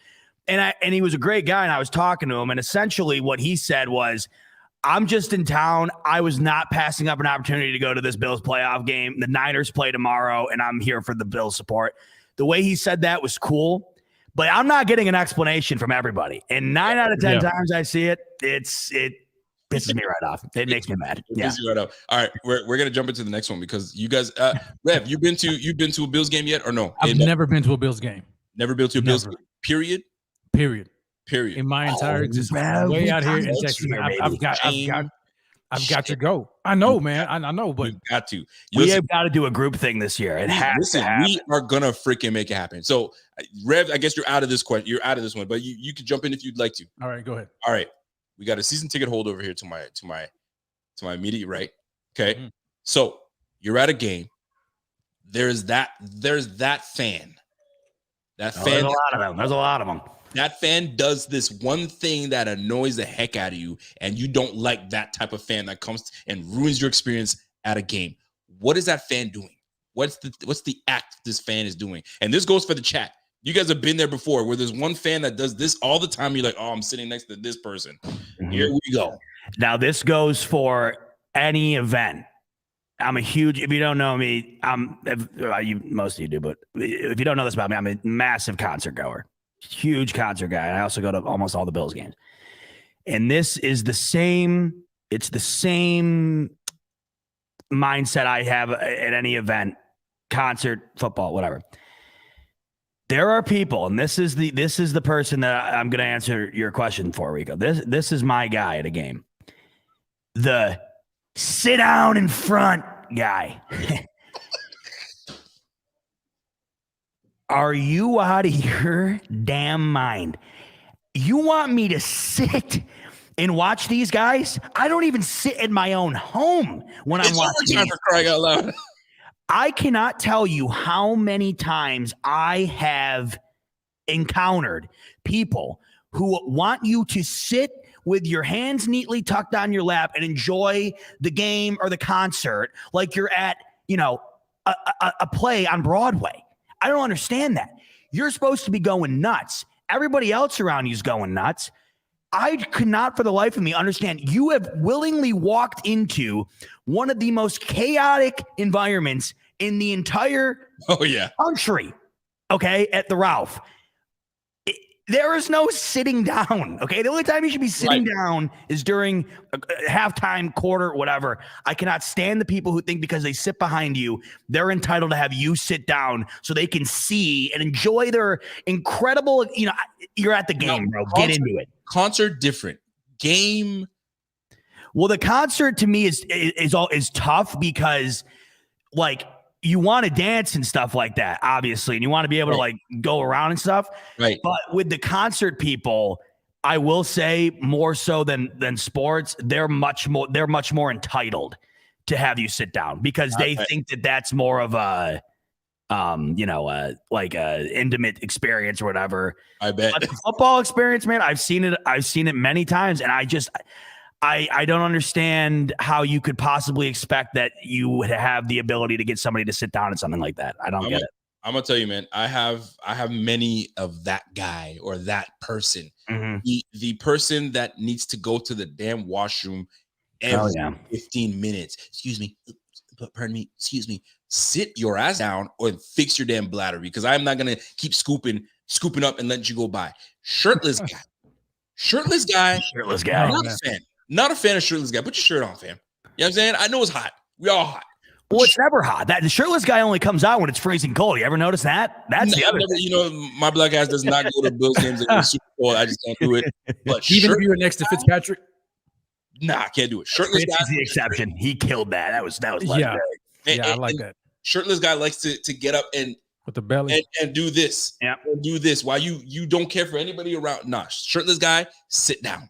And he was a great guy, and I was talking to him, and essentially what he said was, I'm just in town. I was not passing up an opportunity to go to this Bills playoff game. The Niners play tomorrow, and I'm here for the Bills support. The way he said that was cool, but I'm not getting an explanation from everybody. And 9 out of 10 times I see it, it pisses me right off. It makes me mad. Yeah. Pisses you right off. All right, we're gonna jump into the next one because you guys, Rev, you've been to a Bills game yet or no? I've never been to a Bills game. Never been to a Bills game. Period. In my entire existence, way out here in Texas, I've got to go. I know, man. I know, but You got to. We Listen, have got to do a group thing this year. It has listen, to happen. we are gonna freaking make it happen. So, Rev, I guess you're out of this question. You're out of this one, but you can jump in if you'd like to. all right, go ahead. All right, we got a season ticket holder over here to my immediate right. Okay, Mhm. so you're at a game. There's that fan. That Oh, fan. there's a lot of them. There's a lot of them. That fan does this one thing that annoys the heck out of you, and you don't like that type of fan that comes and ruins your experience at a game. What is that fan doing? What's the act this fan is doing? And this goes for the chat. You guys have been there before, where there's one fan that does this all the time. You're like, oh, I'm sitting next to this person. Here we go. Now this goes for any event. I'm a huge. If you don't know me, most of you do, but if you don't know this about me, I'm a massive concert goer. Huge concert guy. I also go to almost all the Bills games. And this is the same. It's the same mindset I have at any event, concert, football, whatever. There are people, and this is the person that I'm going to answer your question for, Rico. This is my guy at a game. The sit down in front guy. Are you out of your damn mind? You want me to sit and watch these guys? I don't even sit in my own home when I'm watching. Overtime for crying out loud. I cannot tell you how many times I have encountered people who want you to sit with your hands neatly tucked on your lap and enjoy the game or the concert like you're at, a play on Broadway. I don't understand that. You're supposed to be going nuts. Everybody else around you is going nuts. I could not for the life of me understand. You have willingly walked into one of the most chaotic environments in the entire country, okay, at the Ralph. There is no sitting down, okay? The only time you should be sitting down is during halftime, quarter, whatever. I cannot stand the people who think because they sit behind you, they're entitled to have you sit down so they can see and enjoy their incredible, you're at the game, bro. Get into it. Concert different. Game. Well, the concert to me is tough because, like, you want to dance and stuff like that, obviously, and you want to be able to like go around and stuff. Right. But with the concert people, I will say more so than sports, they're much more entitled to have you sit down because they think that that's more of a like a intimate experience or whatever. I bet. But the football experience, man, I've seen it many times, and I don't understand how you could possibly expect that you would have the ability to get somebody to sit down at something like that. I don't get it. I'm gonna tell you, man. I have many of that guy or that person. Mm-hmm. The person that needs to go to the damn washroom every 15 minutes. Excuse me. Pardon me. Excuse me. Sit your ass down or fix your damn bladder because I'm not gonna keep scooping up and let you go by. Shirtless guy. Not a fan. Not a fan of shirtless guy. Put your shirt on, fam. You know what I'm saying? I know it's hot. We all hot. Well, it's never hot. The shirtless guy only comes out when it's freezing cold. You ever notice that? That's the other thing. My black ass does not go to Bills games in the Super Bowl. I just can't do it. But even if you were next to Fitzpatrick, I can't do it. Shirtless guy is the exception. He killed that. That was legendary. I like that. Shirtless guy likes to get up and with the belly and do this. Yeah, do this. While you don't care for anybody around. Nah, shirtless guy, sit down.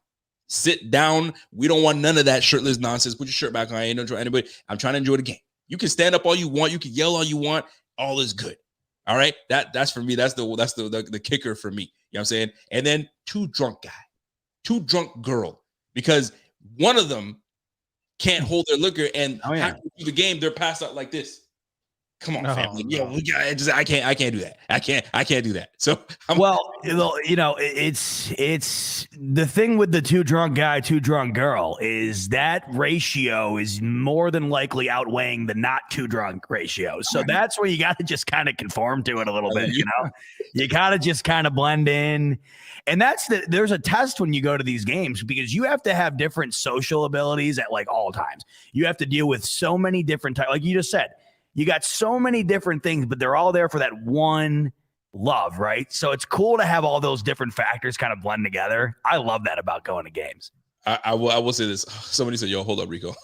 Sit down. We don't want none of that shirtless nonsense. Put your shirt back on. I ain't no anybody. I'm trying to enjoy the game. You can stand up all you want. You can yell all you want. All is good. All right. That's for me. That's the kicker for me. You know what I'm saying? And then too drunk girl, because one of them can't hold their liquor and halfway through the game they're passed out like this. Come on, family. I can't do that. I can't do that. So it's the thing with the too drunk guy, too drunk girl is that ratio is more than likely outweighing the not too drunk ratio. So that's where you got to just kind of conform to it a little bit. You got to just kind of blend in. And there's a test when you go to these games because you have to have different social abilities at like all times. You have to deal with so many different types, like you just said. You got so many different things, but they're all there for that one love, right? So it's cool to have all those different factors kind of blend together. I love that about going to games. I will say this. Somebody said, "Yo, hold up, Rico."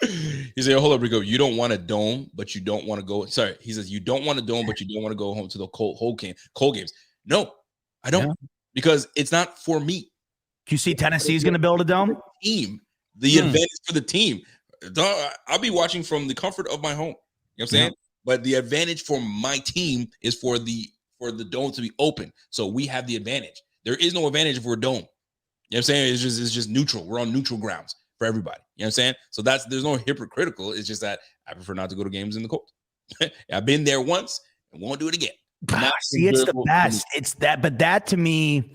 He said, "Yo, hold up, Rico. You don't want a dome, but you don't want to go." Sorry, he says, "You don't want a dome, but you don't want to go home to the cold games." No, I don't, because it's not for me. You see, Tennessee's going to build a dome. Team, the advantage for the team. I'll be watching from the comfort of my home. You know what I'm saying? But the advantage for my team is for the dome to be open, so we have the advantage. There is no advantage for a dome. You know what I'm saying? It's just neutral. We're on neutral grounds for everybody. You know what I'm saying? So there's no hypocritical. It's just that I prefer not to go to games in the cold. I've been there once and won't do it again. See, it's the best. It's that, but that to me,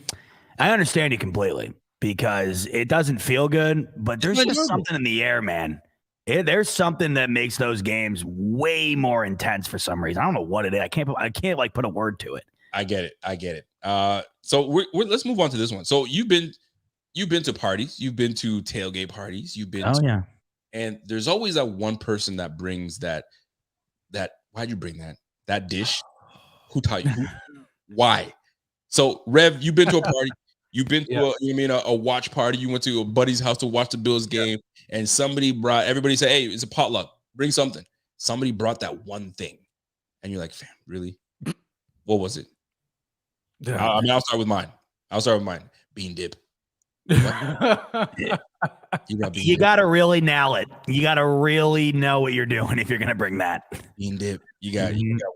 I understand you completely because it doesn't feel good, but there's just something in the air, man. There's something that makes those games way more intense for some reason. I don't know what it is. I can't like put a word to it. I get it. So let's move on to this one. So you've been to parties, you've been to tailgate parties, and there's always that one person that brings that why'd you bring that dish? Who taught you? Why? So Rev, you've been to a party, you've been to a watch party, you went to a buddy's house to watch the Bills game, and everybody said, "Hey, it's a potluck, bring something." Somebody brought that one thing, and you're like, "Fam, really? What was it?" I'll start with mine. Bean dip. You gotta really nail it. You gotta really know what you're doing if you're gonna bring that. Bean dip. You got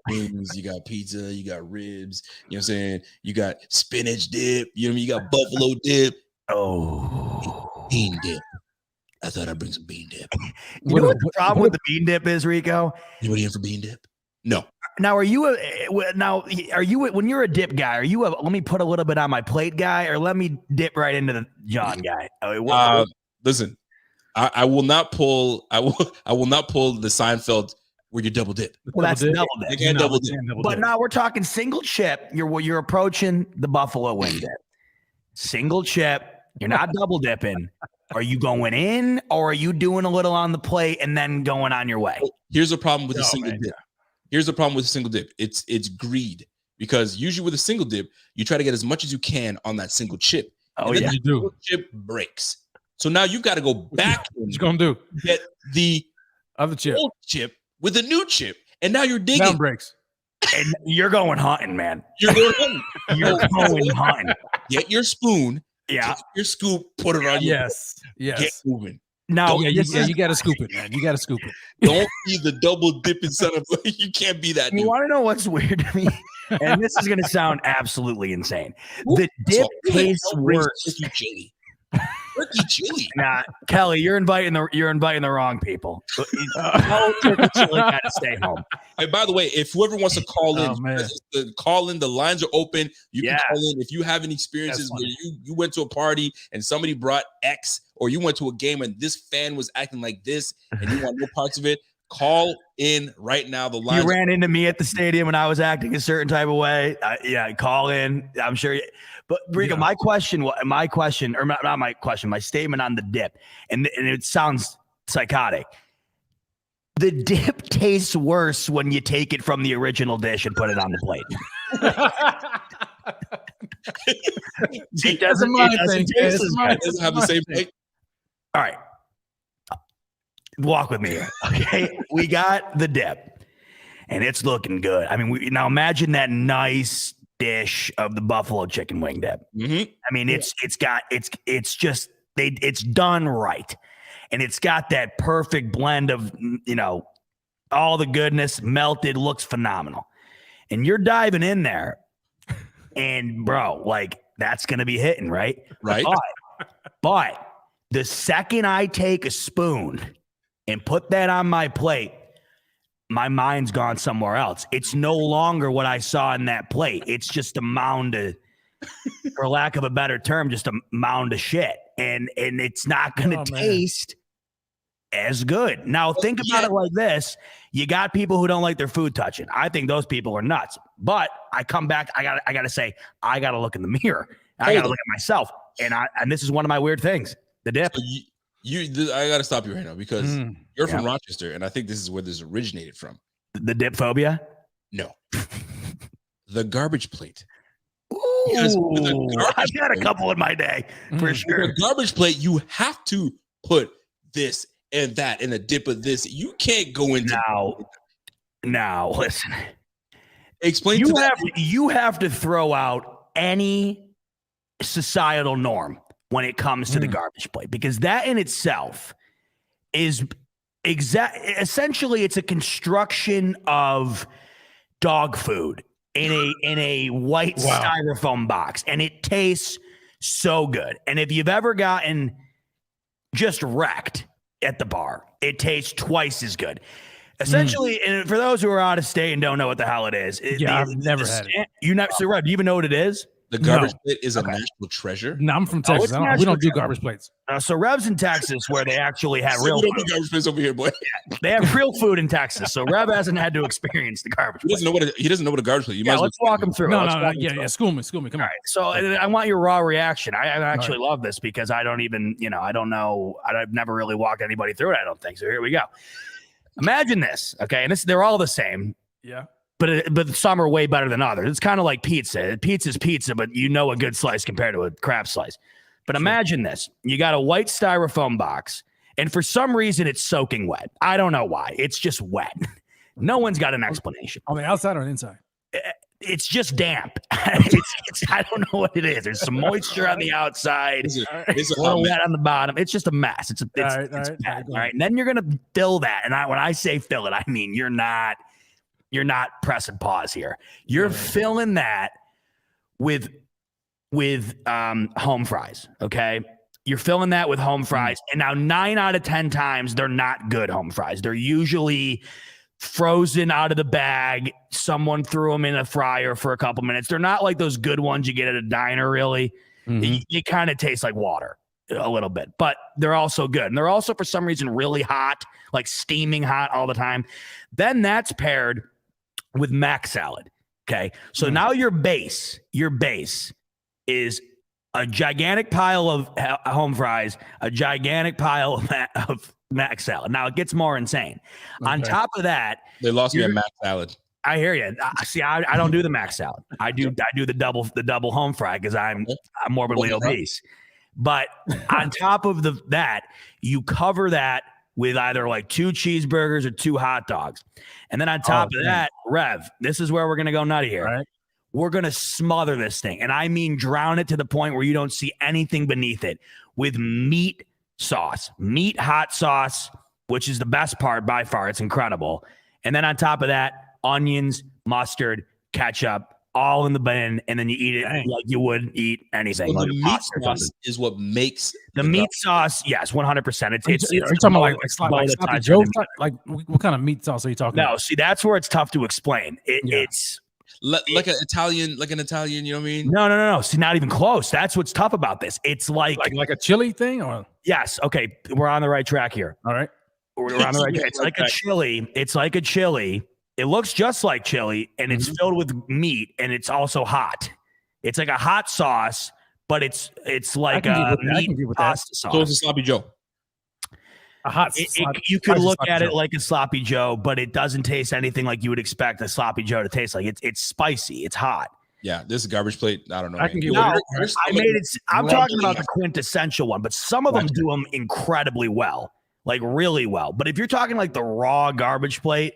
wings, you got pizza, you got ribs, you know what I'm saying? You got spinach dip, you know what I mean? You got buffalo dip. Oh, bean dip. I thought I'd bring some bean dip. You know what the problem with the bean dip is, Rico? Anybody in for bean dip? No. Now, when you're a dip guy, let me put a little bit on my plate guy, or let me dip right into the John guy? Listen, I will not pull the Seinfeld where you double dip. Well, that's double dip. I can't double dip. But now we're talking single chip. You're approaching the buffalo wing dip. Single chip. You're not double dipping. Are you going in, or are you doing a little on the plate and then going on your way? Here's the problem with the single dip. Here's the problem with a single dip. It's greed, because usually with a single dip, you try to get as much as you can on that single chip. Oh, yeah, you do. Chip breaks. So now you've got to go back what you gonna do? Get the other chip, old chip with a new chip, and now you're digging. Down breaks. And you're going hunting, man. You're going hunting. You're going hunting. Get your spoon. Yeah. Take your scoop. Put it on. Yes. Get moving. No, you got to scoop it, man. You got to scoop it. Don't be the double dipping son of a. You can't be that. You want to know what's weird to me? And this is going to sound absolutely insane. The dip tastes worse. Turkey chili. Nah, Kelly, you're inviting the wrong people. No turkey chili, gotta stay home. And by the way, if whoever wants to call in, the lines are open. You can call in if you have any experiences where you went to a party and somebody brought X, or you went to a game and this fan was acting like this and you want no parts of it. Call in right now. The lines. You ran into me at the stadium when I was acting a certain type of way. Call in. I'm sure. But Rico, my statement on the dip, and it sounds psychotic. The dip tastes worse when you take it from the original dish and put it on the plate. It doesn't have the same plate. All right. Walk with me here. Okay. We got the dip and it's looking good. I mean, now imagine that nice dish of the buffalo chicken wing dip. Mm-hmm. I mean, it's done right. And it's got that perfect blend of, all the goodness melted, looks phenomenal. And you're diving in there and bro, like that's going to be hitting, right? Right. But the second I take a spoon and put that on my plate, my mind's gone somewhere else. It's no longer what I saw in that plate. It's just a mound of, for lack of a better term, just a mound of shit. And it's not going to taste as good. Now, think about it like this. You got people who don't like their food touching. I think those people are nuts. But I come back, I got to say, I got to look in the mirror. I got to look at myself. And this is one of my weird things, the dip. So I got to stop you right now because you're from Rochester, and I think this is where this originated from. The dip phobia? No. The garbage plate. Ooh. Because with a Ooh, garbage I've had a plate- couple in my day for with sure. a garbage plate, you have to put this and that and a dip of this. You can't go into Now, listen. explain to that. You have to throw out any societal norm when it comes to the garbage plate, because that in itself is essentially it's a construction of dog food in a white styrofoam box, and it tastes so good. And if you've ever gotten just wrecked at the bar, it tastes twice as good. Essentially, and for those who are out of state and don't know what the hell it is, I've never had it. So, Rob, do you even know what it is? The garbage plate is a national treasure. No, I'm from Texas. We don't do garbage plates. So Rev's in Texas, where they actually have We real don't do garbage plates over here, boy. they have real food in Texas. So Rev hasn't had to experience the garbage He plate. doesn't know what a garbage plate. You might Yeah, as well let's walk him through. No. Yeah. School me. Come All on. right. So I want your raw reaction. I actually love this because I don't even, I don't know. I've never really walked anybody through it, I don't think. So here we go. Imagine this. Okay. And they're all the same. Yeah. But some are way better than others. It's kind of like pizza. Pizza's pizza, but a good slice compared to a crap slice. But imagine this. You got a white styrofoam box, and for some reason it's soaking wet. I don't know why. It's just wet. No one's got an explanation. On the outside or the inside? It's just damp. I don't know what it is. There's some moisture on the outside. It's A little wet on the bottom. It's just a mess. It's bad. All right. And then you're gonna fill that. And when I say fill it, I mean you're not pressing pause here. You're filling that with home fries. Okay. You're filling that with home fries. And now 9 out of 10 times they're not good home fries. They're usually frozen out of the bag. Someone threw them in a fryer for a couple minutes. They're not like those good ones you get at a diner, really. It kind of tastes like water a little bit, but they're also good. And they're also, for some reason, really hot, like steaming hot all the time. Then that's paired with mac salad. Okay. So now your base is a gigantic pile of home fries, a gigantic pile of mac salad. Now it gets more insane. On top of that, they lost me a mac salad. I hear you. See, I don't do the mac salad. I do the double home fry because I'm morbidly obese. But on top of that, you cover that with either like 2 cheeseburgers or 2 hot dogs. And then on top of that, Rev, this is where we're going to go nutty here. Right. We're going to smother this thing. And I mean drown it to the point where you don't see anything beneath it with meat sauce, meat hot sauce, which is the best part by far. It's incredible. And then on top of that, onions, mustard, ketchup, all in the bin, and then you eat it like you would eat anything. Well, like the meat sauce is what makes the meat sauce. Yes, 100%. It's are you talking about like sloppy Joe? Like what kind of meat sauce are you talking about? No, see, that's where it's tough to explain. It's like an Italian. You know what I mean? No. See, not even close. That's what's tough about this. It's like a chili thing, or yes. Okay, we're on the right track here. All right, we're on the right track. It's like a chili. It's like a chili. It looks just like chili, and it's filled with meat, and it's also hot. It's like a hot sauce, but it's like a meat pasta sauce. So it's a sloppy Joe. A hot. You could look at it like a sloppy Joe, but it doesn't taste anything like you would expect a sloppy Joe to taste like. It's spicy. It's hot. Yeah, this is garbage plate. I don't know. I can get no, I made it. I'm talking about the quintessential one, but some of them do them incredibly well, like really well. But if you're talking like the raw garbage plate,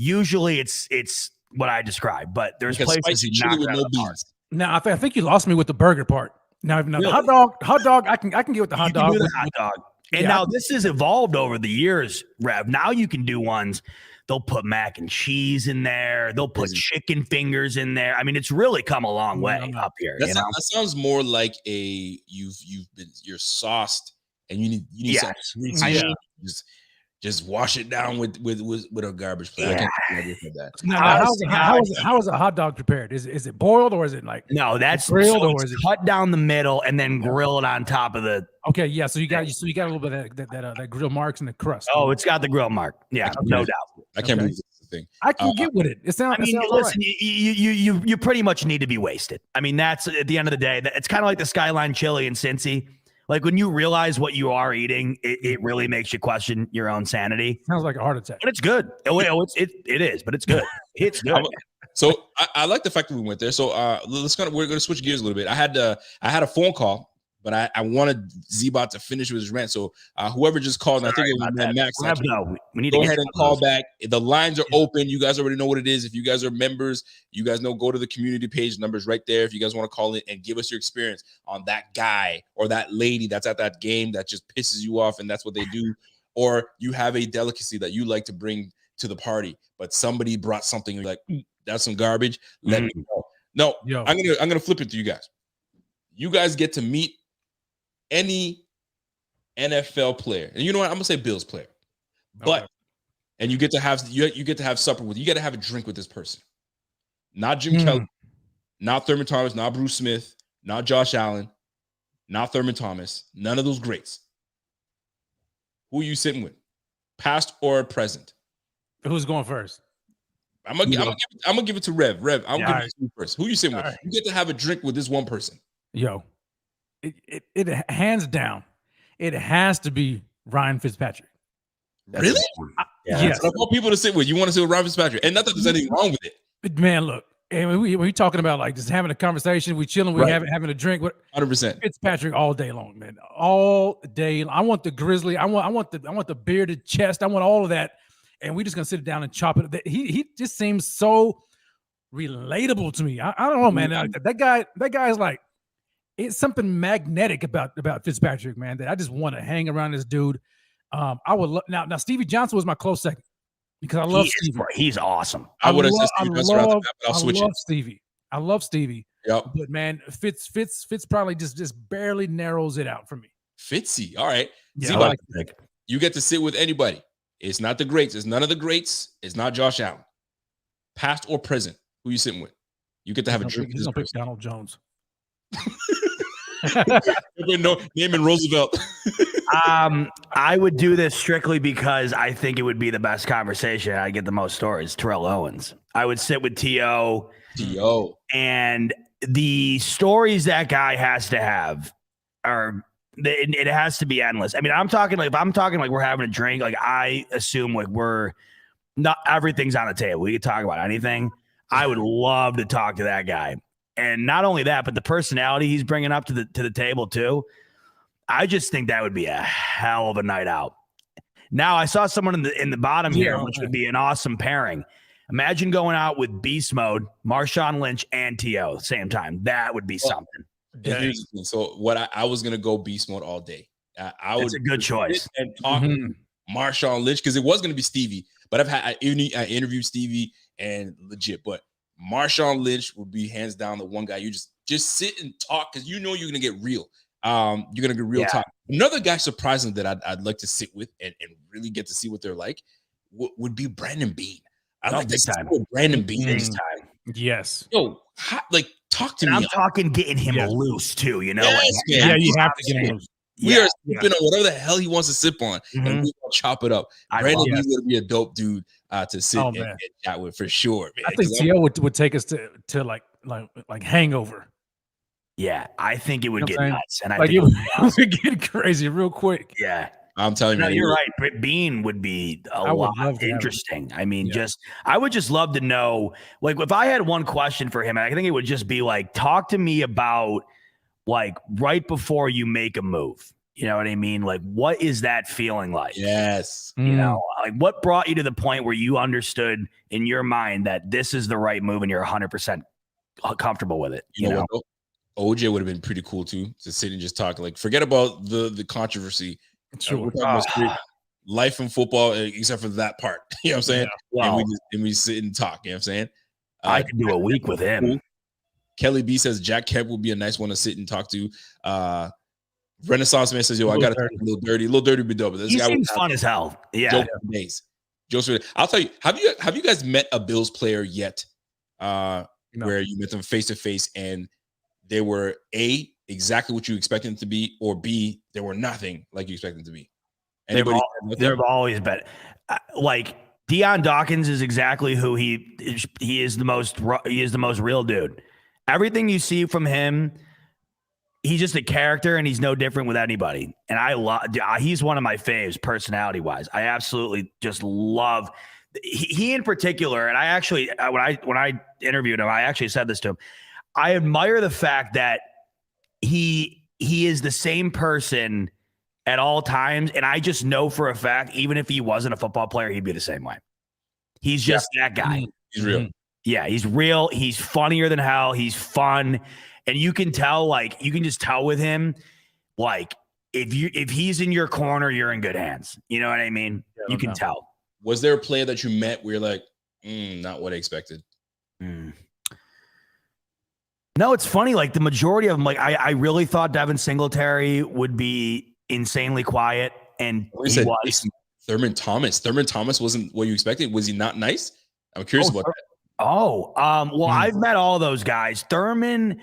usually it's what I described. But there's places you knock with no beans. Now I think you lost me with the burger part. Now really? The hot dog, I can get with the hot dog. You can do the hot dog. And now this has evolved over the years, Rev. Now you can do ones. They'll put mac and cheese in there. They'll put chicken fingers in there. I mean, it's really come a long way up here. That sounds more like you're sauced and you need some just wash it down with a garbage plate. Yeah. I can't do that. How is a hot dog prepared? Is it boiled or is it like that's grilled or is it cut down the middle and then grilled on top of the? Okay, yeah. So you got a little bit of that grill marks in the crust. Oh, it's got the grill mark. Yeah, no doubt. I can't believe this is the thing. I can get with it. It sounds. I mean, listen, right. you pretty much need to be wasted. I mean, that's at the end of the day. It's kind of like the Skyline chili in Cincy. Like when you realize what you are eating, it really makes you question your own sanity. Sounds like a heart attack. But it's good. It is, but it's good. It's good. So I like the fact that we went there. So we're gonna switch gears a little bit. I had a phone call, but I wanted Z-Bot to finish with his rant. So whoever just called, and I think it was Max. We need Go to ahead and call back. The lines are open. You guys already know what it is. If you guys are members, you guys know, go to the community page. Numbers right there. If you guys want to call in and give us your experience on that guy or that lady that's at that game that just pisses you off, and that's what they do. Or you have a delicacy that you like to bring to the party, but somebody brought something, you're like, that's some garbage. Let me know. No, Yo. I'm gonna flip it to you guys. You guys get to meet any NFL player, and you know what? I'm gonna say Bills player, but and you get to have supper with. You get to have a drink with this person. Not Jim Kelly, not Thurman Thomas, not Bruce Smith, not Josh Allen, not Thurman Thomas. None of those greats. Who are you sitting with, past or present? Who's going first? I'm gonna give it to Rev. I'm gonna give it to you first. Who you sitting with? Right. You get to have a drink with this one person. Yo, it hands down, it has to be Ryan Fitzpatrick. Really? Yes. I want people to sit with. You want to sit with Ryan Fitzpatrick, and not that there's anything wrong with it. But man, look, and we talking about like just having a conversation, we chilling, we having a drink. 100%. Fitzpatrick all day long, man, all day. I want the grizzly. I want the bearded chest. I want all of that. And we just gonna sit down and chop it. He just seems so relatable to me. I don't know, man. That guy is like, it's something magnetic about Fitzpatrick, man, that I just want to hang around this dude. I would now Stevie Johnson was my close second because I love Stevie. He's awesome. I would have said Stevie Johnson right off the bat, but I'll switch it. Stevie. I love Stevie. Yep. But man, Fitz probably just barely narrows it out for me. Fitzy. All right. Yeah, You get to sit with anybody. It's not the greats. It's none of the greats. It's not Josh Allen. Past or present. Who you sitting with? You get to have a drink. He's gonna pick Donald Jones. Naming Roosevelt. I would do this strictly because I think it would be the best conversation. I get the most stories. Terrell Owens. I would sit with T.O. And the stories that guy has to have are. It has to be endless. I mean, if I'm talking like we're having a drink, like I assume like we're not everything's on the table. We could talk about anything. I would love to talk to that guy. And not only that, but the personality he's bringing up to the table too. I just think that would be a hell of a night out. Now I saw someone in the bottom here, which would be an awesome pairing. Imagine going out with Beast Mode, Marshawn Lynch, and T.O. at the same time. That would be something. So what I was gonna go Beast Mode all day. It's a good choice. And talk Marshawn Lynch, because it was gonna be Stevie, but I interviewed Stevie and legit, but Marshawn Lynch would be hands down the one guy you just sit and talk because you know you're gonna get real. You're gonna get real talk. Another guy surprisingly that I'd like to sit with and really get to see what they're like would be Brandon Beane. I'd like to sit with Brandon Beane this time. Yes. Yo, talk to me. I'm talking getting him loose too, you know? Yes, man. You have to get him loose. We are sipping on whatever the hell he wants to sip on, and we will chop it up. Brandon Beane would be a dope dude to sit and chat with for sure, man. I think T.O. would take us to like Hangover. Yeah, I think it would get nuts, and I think it would get crazy real quick. Yeah, I'm telling you, no, you're right. Beane would be a lot interesting. I mean, I would just love to know, like, if I had one question for him, I think it would just be like, talk to me about like right before you make a move. You know what I mean? Like, what is that feeling like? Yes. You know, like what brought you to the point where you understood in your mind that this is the right move and you're 100% comfortable with it? You know? What, OJ would have been pretty cool too, to sit and just talk. Like, forget about the controversy. Sure. We're talking about life and football, except for that part. You know what I'm saying? Yeah. Wow. And we sit and talk. You know what I'm saying? I could do a week with him. Cool. Kelly B says Jack Kemp would be a nice one to sit and talk to. Renaissance Man says, yo, I got to talk a little dirty. A little dirty, but dope. This guy seems fun as hell. Yeah. Joseph, I'll tell you, have you guys met a Bills player yet? No. Where you met them face to face and they were A, exactly what you expected them to be, or B, they were nothing like you expected them to be? They've always been like Deion Dawkins is exactly who he is. The most real dude. Everything you see from him, he's just a character, and he's no different with anybody. And he's one of my faves, personality wise. I absolutely just love he in particular, and I actually when I interviewed him, I actually said this to him. I admire the fact that he is the same person at all times, and I just know for a fact, even if he wasn't a football player, he'd be the same way. He's just that guy. He's real. Yeah, he's real. He's funnier than hell. He's fun, and you can tell. Like you can just tell with him, like if he's in your corner, you're in good hands. You know what I mean? You can tell. Was there a player that you met where you're like, not what I expected? No, it's funny. Like the majority of them, like I really thought Devin Singletary would be insanely quiet, and he was. Thurman Thomas. Thurman Thomas wasn't what you expected. Was he not nice? I'm curious about that. Well, I've met all those guys. Thurman,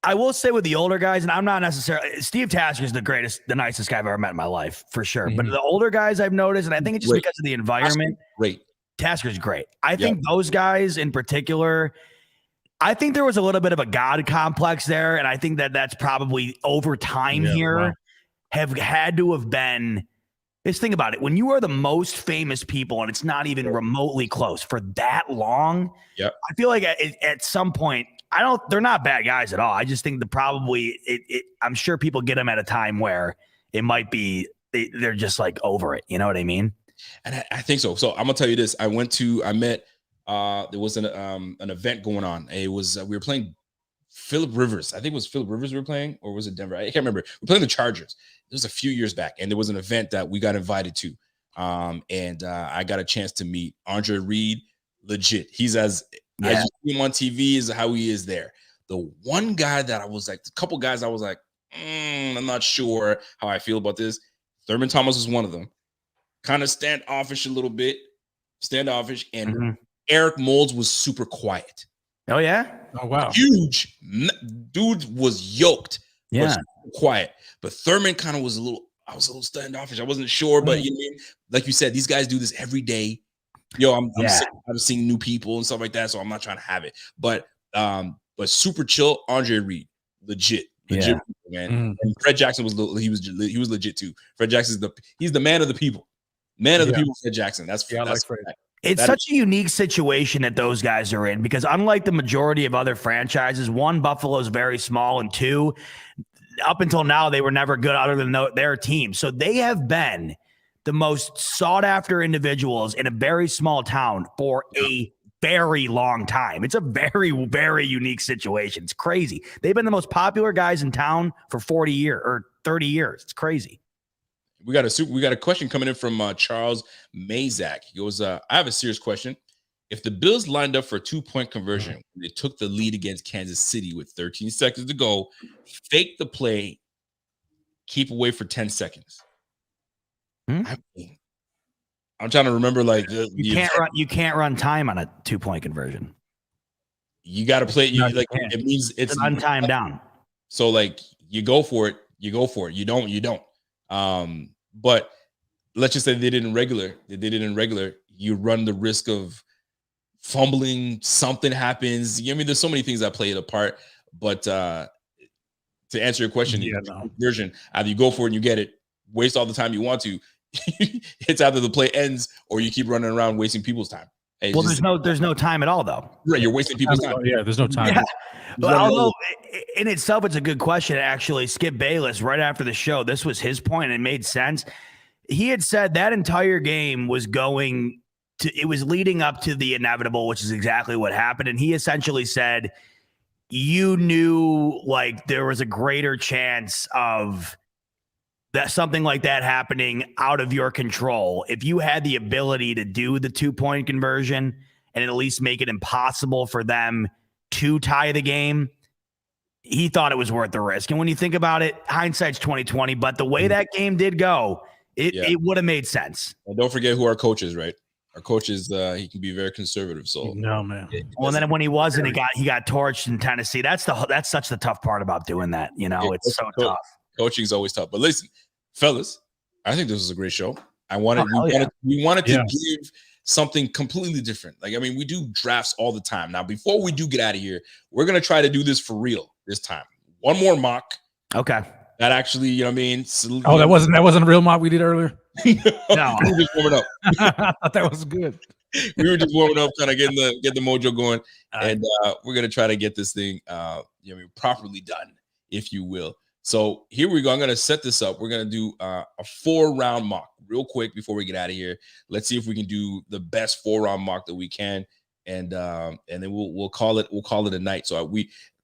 I will say with the older guys, and I'm not necessarily Steve Tasker is the nicest guy I've ever met in my life for sure. But the older guys I've noticed, and I think it's just because of the environment. Tasker's great. I think those guys in particular, I think there was a little bit of a God complex there, and I think that's probably over time have had to have been. Just think about it. When you are the most famous people and it's not even remotely close for that long, I feel like at some point, they're not bad guys at all. I just think I'm sure people get them at a time where it might be, they're just like over it. You know what I mean? And I think so. So I'm gonna tell you this. I met, there was an event going on. It was, we were playing Phillip Rivers. I think it was Phillip Rivers we were playing, or was it Denver? I can't remember. We're playing the Chargers. It was a few years back, and there was an event that we got invited to. And I got a chance to meet Andre Reed. Legit. He's as you see him on TV is how he is there. The one guy that I was like, a couple guys I was like, I'm not sure how I feel about this. Thurman Thomas was one of them. Kind of standoffish a little bit. And Eric Moulds was super quiet. Oh, yeah? Oh, wow. Huge. Dude was yoked. Yeah. Quiet. But Thurman kind of was a little standoffish. I wasn't sure, but you know, like you said, these guys do this every day. I'm sick of seeing new people and stuff like that, so I'm not trying to have it. But super chill. Andre Reed, legit, man. And Fred Jackson was legit too. Fred Jackson's he's the man of the people. Man of the people, Fred Jackson. That's like Fred. It's such a unique situation that those guys are in because unlike the majority of other franchises, one, Buffalo's very small, and two, up until now, they were never good other than their team. So they have been the most sought after individuals in a very small town for a very long time. It's a very, very unique situation. It's crazy. They've been the most popular guys in town for 40 years or 30 years. It's crazy. We got a question coming in from Charles Mazak. He goes, I have a serious question. If the Bills lined up for a 2-point conversion, they took the lead against Kansas City with 13 seconds to go, fake the play, keep away for 10 seconds. I mean, I'm trying to remember, like you can't run time on a 2-point conversion. You got to play. It means it's an untimed down. So like you go for it. You don't. But let's just say they did it in regular. You run the risk of fumbling. Something happens. I mean, there's so many things that play a part. But to answer your question, conversion, either you go for it and you get it, waste all the time you want to. It's either the play ends or you keep running around wasting people's time. There's no time at all though. Right, you're wasting people's time. Yeah, there's no time. Yeah. But although in itself it's a good question, actually. Skip Bayless, right after the show, this was his point, and it made sense. He had said that entire game was leading up to the inevitable, which is exactly what happened. And he essentially said, you knew like there was a greater chance of that something like that happening out of your control if you had the ability to do the 2-point conversion and at least make it impossible for them to tie the game. He thought it was worth the risk. And when you think about it, hindsight's 20/20, but the way that game did go, it would have made sense. And don't forget who our coach is, right? Our coach is he can be very conservative. So no, man. Well, then when he wasn't, he got torched in Tennessee. That's such the tough part about doing that. You know, it's so tough. Coaching is always tough. But listen, fellas, I think this was a great show. We wanted to give something completely different. Like, I mean, we do drafts all the time. Now, before we do get out of here, we're gonna try to do this for real this time. One more mock. Okay. That actually, you know what I mean? Oh, that wasn't a real mock we did earlier. No. We were just warming up. I thought that was good. We were just warming up, kind of getting the mojo going, All right. and we're gonna try to get this thing, properly done, if you will. So here we go. I'm gonna set this up. We're gonna do a 4-round mock real quick before we get out of here. Let's see if we can do the best 4-round mock that we can, and then we'll call it a night. So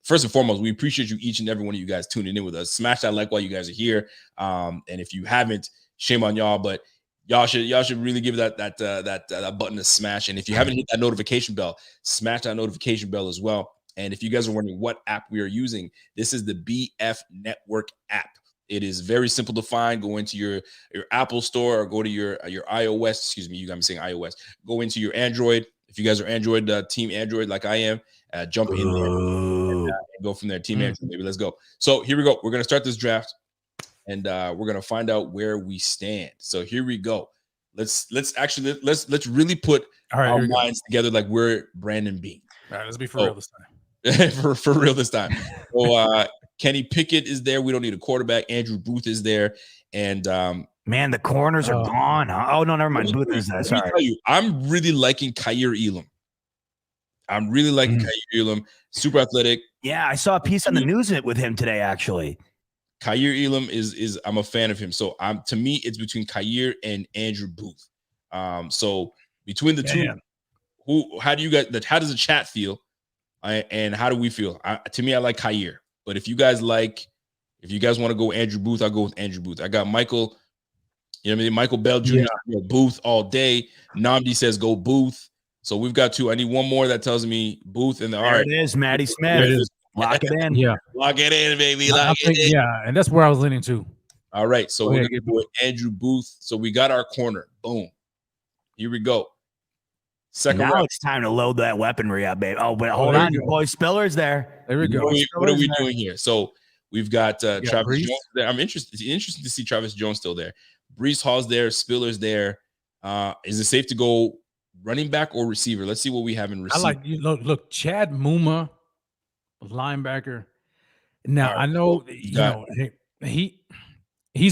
first and foremost, we appreciate you, each and every one of you guys tuning in with us. Smash that like while you guys are here. And if you haven't, shame on y'all, but y'all should really give that button a smash. And if you haven't hit that notification bell, smash that notification bell as well. And if you guys are wondering what app we are using, this is the BF Network app. It is very simple to find. Go into your Apple store or go to your iOS. Excuse me, you got me saying iOS. Go into your Android. If you guys are Android, team Android like I am, jump in there and go from there. Team Android, maybe. Let's go. So here we go. We're gonna start this draft, and we're gonna find out where we stand. So here we go. Let's really put our minds together like we're Brandon Beane. All right, let's be for real this time. for real this time. So Kenny Pickett is there. We don't need a quarterback. Andrew Booth is there, and Man, the corners are gone. Oh no, never mind. Booth is there. Let me Sorry. tell you, I'm really liking Kyer Elam. I'm really liking Kyer Elam. Super athletic. Yeah, I saw a piece on the news with him today. Actually, Kyer Elam is I'm a fan of him. So to me, it's between Kyer and Andrew Booth. So between the two, how does the chat feel? And how do we feel? To me, I like Kyer. But if you guys want to go Andrew Booth, I'll go with Andrew Booth. I got Michael, Michael Bell Jr. Booth all day. Namdi says go Booth. So we've got 2. I need one more that tells me Booth. And there it is, Matty Smith. Lock it in. Yeah. Lock it in, baby. Lock it in. Yeah, and that's where I was leaning to. All right. So we're going to go with Andrew Booth. So we got our corner. Boom. Here we go. Second now round. It's time to load that weaponry up, baby. Oh, but hold on. Your boy Spiller's there. There we go. What are we doing here? So we've got Travis Jones there. I'm interested to see Travis Jones still there. Breece Hall's there. Spiller's there. Is it safe to go running back or receiver? Let's see what we have in receiver. I like look Chad Muma, linebacker. Now I know he's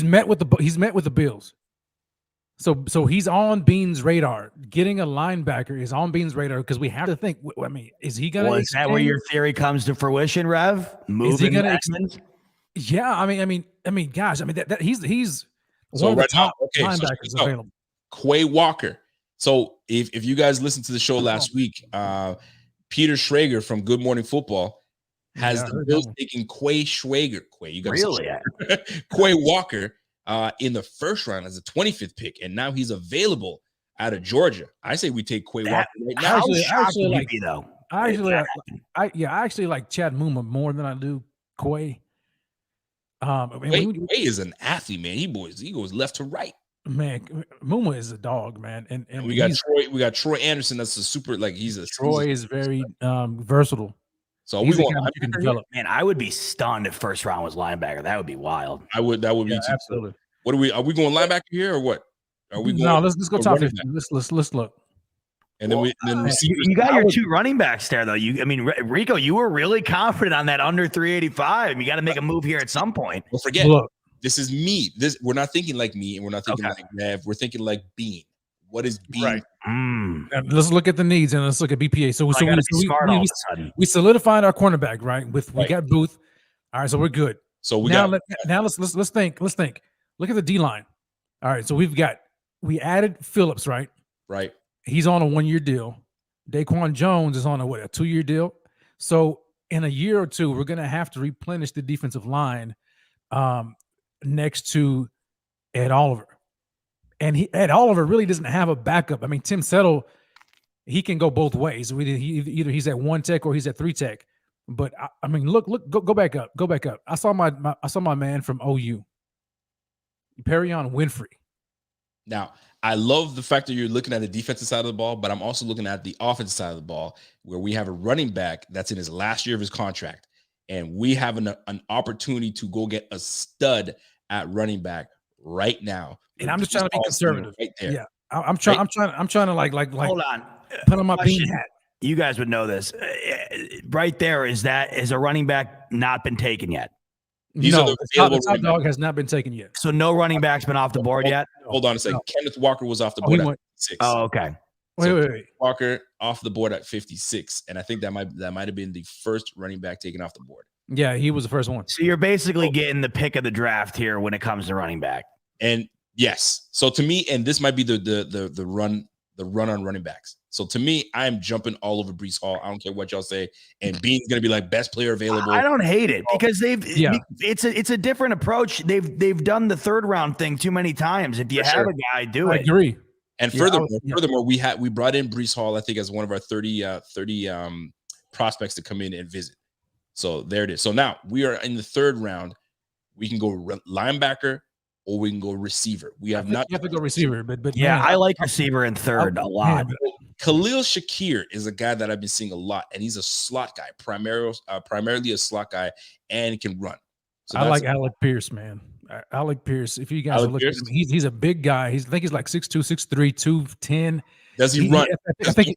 met with the Bills. So he's on Beane's radar. Getting a linebacker is on Beane's radar because we have to think. I mean, is he gonna? Well, is that where your theory comes to fruition, Rev? Is he gonna? Yeah, I mean, gosh, that he's one of the top linebackers available. Quay Walker. So if you guys listened to the show last week, Peter Schrager from Good Morning Football has the Bills taking Quay Schrager. Quay Walker. In the first round as a 25th pick, and now he's available out of Georgia. I say we take Quay Walker right now. I actually like Chad Muma more than I do Quay. Quay is an athlete, man. He goes left to right. Man, Muma is a dog, man. And we got Troy Anderson. That's a super Troy is very versatile. So we going you can develop. Man, I would be stunned if first round was linebacker. That would be wild. That would be too. Absolutely. What are we going linebacker here or what? Are we going? No, let's go top 15. Let's look. And then you got your 2 running backs there though. Rico, you were really confident on that under 385. You got to make a move here at some point. Don't forget, this is me. We're not thinking like me, and we're not thinking like Rev. We're thinking like Beane. What is Beane? Right. Let's look at the needs and let's look at BPA. So we solidified our cornerback, right? We got Booth. All right, so we're good. So let's think. Look at the D line. All right, so we added Phillips, right? Right. He's on a 1-year deal. Daquan Jones is on a 2-year deal. So in a year or two, we're gonna have to replenish the defensive line next to Ed Oliver. And Ed Oliver really doesn't have a backup. I mean, Tim Settle, he can go both ways. Either he's at 1 tech or he's at 3 tech. But I mean, look, go back up. I saw my man from OU, Perion Winfrey. Now, I love the fact that you're looking at the defensive side of the ball, but I'm also looking at the offensive side of the ball, where we have a running back that's in his last year of his contract, and we have an opportunity to go get a stud at running back right now. And I'm just trying to be conservative. Right there. Yeah, I'm trying to like hold on, put on my Beane hat. You guys would know this. Right there, is a running back not been taken yet? These are No, the the top available running dog backs. has not been taken yet. So no running back's been off the board yet. Hold on a second. No. Kenneth Walker was off the Oh, board he at went- 56. Oh, okay. Wait. Walker off the board at 56, and I think that might have been the first running back taken off the board. Yeah, he was the first one. So you're basically getting the pick of the draft here when it comes to running back. And yes, so to me, and this might be the run on running backs. So to me, I'm jumping all over Breece Hall. I don't care what y'all say. And Beane's gonna be like best player available. I don't hate it because it's a different approach. They've done the third round thing too many times. If you have a guy, do I it. agree. And furthermore, we brought in Breece Hall, I think, as one of our 30 prospects to come in and visit. So there it is. So now we are in the third round. We can go linebacker or we can go receiver. We have not. You have to go receiver, but Yeah, man, I like receiver in third a lot. Man, Khalil Shakir is a guy that I've been seeing a lot, and he's a slot guy, primarily a slot guy, and can run. So I like Alec Pierce, man. Alec Pierce. If you guys Alec are looking at Pierce? him, he's a big guy. I think he's like 6'2", 6'3", 210. Does he run? I think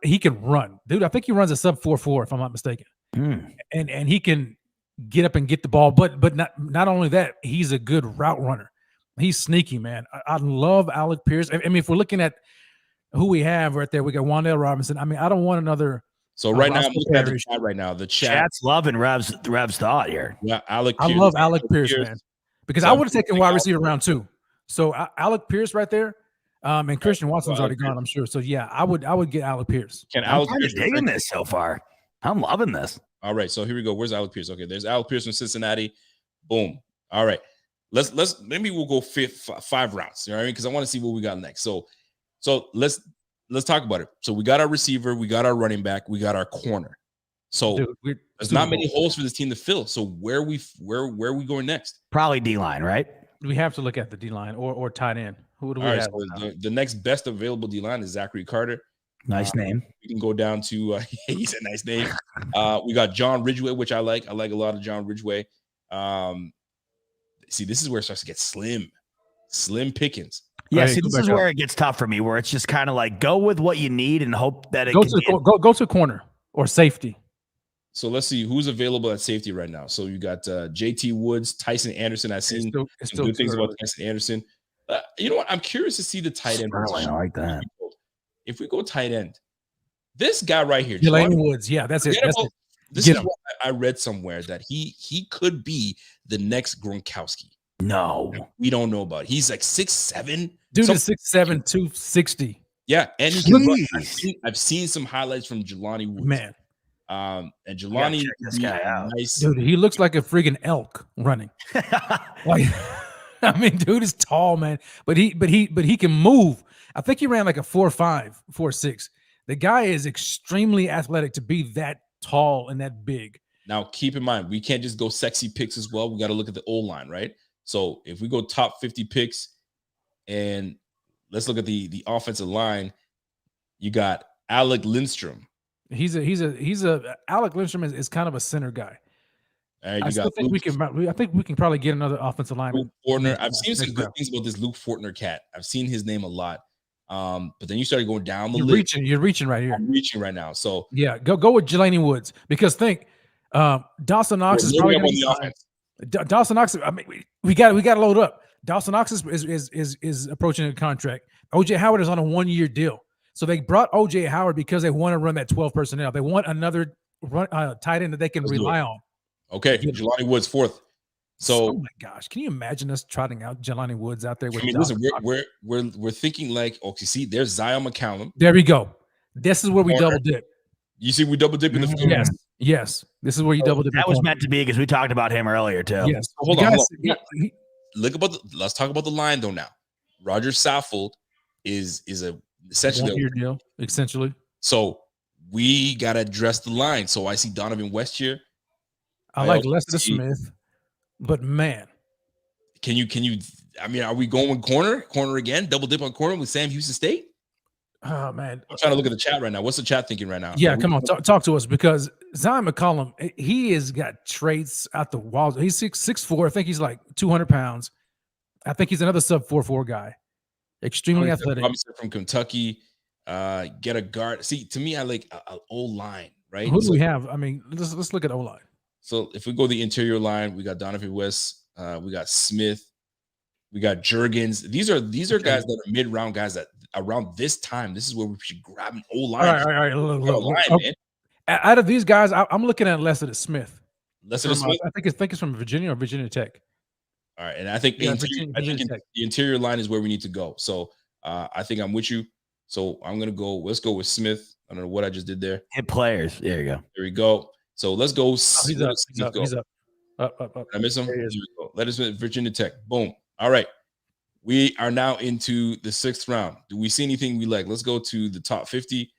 he can run, dude. I think he runs a sub 4.4 if I'm not mistaken. And he can get up and get the ball, but not only that, he's a good route runner. He's sneaky, man. I love Alec Pierce. I mean, if we're looking at who we have right there, we got Wan'Dale Robinson. I mean, I don't want another. So right now, I'm Roscoe looking at the Parrish. chat right now. The chat. Chat's loving Rev's thought here. Yeah, Alec I Pierce. love Alec Pierce, man, because I So- would have taken wide receiver round 2. So Alec Pierce right there, and Christian Watson's already gone, I'm sure. So yeah, I would get Alec Pierce. Can I'm Alec kind of Pierce digging this so far. I'm loving this. All right, so here we go. Where's Alec Pierce? Okay, there's Alec Pierce from Cincinnati. Boom. All right, let's maybe we'll go 5 rounds. You know what I mean? Because I want to see what we got next. So let's talk about it. So we got our receiver, we got our running back, we got our corner. So Dude, there's not many holes for this team to fill. So where are we going next? Probably D-line, right? We have to look at the D line or tight end. Who do we All right, have? so the next best available D line is Zachary Carter. Nice name. We can go down to he's a nice name. We got John Ridgeway, which I like. I like a lot of John Ridgeway. See, this is where it starts to get slim pickings. Yeah, Hey, see, go this back is up. where it gets tough for me, where it's just kind of like go with what you need and hope that it Go can to be- go to corner or safety. So let's see who's available at safety right now. So you got JT Woods, Tyson Anderson. I've seen It's some good things too about early. Tyson Anderson. You know what? I'm curious to see the tight end. Sterling, position. I like that. If we go tight end, this guy right here, Jelani Jelani- Woods. Yeah, that's it. forget That's about- it. this Get is him. what I read somewhere that he could be the next Gronkowski. No. We don't know about. He's like 6'7". Dude Some- is 6'7", 260. Yeah, and he can run. Jeez. I've seen some highlights from Jelani Woods. Man, And Jelani, check this would be guy a out. nice. dude, he looks like a friggin' elk running. Like, I mean, dude is tall, man, but he can move. I think he ran like a 4.5, 4.6. The guy is extremely athletic to be that tall and that big. Now, keep in mind, we can't just go sexy picks as well. We got to look at the O-line, right? So if we go top 50 picks and let's look at the offensive line, you got Alec Lindstrom. He's a Alec Lindstrom is kind of a center guy. All right, I you still got think I think we can probably get another offensive lineman. Luke Fortner. I've seen some Next good round. things about this Luke Fortner cat. I've seen his name a lot. But then you started going down the You're list. reaching right here. I'm reaching right now. So Yeah, go with Jelani Woods because think Dawson Knox is we're probably loading gonna up on be the fine. offense. Dawson Knox. I mean, we got to load up. Dawson Knox is approaching a contract. OJ Howard is on a 1-year deal, so they brought OJ Howard because they want to run that 12 personnel. They want another tight end that they can Let's do rely on. Okay, Yeah. Jelani Woods fourth. So oh my gosh, can you imagine us trotting out Jelani Woods out there with? I mean, Dawson listen, Knox? we're thinking like, okay, see, there's Zion McCallum. There we go. This is where we Corner. double dip. You see, we double dip in the field. Yes. This is where you double dip. That was meant to be because we talked about him earlier too. Yes. Hold The on, guys- hold on. Let's talk about the line though now. Roger Saffold is essentially 1-year deal, essentially. so we gotta address the line. So I see Donovan West here. I I like also Lester see- Smith, but man, Can you I mean, are we going corner again? Double dip on corner with Sam Houston State? oh man, I'm trying to look at the chat right now. What's the chat thinking right now? yeah, Are we- come on, talk to us because Zion McCollum, he has got traits out the walls. He's 6'4". I think he's like 200 pounds. I think he's another sub 4.4 guy. Extremely athletic. Robinson from Kentucky. Get a guard. See, to me, I like an O line, right? Who do So- we have? I mean, let's look at O line. So if we go the interior line, we got Donovan West, we got Smith, we got Jurgens. These are guys that are mid-round guys that around this time, this is where we should grab an O-line. All right. Look. Man. Out of these guys, I'm looking at Lester Smith. Lester Smith? I think it's from Virginia or Virginia Tech. All right, and I think, the interior line is where we need to go. So I think I'm with you. So I'm gonna go. Let's go with Smith. I don't know what I just did there. Hit players. There you go. There we go. So let's go. He's up. Up. I miss him. Here we go. Let us with Virginia Tech. Boom. All right. We are now into the 6th round. Do we see anything we like? Let's go to the top 50.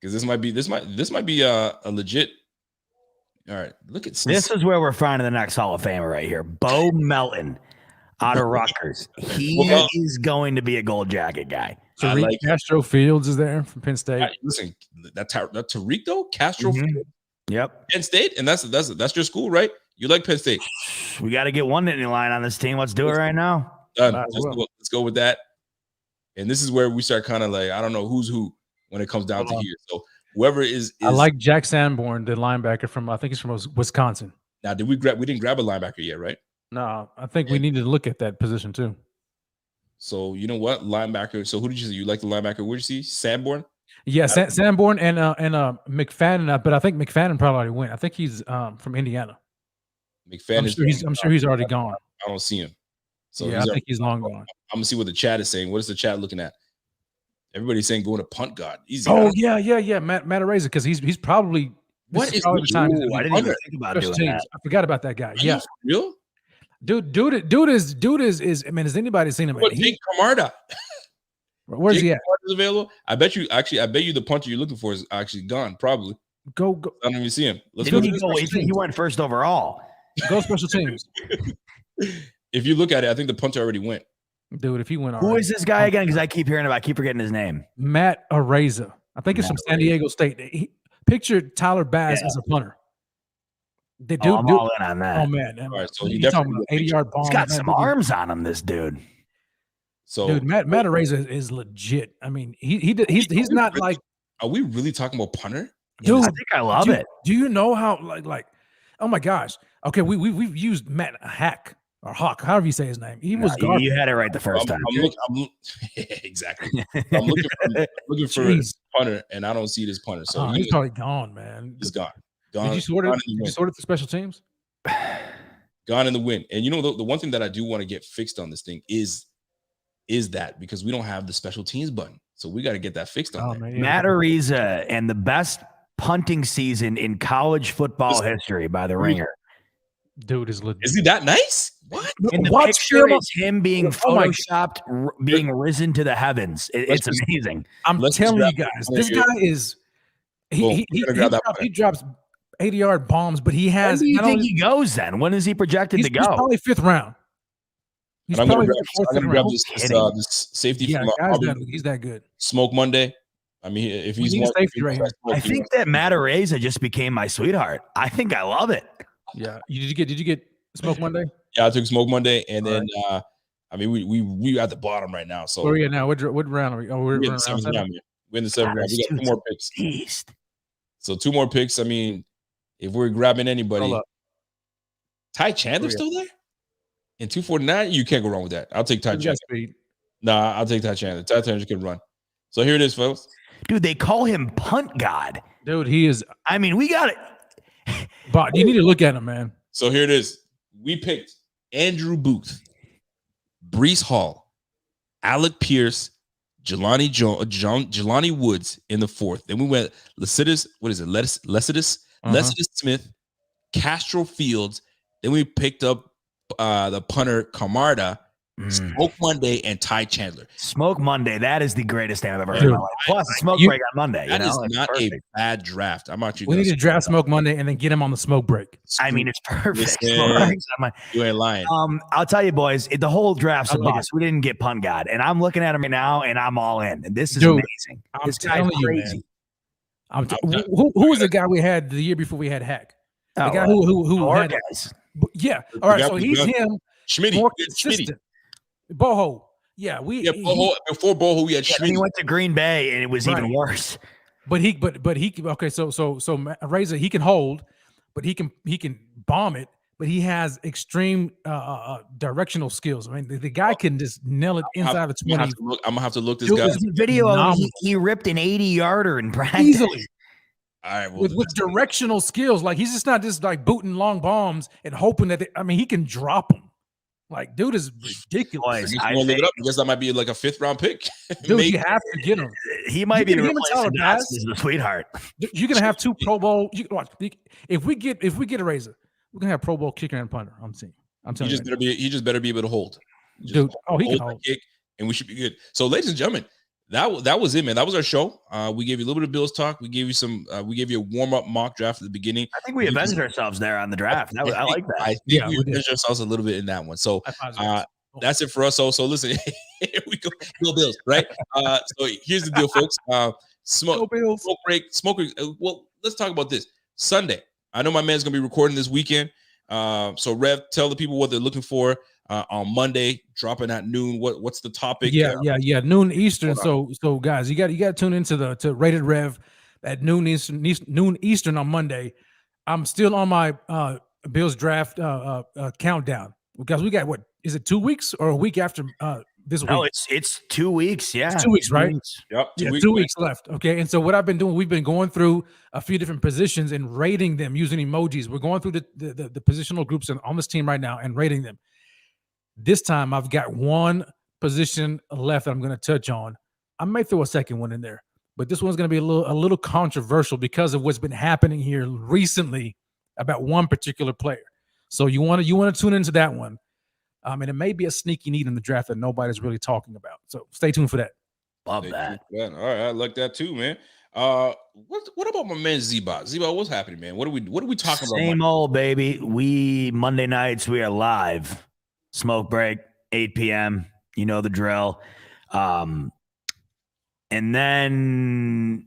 Because this might be a legit. All right. Look at this is where we're finding the next Hall of Famer right here. Bo Melton out of Rutgers. He is going to be a gold jacket guy. Tariq Castro Fields is there from Penn State. Listen, that Tariq though, Castro Fields. Yep. Penn State, and that's your school, right? You like Penn State. We got to get one Nittany line on this team. Let's do it right now. Let's go with that. And this is where we start kind of like, I don't know who's who when it comes down to here. So whoever is I like Jack Sanborn, the linebacker from, I think he's from Wisconsin. Now, we didn't grab a linebacker yet, right? No, I think we need to look at that position too. So you know what, linebacker. So who did you see? You like the linebacker? Where did you see Sanborn? Yeah, Sanborn and McFadden. But I think McFadden probably already went. I think he's from Indiana. McFadden. I'm sure he's already gone. I don't see him. So yeah, I think he's long gone. I'm gonna see what the chat is saying. What is the chat looking at? Everybody's saying going to punt guard. Easy. Yeah. Matt Araiza, because he's probably what is the time? I didn't even think about doing that. I forgot about that guy. Are you real? Dude is. I mean, has anybody seen him? Jake Camarda. Where's he at? Is available. I bet you the punter you're looking for is actually gone. Probably. Go. I don't even see him. Let's go. He went first overall. Go special teams. If you look at it, I think the punter already went. Dude, if he went, who is this guy again? Because I keep hearing about, I keep forgetting his name. Matt Araiza. I think it's from San Diego State. Picture Tyler Bass as a punter. I'm all in on that. Oh man, all right, so he's talking about 80-yard bomb. He's got some arms on him, this dude. So, dude, Matt Araiza is legit. I mean, he's not like. Are we really talking about punter? Dude, I think I love it. Do you know how like? Oh my gosh. Okay, we've used Matt Hack or Hawk, however you say his name. He was garbage. You had it right the first time. Exactly. I'm looking for a punter, and I don't see this punter. So he's probably gone, man. He's gone. Did you sort it? Did you sort it for special teams? Gone in the wind. And you know the one thing that I do want to get fixed on this thing is that because we don't have the special teams button, so we got to get that fixed on. Man, Matt Araiza and the best punting season in college football history by the Ringer. Dude is legit. Is he that nice? What? And the picture is him being photoshopped, being risen to the heavens. It's amazing. I'm telling you guys, this guy is. He drops 80-yard bombs, but he has. When do you think he goes then? When is he projected to go? He's probably 5th round. He's probably I'm gonna grab this safety from he's that good. Smoke Monday. I mean, if he's more safety right here. I think that Matt Araiza just became my sweetheart. I think I love it. Yeah. Did you get Smoke Monday? Yeah, I took Smoke Monday, and then I mean we at the bottom right now. So where are we at now? What round are we? Oh, we're in the 7th round. We're in the 7th round. We got 2 more picks. East. So 2 more picks. I mean, if we're grabbing anybody, Ty Chandler still there? In 249, you can't go wrong with that. I'll take Ty Chandler. Nah, I'll take Ty Chandler. Ty Chandler can run. So here it is, folks. Dude, they call him Punt God. Dude, he is. I mean, we got it. But you need to look at him, man. So here it is. We picked Andrew Booth, Breece Hall, Alec Pierce, Jelani Woods in the 4th. Then we went Lecitus Smith, Castro Fields. Then we picked up the punter Camarda, Smoke Monday, and Ty Chandler. Smoke Monday, that is the greatest name I've ever heard in my life. Plus, smoke break on Monday. That is not perfect. A bad draft. I'm actually. We need to draft Smoke Monday and then get him on the smoke break. I mean, it's perfect. You ain't lying. I'll tell you, boys, the whole draft's a bust. We didn't get Punt God, and I'm looking at him right now, and I'm all in. And this is amazing. This guy's crazy. Who was the guy we had the year before we had Hack? The guy who had guys. Yeah. All right. So he's him. Schmitty. More consistent. Boho. Yeah. Before Boho, we had Schmitty. He went to Green Bay and it was even worse. But he okay, so Araiza, he can hold. but he can bomb it. But he has extreme directional skills. I mean, the guy can just nail it inside the 20. I'm gonna have to look this Dude, guy. there's a video of him, phenomenal. he ripped an 80-yarder in practice. Easily. All right, well, With directional skills. Like, he's just not just like booting long bombs and hoping that he can drop them. Like, dude is ridiculous. Boys, I look it up. I guess that might be like a 5th round pick. Dude, Maybe. you have to get him. He might be You the can replacement him and Tyler Dotson as the sweetheart. You're gonna have 2 Pro Bowl. You watch. If we get a Razor, we're gonna have Pro Bowl kicker and punter. I'm telling you. He just better be able to hold. Just Dude, he can the hold. kick, and we should be good. So, ladies and gentlemen, that was it, man. That was our show. We gave you a little bit of Bills talk. We gave you some. We gave you a warm up mock draft at the beginning. I think we avenged ourselves there on the draft. I like that. I think Yeah, we we did. avenged ourselves a little bit in that one. So, I that's it for us. So listen, here we go. Go Bills, right? So here's the deal, folks. Smoke break. Well, let's talk about this Sunday. I know my man's gonna be recording this weekend. So Rev, tell the people what they're looking for on Monday, dropping at noon. What's the topic? Yeah, noon Eastern. So guys, you got to tune into to Rated Rev at noon Eastern on Monday. I'm still on my Bills draft countdown because we got, what is it, 2 weeks or a week after this week? No, it's 2 weeks. Yeah, It's 2 weeks, right? Yep. 2 weeks left. Okay. And so what I've been doing, we've been going through a few different positions and rating them using emojis. We're going through the positional groups on this team right now and rating them. This time I've got one position left that I'm going to touch on. I may throw a second one in there, but this one's going to be a little controversial because of what's been happening here recently about one particular player. So you want to tune into that one. And it may be a sneaky need in the draft that nobody's really talking about. So stay tuned for that. Love that. All right, I like that too, man. What about my man Z-Bot? Z-Bot, what's happening, man? What are we talking about? Same old baby. Monday nights we are live. Smoke break, 8 p.m. You know the drill. And then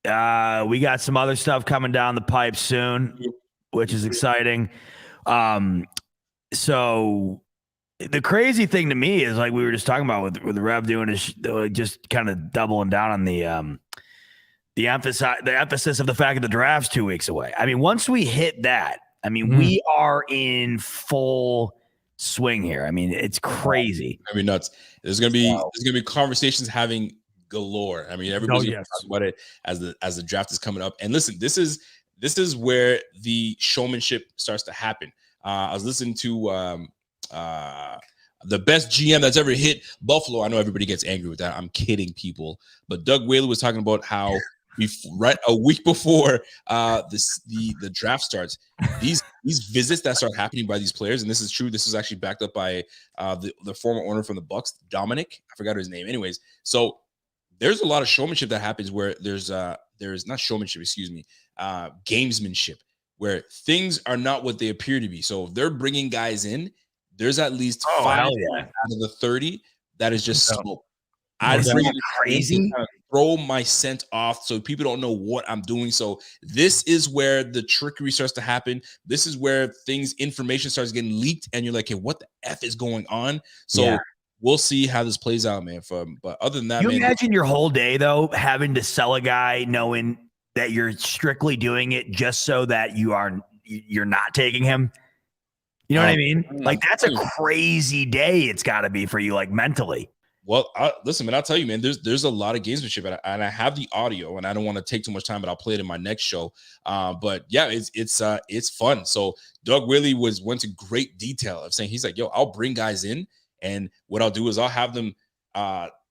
we got some other stuff coming down the pipe soon, which is exciting. So the crazy thing to me is, like we were just talking about with Rev doing is just kind of doubling down on the emphasis of the fact that the draft's 2 weeks away. I mean, once we hit that, I mean, we are in full swing here. I mean, it's crazy. I mean, nuts. There's gonna be conversations having galore. I mean, everybody's gonna talk about it as the draft is coming up. And listen, this is where the showmanship starts to happen. I was listening to the best GM that's ever hit Buffalo. I know everybody gets angry with that. I'm kidding, people. But Doug Whaley was talking about how right a week before the draft starts, these visits that start happening by these players, and this is true. This is actually backed up by the former owner from the Bucks, Dominic. I forgot his name. Anyways, so there's a lot of showmanship that happens where there's not showmanship, gamesmanship, where things are not what they appear to be. So if they're bringing guys in, there's at least 5 out of the 30 that is just smoke. I'd bring it crazy, throw my scent off so people don't know what I'm doing. So this is where the trickery starts to happen. This is where information starts getting leaked, and you're like, hey, what the F is going on? So we'll see how this plays out, man. But other than that, you imagine your whole day though having to sell a guy knowing that you're strictly doing it just so that you're not taking him. You know what I mean? Like, that's a crazy day. It's got to be for you, like, mentally. Well, listen, man, I'll tell you, man, there's a lot of gamesmanship, and I have the audio, and I don't want to take too much time, but I'll play it in my next show. But yeah, it's fun. So Doug Whaley went to great detail of saying, he's like, yo, I'll bring guys in, and what I'll do is I'll have them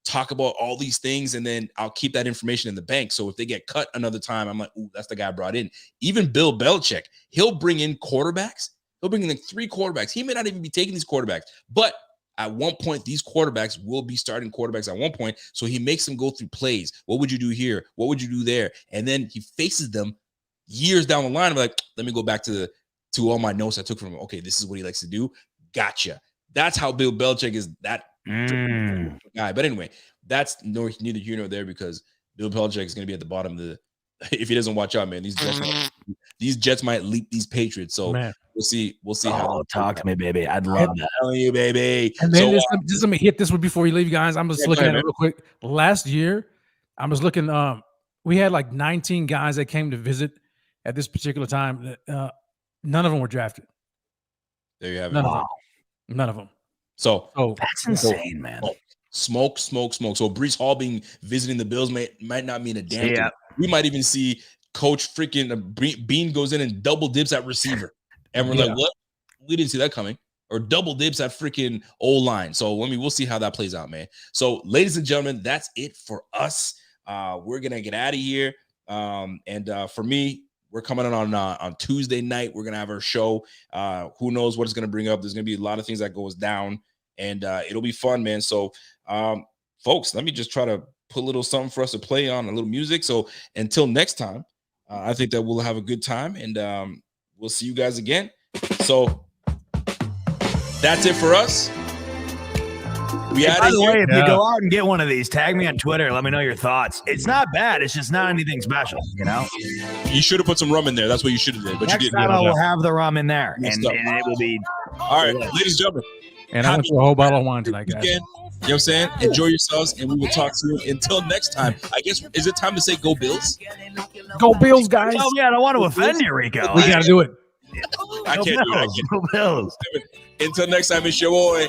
talk about all these things, and then I'll keep that information in the bank. So if they get cut another time, I'm like, ooh, that's the guy I brought in. Even Bill Belichick, he'll bring in quarterbacks. He'll bring in like 3 quarterbacks. He may not even be taking these quarterbacks, but at one point, these quarterbacks will be starting quarterbacks at one point. So he makes them go through plays. What would you do here? What would you do there? And then he faces them years down the line. I'm like, let me go back to all my notes I took from him. Okay, this is what he likes to do. Gotcha. That's how Bill Belichick is, that guy. But anyway, that's neither here nor there, because Bill Belichick is going to be at the bottom of the. If he doesn't watch out, man, these Jets might leap these Patriots. So we'll see. How talk to me, baby. I'd love that. Telling you, baby. And then just let me hit this one before you leave, guys. I'm just looking at it real quick. Last year, I was looking. We had like 19 guys that came to visit, at this particular time, none of them were drafted. There you have it. None of them. None of them. So That's insane, man. smoke. So Brees Hall visiting the Bills might not mean a damn thing. Yeah. We might even see Coach freaking Beane goes in and double dips at receiver, and we're like, what? We didn't see that coming. Or double dips at freaking O-line. So we'll see how that plays out, man. So, ladies and gentlemen, that's it for us. We're gonna get out of here. For me, we're coming on Tuesday night. We're gonna have our show. Who knows what it's gonna bring up? There's gonna be a lot of things that goes down, and it'll be fun, man. So, folks, let me just try to put a little something for us to play on, a little music. So until next time, I think that we'll have a good time, and we'll see you guys again. So that's it for us. By the way, if you go out and get one of these, tag me on Twitter. Let me know your thoughts. It's not bad. It's just not anything special, you know? You should have put some rum in there. That's what you should have did. But Next you didn't. time I will have the rum in there, and it will be. All right, ladies and gentlemen. And I went through a whole bottle of wine tonight, guys. You know what I'm saying? Enjoy yourselves, and we will talk to you until next time. I guess, is it time to say go Bills? Go Bills, guys. Oh, yeah, I don't want to offend you, Rico. We got to do it. I can't do it. Go Bills. Until next time, it's your boy,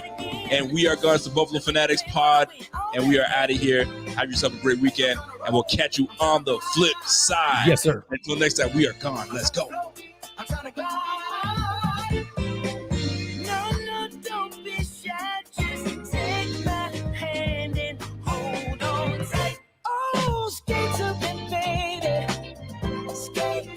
and we are Guns to Buffalo Fanatics Pod, and we are out of here. Have yourself a great weekend, and we'll catch you on the flip side. Yes, sir. Until next time, we are gone. Let's go. I'm trying to glide. No, don't be shy. Just take my hand and hold on tight. Oh, skate to me, baby. Skate.